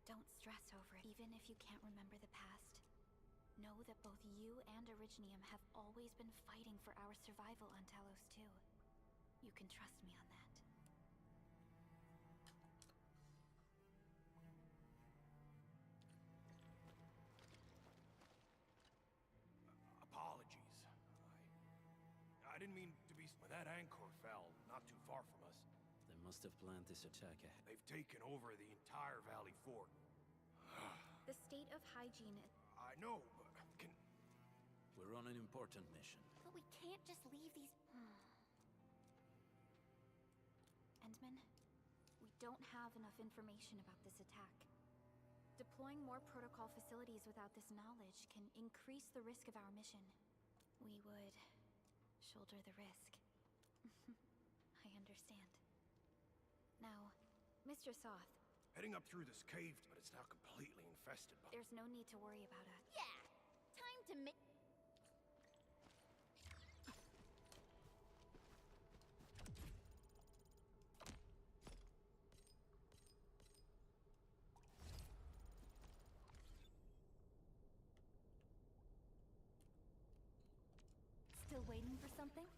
Don't stress over it, even if you can't remember the past. Know that both you and Originium have always been fighting for our survival on Talos too. You can trust me on that. Apologies. I didn't mean to be... That anchor fell not too far from us. They must have planned this attack ahead. They've taken over the entire Valley Fort. The state of hygiene... I know, but can... We're on an important mission. But we can't just leave these... Endman, we don't have enough information about this attack. Deploying more protocol facilities without this knowledge can increase the risk of our mission. We would shoulder the risk. I understand. Now, Mr. Soth. Heading up through this cave, but it's now completely infested by... There's no need to worry about it. Yeah! Time to make... Still waiting for something?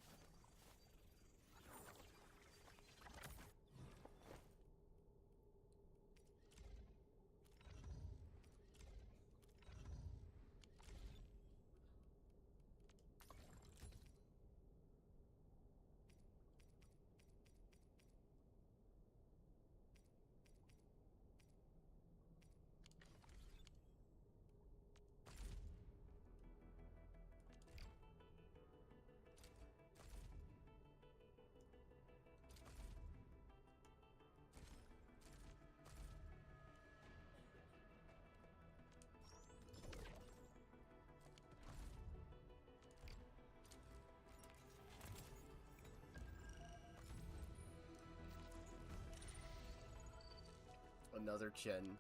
Another chin.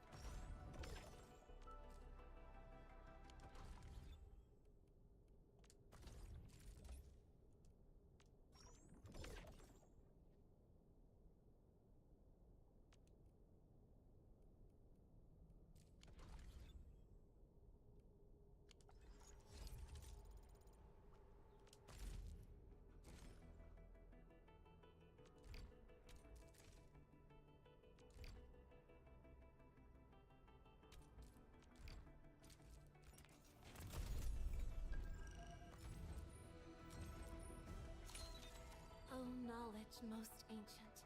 Oh, knowledge most ancient.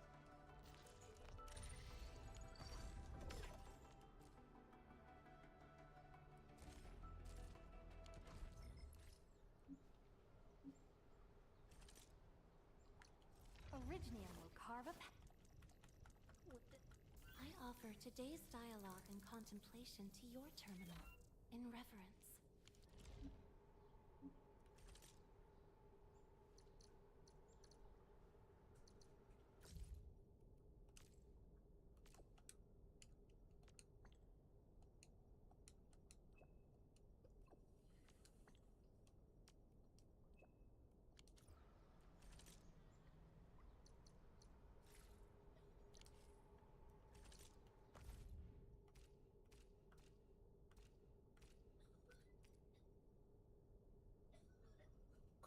Originium will carve a path. I offer today's dialogue and contemplation to your terminal, in reverence.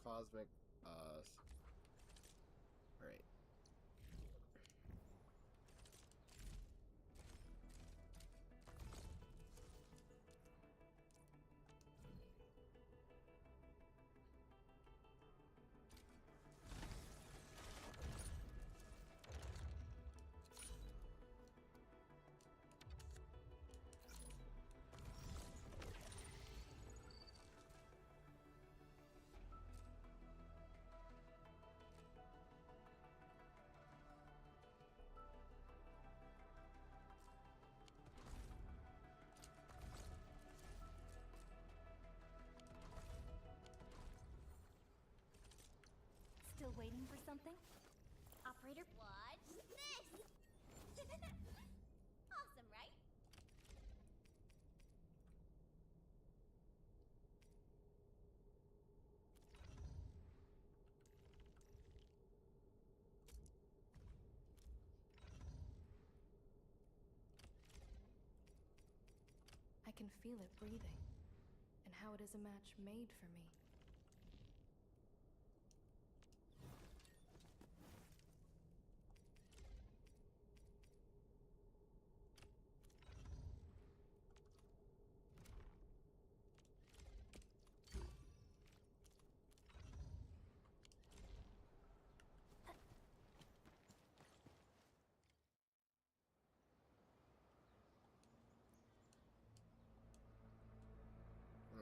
Cosmic, right. Still waiting for something? Operator, watch this! Awesome, right? can feel it breathing, and how it is a match made for me.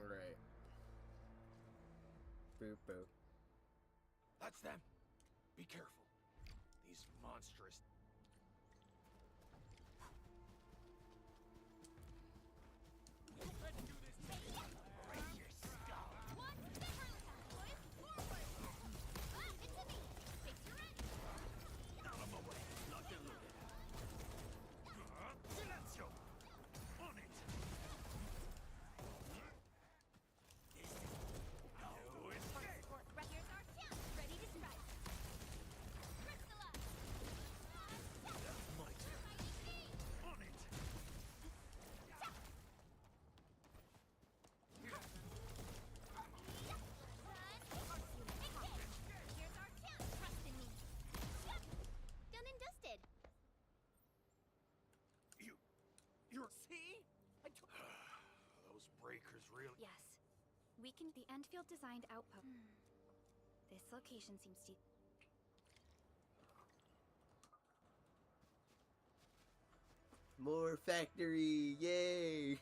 Alright. Boop boop. That's them. Be careful. These monstrous... You had to do this to me. Break your skull. Out of my way. Not to look at. Silencio. On it. No escape. Here's our chance. Ready to strike. Crystallus. That's my turn. On it. Here's our chance. Trust in me. Done and dusted. You're... See? Those breakers really... Yes. Weakened the Whenfield designed outpost. This location seems to... More factory, yay!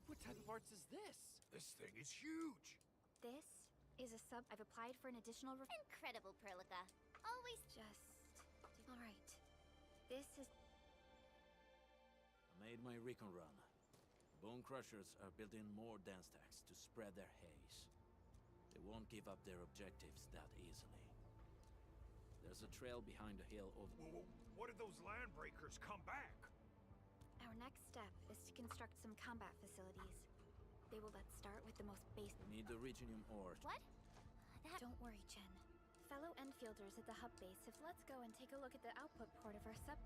What type of arts is this? This thing is huge. This is a sub... I've applied for an additional... Incredible, Perlica. Always Just... Alright. This is... I made my recon run. Bone Crushers are building more dance stacks to spread their haze. They won't give up their objectives that easily. There's a trail behind the hill over... Whoa, what if those land breakers come back? Our next step is to construct some combat facilities. They will let's start with the most basic... We need the Reginium ore. What? Don't worry, Chen. Fellow Enfielders at the hub base have let's go and take a look at the output port of our sub...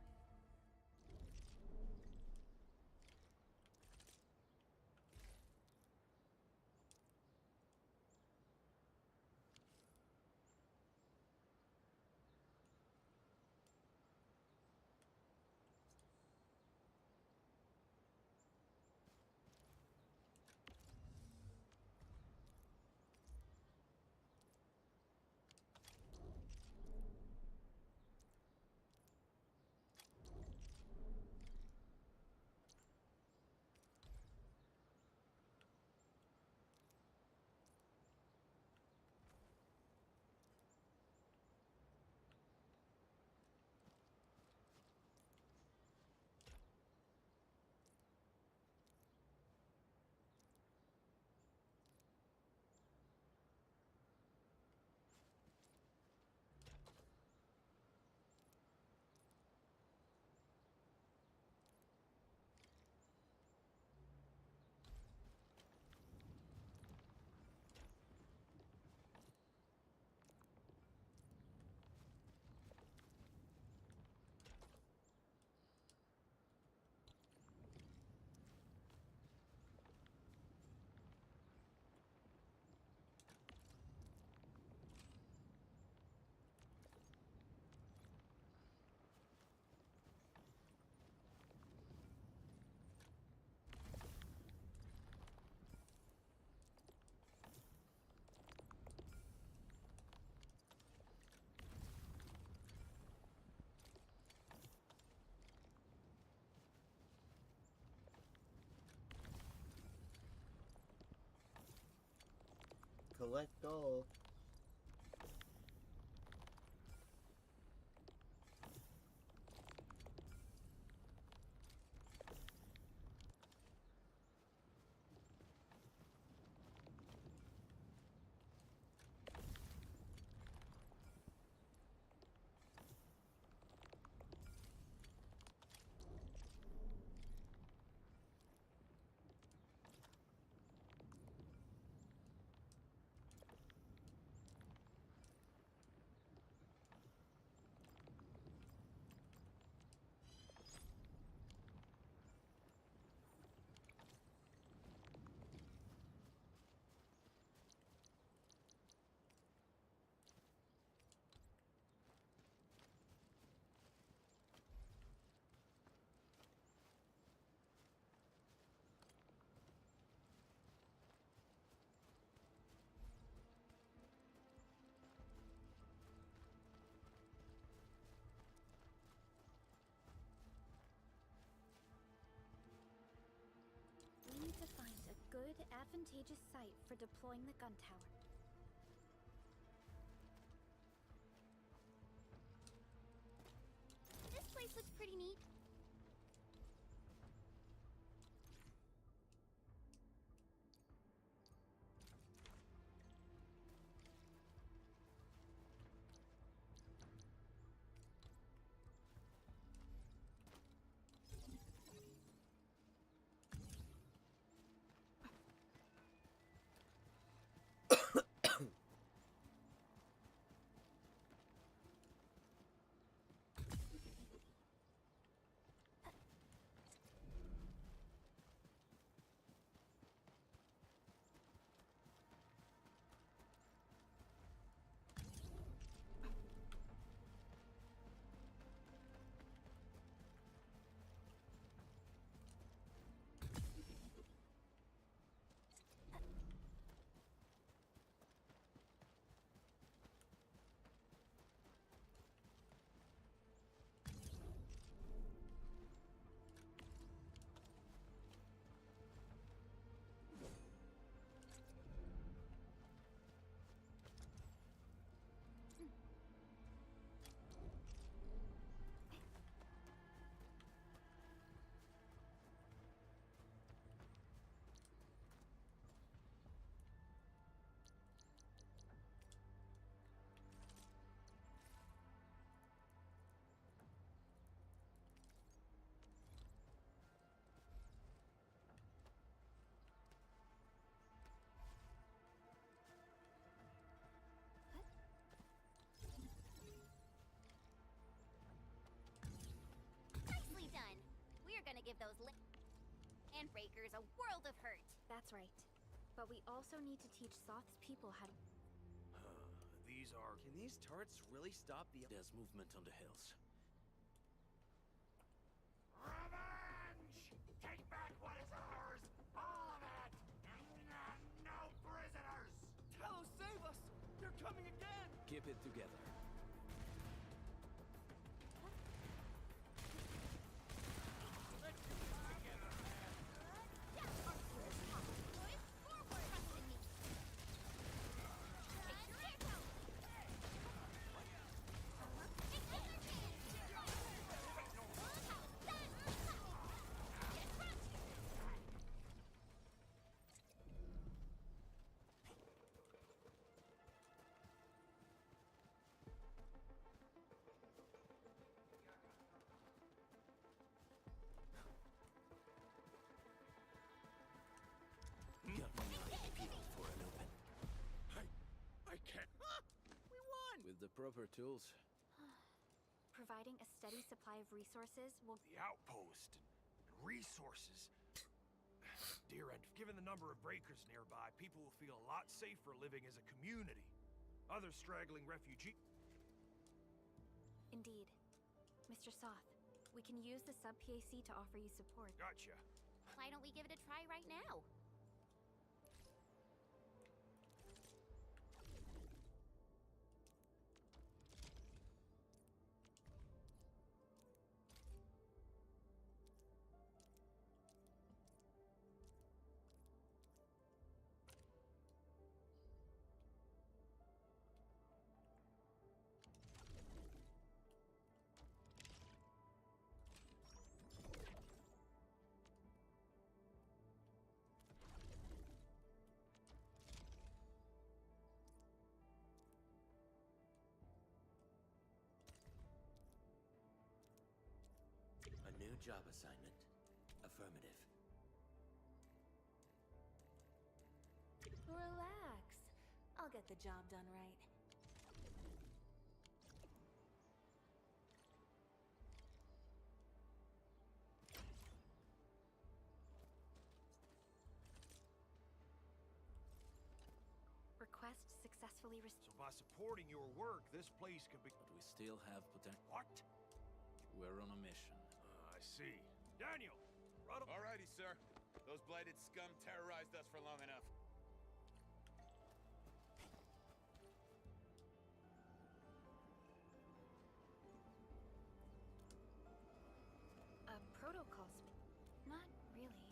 Collect all. good, advantageous site for deploying the gun tower. This place looks pretty neat. Nicely done. We're gonna give those landbreakers a world of hurt. That's right. But we also need to teach Soth's people how to... These are... Can these turrets really stop the... There's movement on the hills. Revenge! Take back what is ours! All of it! No prisoners! Talos, save us! They're coming again! Keep it together. Got my eyes peeled for an open. I can't... We won! With the proper tools, Providing a steady supply of resources will... The outpost and resources. Dear Ed, given the number of breakers nearby, people will feel a lot safer living as a community. Other straggling refugee... Indeed. Mr. Soth, we can use the sub-PAC to offer you support. Gotcha. Why don't we give it a try right now? A new job assignment. Affirmative. Relax. I'll get the job done right. Request successfully So by supporting your work, this place can be... but we still have potential. What? We're on a mission. I see. Daniel! Right Alrighty, sir. Those blighted scum terrorized us for long enough. A protocol Not really.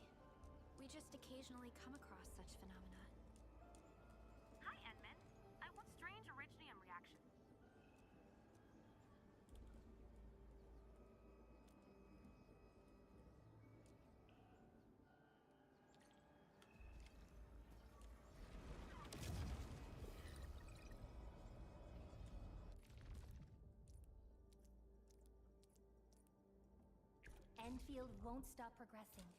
We just occasionally come across such phenomena. Hi, Edmund. I want strange originium reaction. Whenfield won't stop progressing.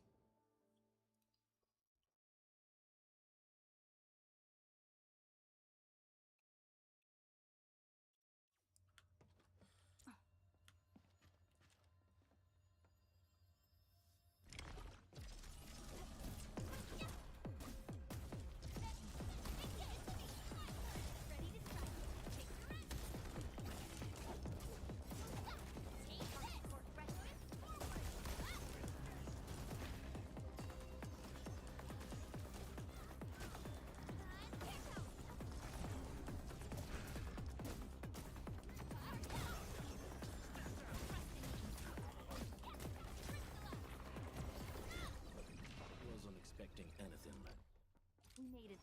Wasn't expecting anything. We made it.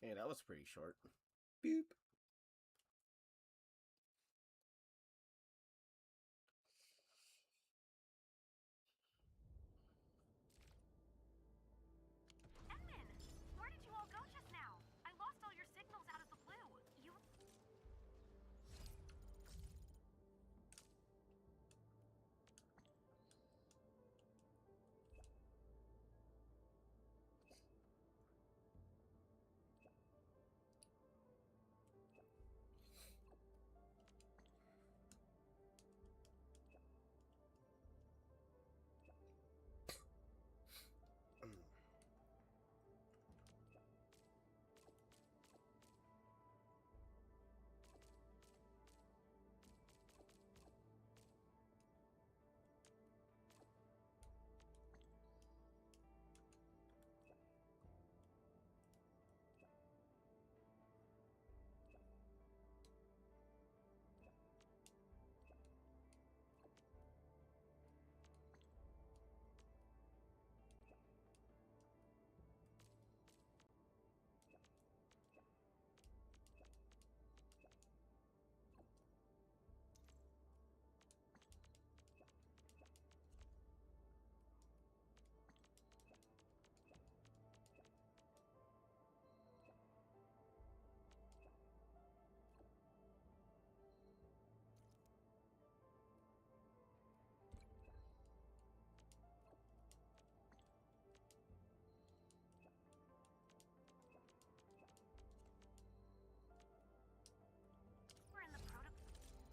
Okay, that was pretty short. Boop. Edmund, where did you all go just now? I lost all your signals out of the blue. You... We're in the protocol space?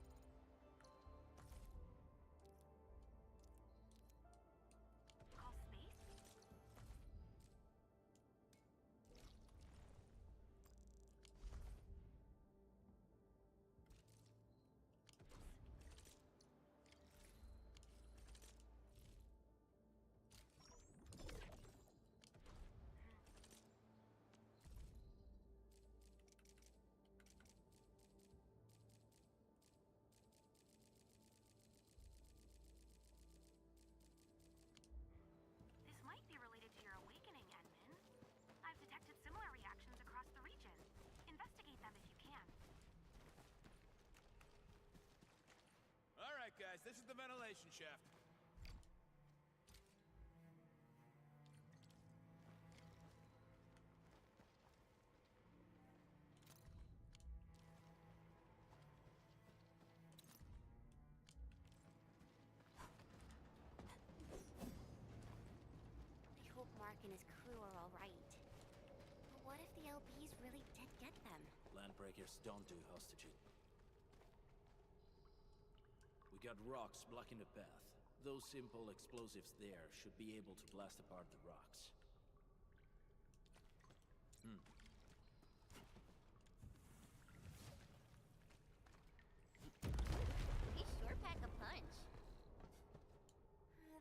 This might be related to your awakening, Edmund. I've detected similar reactions across the region. Investigate them if you can. All right, guys, this is the ventilation shaft. I hope Mark and his crew are all right. But what if the LBs really did get them? Landbreakers don't do hostages. We got rocks blocking the path. Those simple explosives there should be able to blast apart the rocks. They sure pack a punch.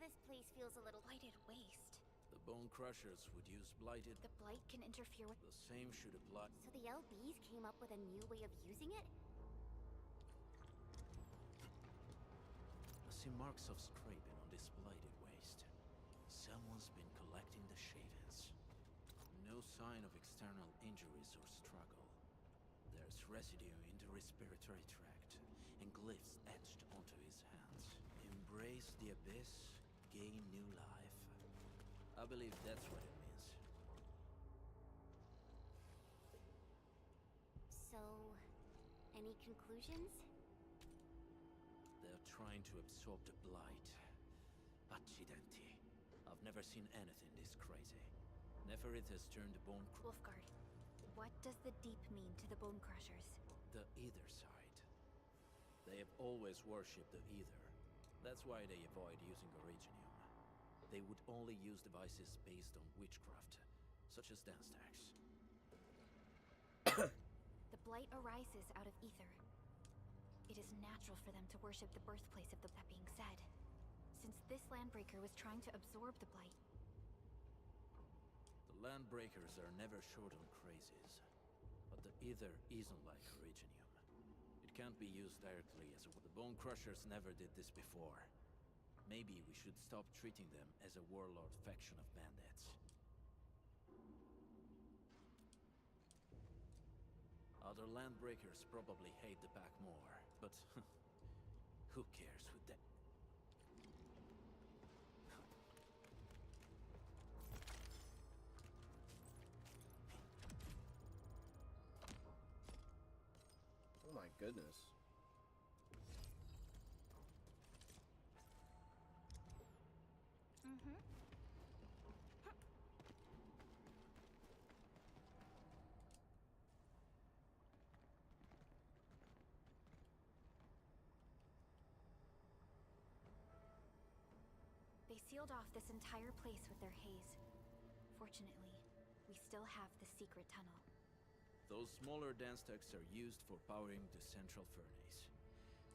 This place feels a little Blighted waste. The Bone Crushers would use blighted. The blight can interfere with... The same should apply. So the LBs came up with a new way of using it? I see marks of scraping on this the shavings. No sign of external injuries or struggle. There's residue in the respiratory tract, and glyphs etched onto his hands. Embrace the abyss, gain new life. I believe that's what it means. So, any conclusions? They're trying to absorb the blight. Accidenti. I've never seen anything this crazy. Neferith has turned the bone... Wolfguard, what does the Deep mean to the Bone Crushers? The Ether side. They have always worshipped the Ether. That's why they avoid using Originium. They would only use devices based on witchcraft, such as dance stacks. The blight arises out of ether. It is natural for them to worship the birthplace of the... That being said, since this Landbreaker was trying to absorb the blight... The Landbreakers are never short on crazies, but the Ether isn't like Originium. It can't be used directly as a... The Bone Crushers never did this before. Maybe we should stop treating them as a warlord faction of bandits. Other Landbreakers probably hate the pack more, but who cares with that? Oh my goodness. Mm-hmm. They sealed off this entire place with their haze. Fortunately, we still have the secret tunnel. Those smaller dance stacks are used for powering the central furnace.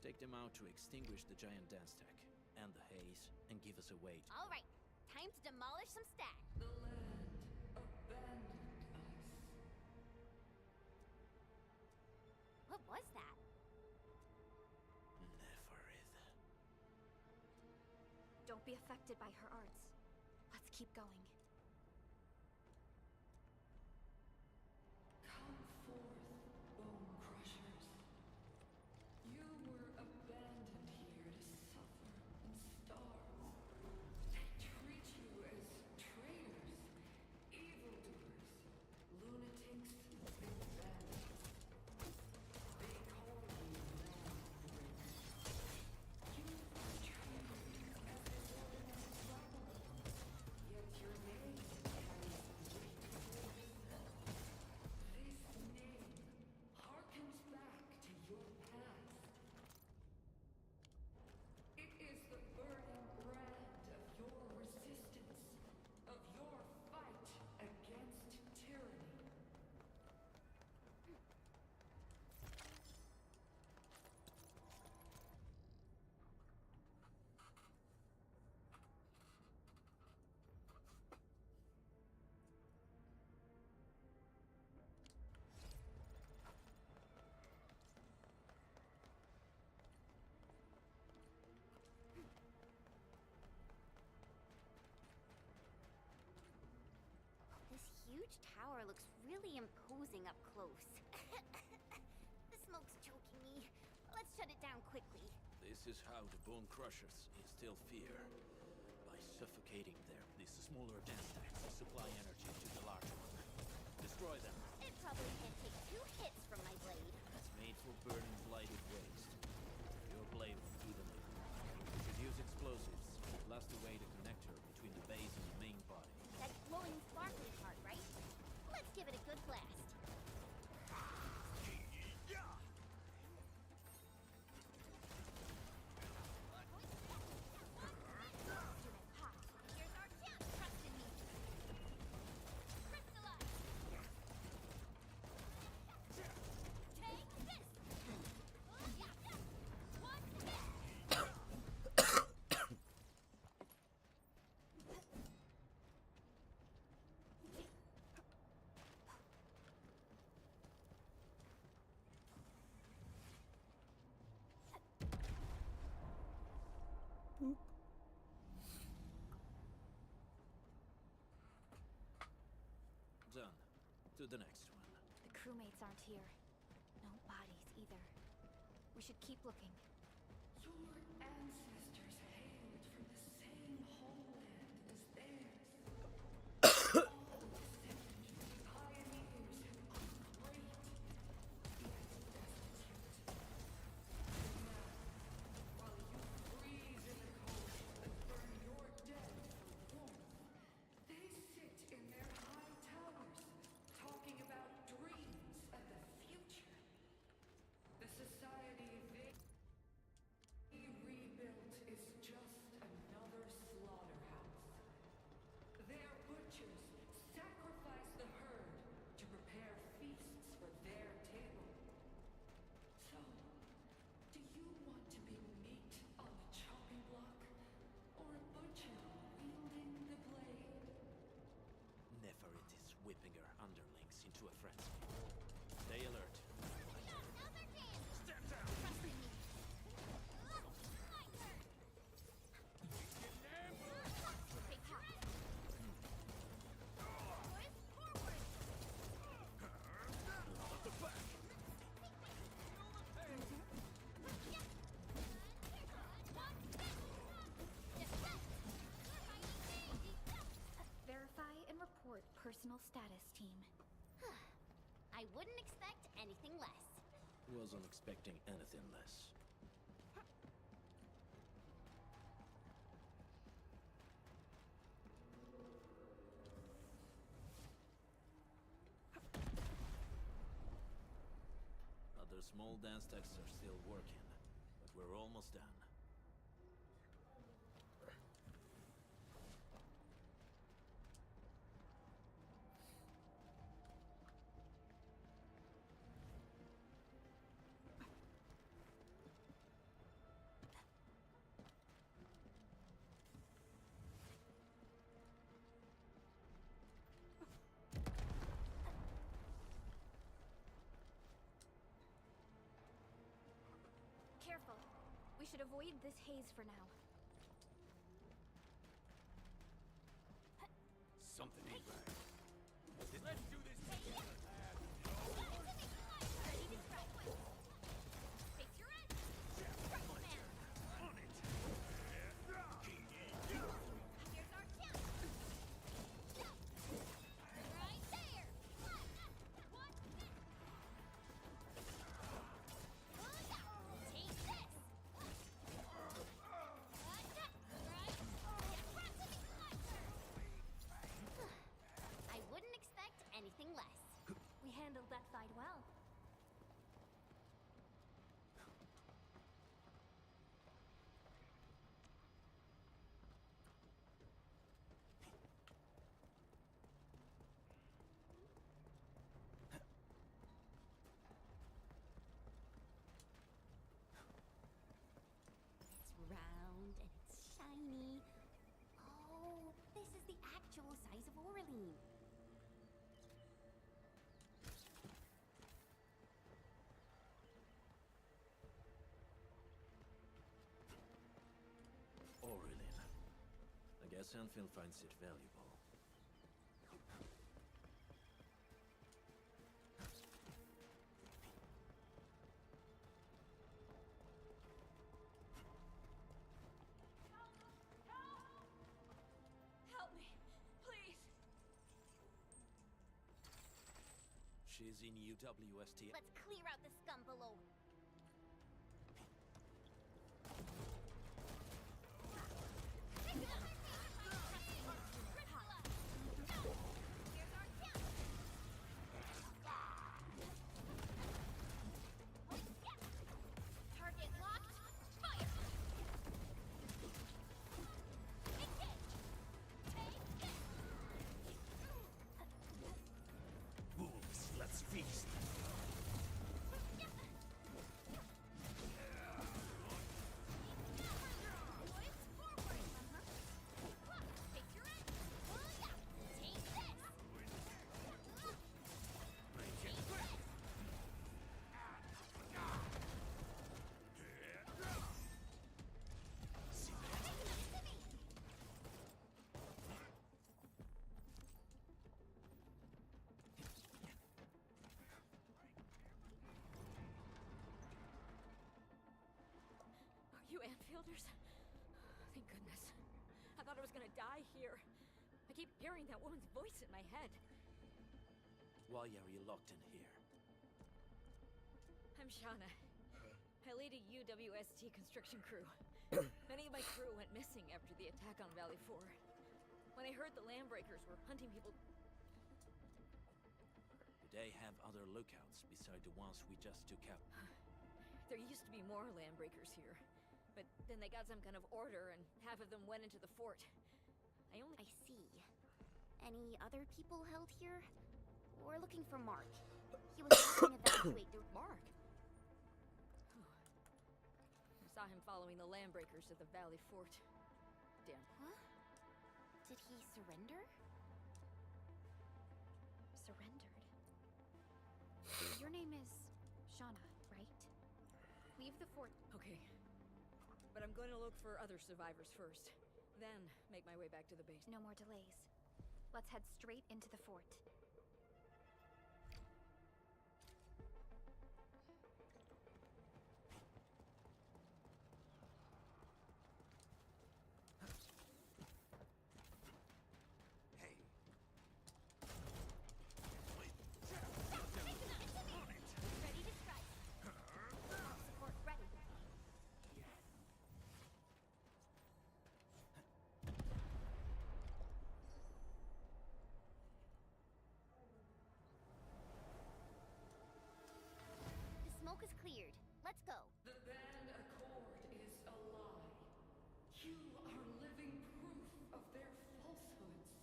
Take them out to extinguish the giant dance stack and the haze, and give us a way to... All right, time to demolish some stacks. The land abandoned us. What was that? Neferith. Don't be affected by her arts. Let's keep going. Come forth, Bone Crushers. You were abandoned here to suffer and starve. They treat you as traitors, evildoers, lunatics, and bandits. They call you Landbreakers. You are treated as disorganized rabble, yet your name carries great force. This name harkens back to your past. It is the burning brand of your resistance, of your fight against tyranny. This huge tower looks really imposing up close. The smoke's choking me. Let's shut it down quickly. This is how the Bone Crushers instill fear. By suffocating these smaller dance stacks to supply energy to the larger one. Destroy them. It probably can't take 2 hits from my blade. It's made for burning blighted waste. Your blade won't evenly. You should use explosives. Blast away the connector between the base and the main body. That glowing sparkly part, right? Let's give it a good blast. Here's our chance, trust in me. Crystallize. Take this. What's this? done. To the next one. The crewmates aren't here. No bodies either. We should keep looking. Your ancestors hailed from the same homeland as theirs. All descended from pioneers who are great, yet destitute. Now, while you freeze in the cold and burn your dead for warmth, they sit in their high towers, talking about dreams and the future. The society they rebuilt is just another slaughterhouse. Their butchers sacrifice the herd to prepare feasts for their table. So, do you want to be meat on the chopping block, or a butcher wielding the blade? Neferit is whipping her underlings into a frenzy. Stay alert. Step down! Trust in me. Big hop. Forward! At the back. Verify and report personal status, team. I wouldn't expect anything less. Wasn't expecting anything less. Other small dance techs are still working, but we're almost done. Careful. We should avoid this haze for now. Something ain't right. Let's do this together. I wouldn't expect anything less. We handled that fight well. It's round and it's shiny. Oh, this is the actual size of Aureline. Aurelin. I guess Whenfield finds it valuable. Help me, please. She's in UWST. Let's clear out the scum below. Target locked. Fire! Wolves, let's feast. others? Thank goodness. I thought I was gonna die here. I keep hearing that woman's voice in my head. Why are you locked in here? I'm Shauna. I lead a UWST construction crew. Many of my crew went missing after the attack on Valley 4. When I heard the Landbreakers were hunting people... Do they have other lookouts beside the ones we just took out? There used to be more Landbreakers here. But then they got some kind of order and half of them went into the fort. I see. Any other people held here? We're looking for Mark. He was helping evacuate the... Mark? I saw him following the Landbreakers to the Valley Fort. Damn. Huh? Did he surrender? Surrendered? Your name is Shauna, right? Leave the fort. Okay. But I'm going to look for other survivors first. Then make my way back to the base. No more delays. Let's head straight into the fort. Smoke is cleared. Let's go. The band accord is a lie. You are living proof of their falsehoods.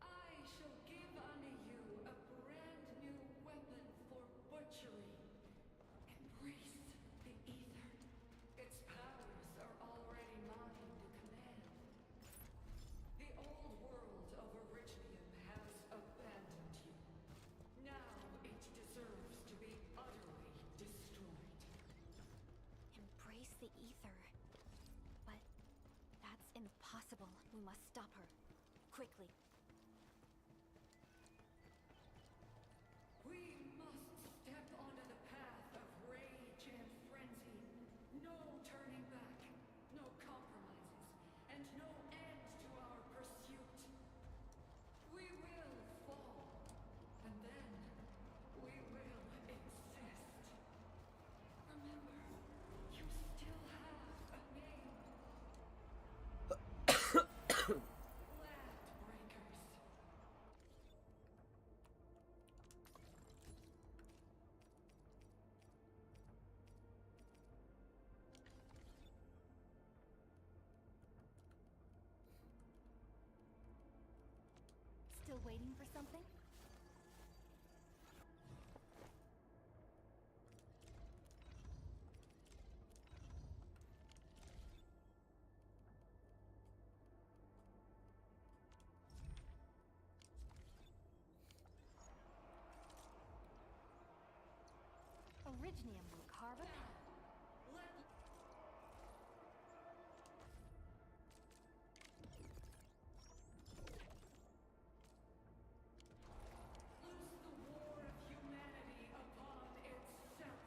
I shall give unto you a brand new weapon for butchery. Embrace the ether. Its powers are already mine to command. The old world of Originium has abandoned you. Now it deserves to be utterly destroyed. Embrace the ether. But that's impossible. We must stop her. Quickly. We must step onto the path of rage and frenzy. No turning back, no compromises, and no end to our pursuit. We will fall, and then we will exist. Remember, you still have a name. Landbreakers. Still waiting for something? Originium will carve it. Loose the war of humanity upon itself.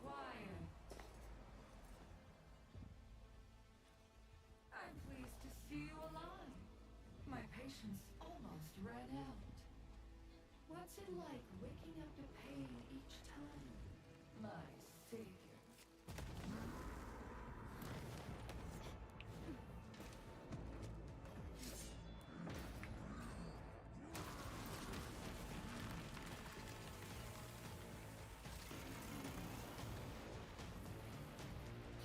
Quiet. I'm pleased to see you alive. My patience almost ran out. What's it like waking up to pain each time, my savior?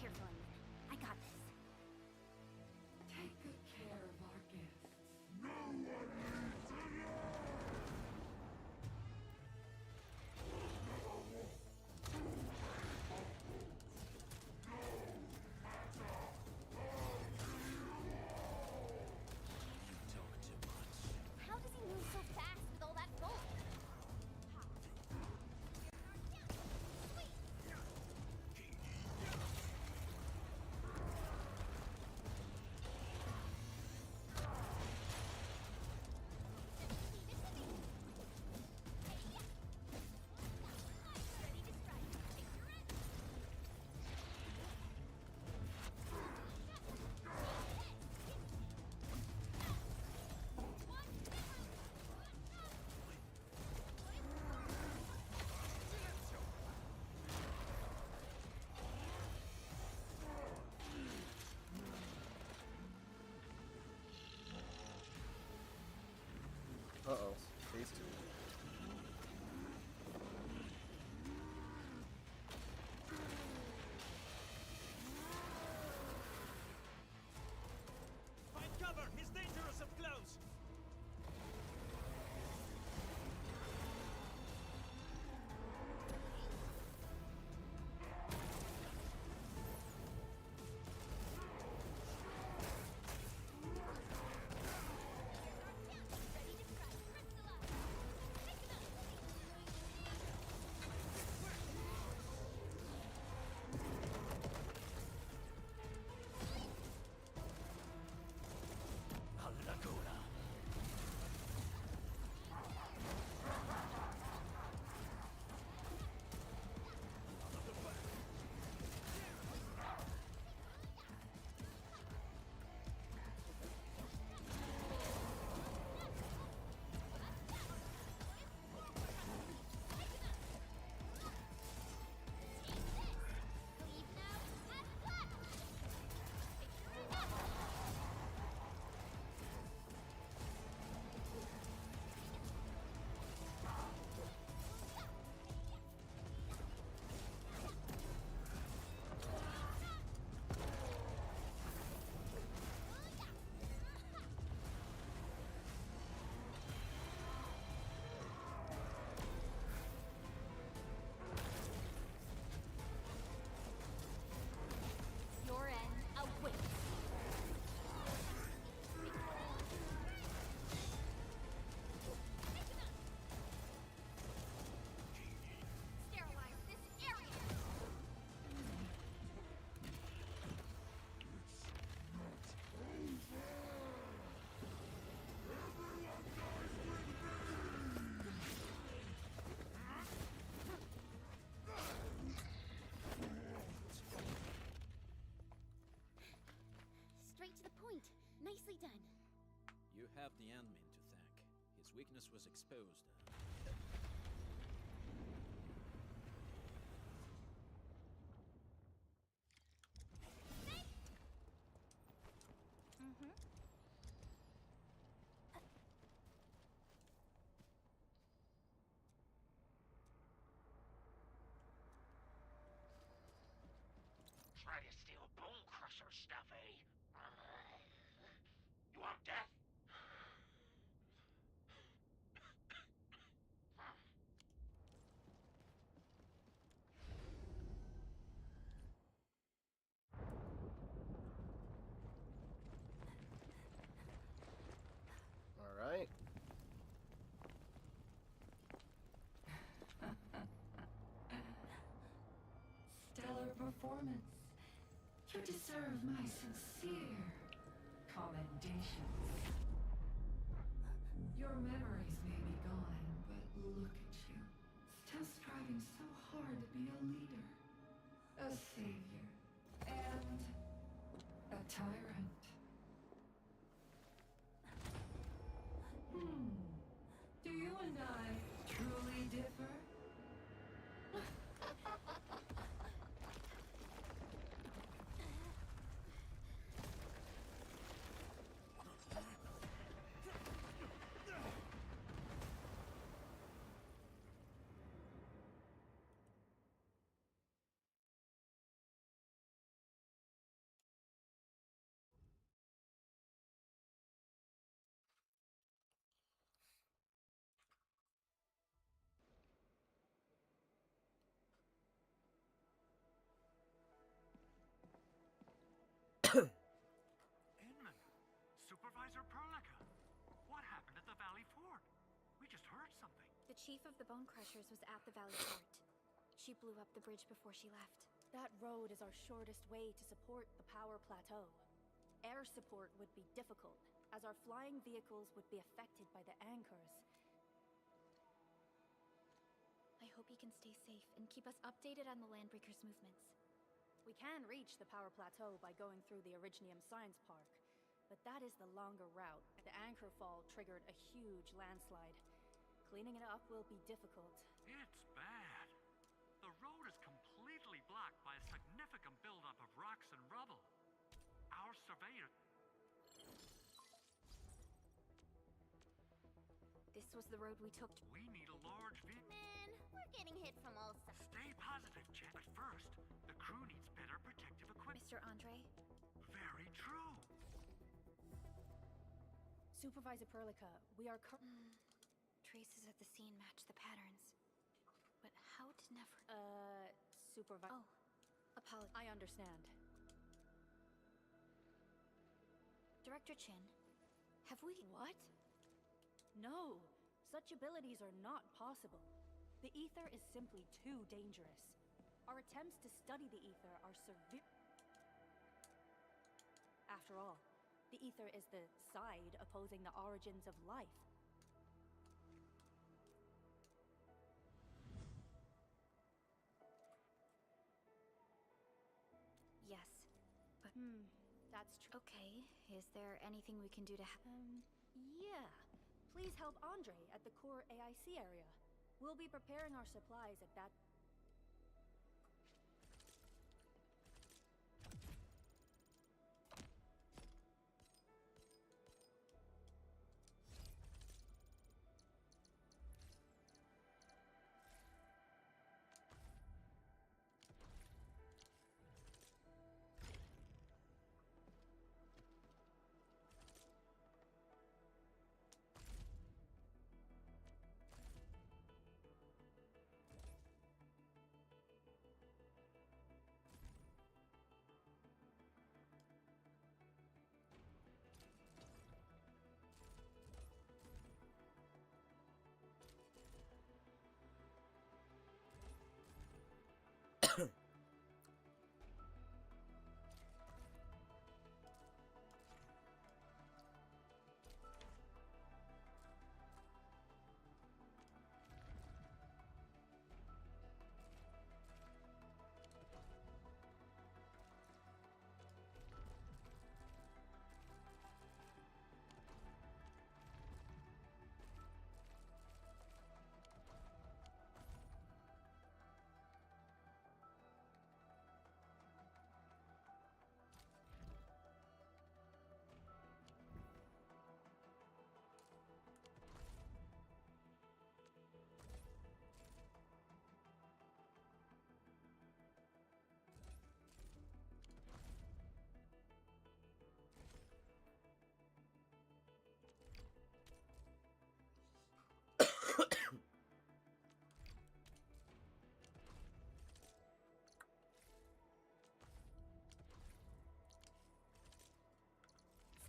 Careful, I got this. Take good care of our guests. No one needs alone! used to. Find cover! He's dangerous up close! Your end awaits. Sterilize this area. Straight to the point. Nicely done. You have the admin to thank. His weakness was exposed. Try to steal Bone Crusher stuff, eh? You want death? All right. Stellar performance. You deserve my sincere commendations. Your memories may be gone, but look at you. Still striving so hard to be a leader, a savior, and a tyrant. Do you and I truly differ? Inman, Supervisor Perlica, what happened at the Valley Fort? We just heard something. The chief of the Bone Crushers was at the Valley Fort. She blew up the bridge before she left. That road is our shortest way to support the power plateau. Air support would be difficult, as our flying vehicles would be affected by the anchors. I hope you can stay safe and keep us updated on the Landbreakers' movements. We can reach the power plateau by going through the Originium Science Park, but that is the longer route. The anchor fall triggered a huge landslide. Cleaning it up will be difficult. It's bad. The road is completely blocked by a significant buildup of rocks and rubble. Our surveyor... This was the road we took. We need a large vehicle. Man, we're getting hit from all sides. Stay positive, Jet. But first, the crew needs better protective equipment. Mr. Andre? Very true. Supervisor Perlica, we are Traces at the scene match the patterns. But how did Never... Supervisor... Oh, apologies. I understand. Director Chin, have we... What? No, such abilities are not possible. The ether is simply too dangerous. Our attempts to study the ether are severe. After all, the ether is the side opposing the origins of life. Yes, but... That's true. Okay, is there anything we can do to Yeah. Please help Andre at the core AIC area. We'll be preparing our supplies at that...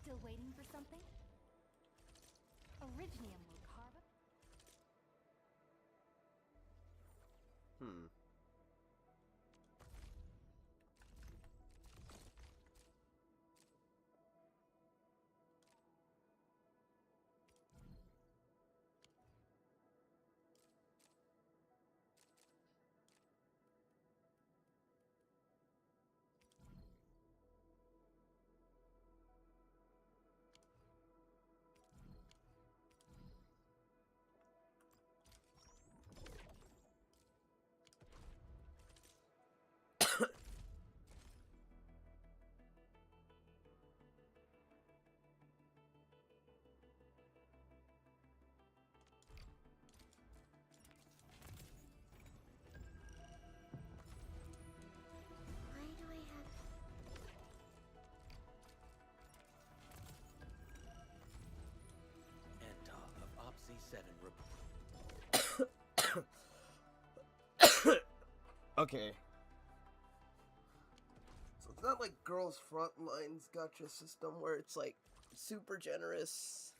Still waiting for something? Originium will carve it. Why do I have... Enta of OPC-7 report. Okay. So it's not like Girls Frontline's gotcha system where it's like super generous.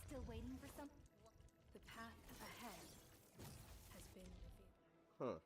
Still waiting for something? The path ahead has been revealed. Huh.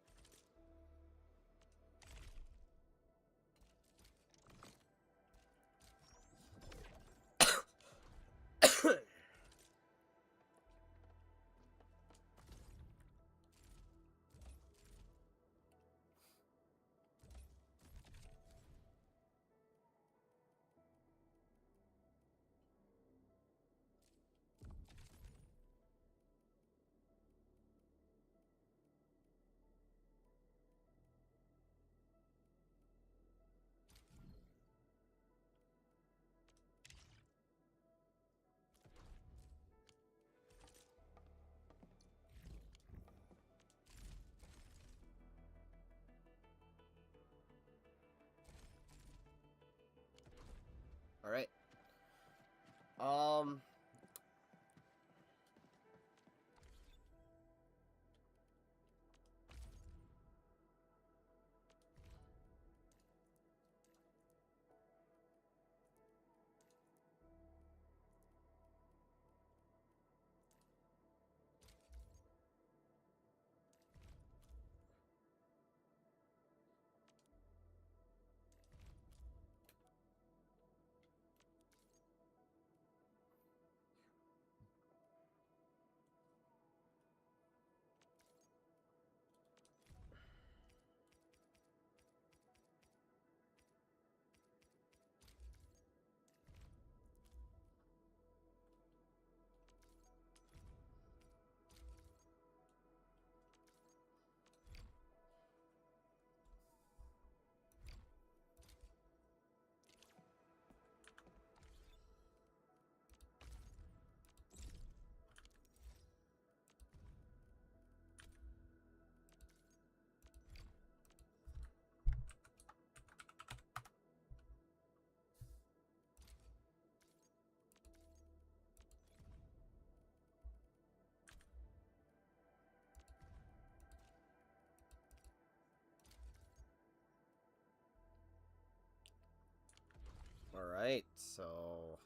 Alright, so...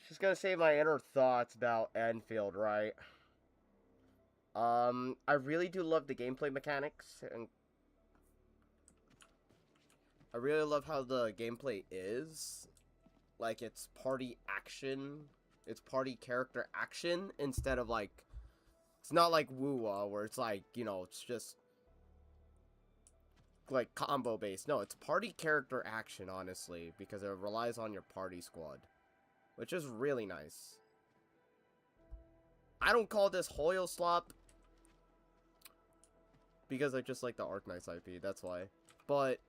Just gonna say my inner thoughts about Whenfield, right? I really do love the gameplay mechanics, and I really love how the gameplay is. Like, it's party action. It's party character action instead of, like... It's not like Woo-Wah, where it's like, you know, it's just... like, combo-based. No, it's party character action, honestly, because it relies on your party squad. Which is really nice. I don't call this Hoyo Slop because I just like the Arknights IP, that's why. But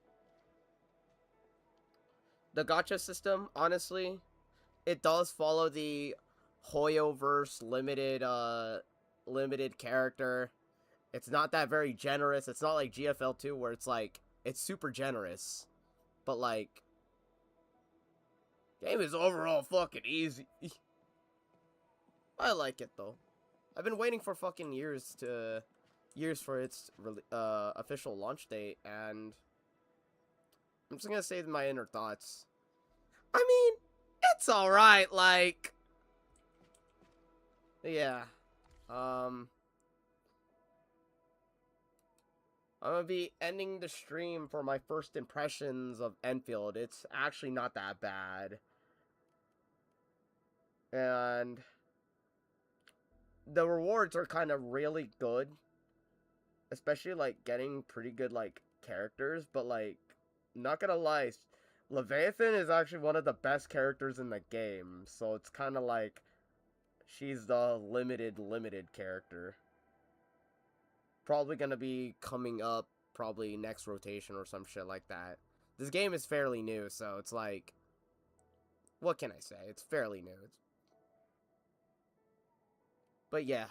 the gacha system, honestly, it does follow the Hoyoverse limited character. It's not that very generous. It's not like GFL2 where it's like, it's super generous. But like, game is overall fucking easy. I like it though. I've been waiting for fucking years for its official launch date, and I'm just gonna say my inner thoughts. I mean, it's alright, like, yeah, I'm gonna be ending the stream for my first impressions of Whenfield. It's actually not that bad, and the rewards are kind of really good, especially like getting pretty good like characters, but like, not gonna lie, Leviathan is actually one of the best characters in the game, so it's kind of like she's the limited character. Probably gonna be coming up probably next rotation or some shit like that. This game is fairly new, so it's like, what can I say? It's fairly new. But yeah,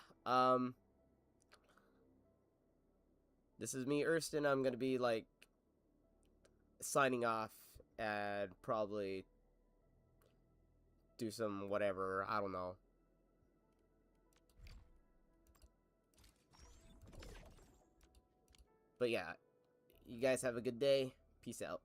this is me, Erston. I'm gonna be like signing off and probably do some whatever, I don't know. But yeah, you guys have a good day. Peace out.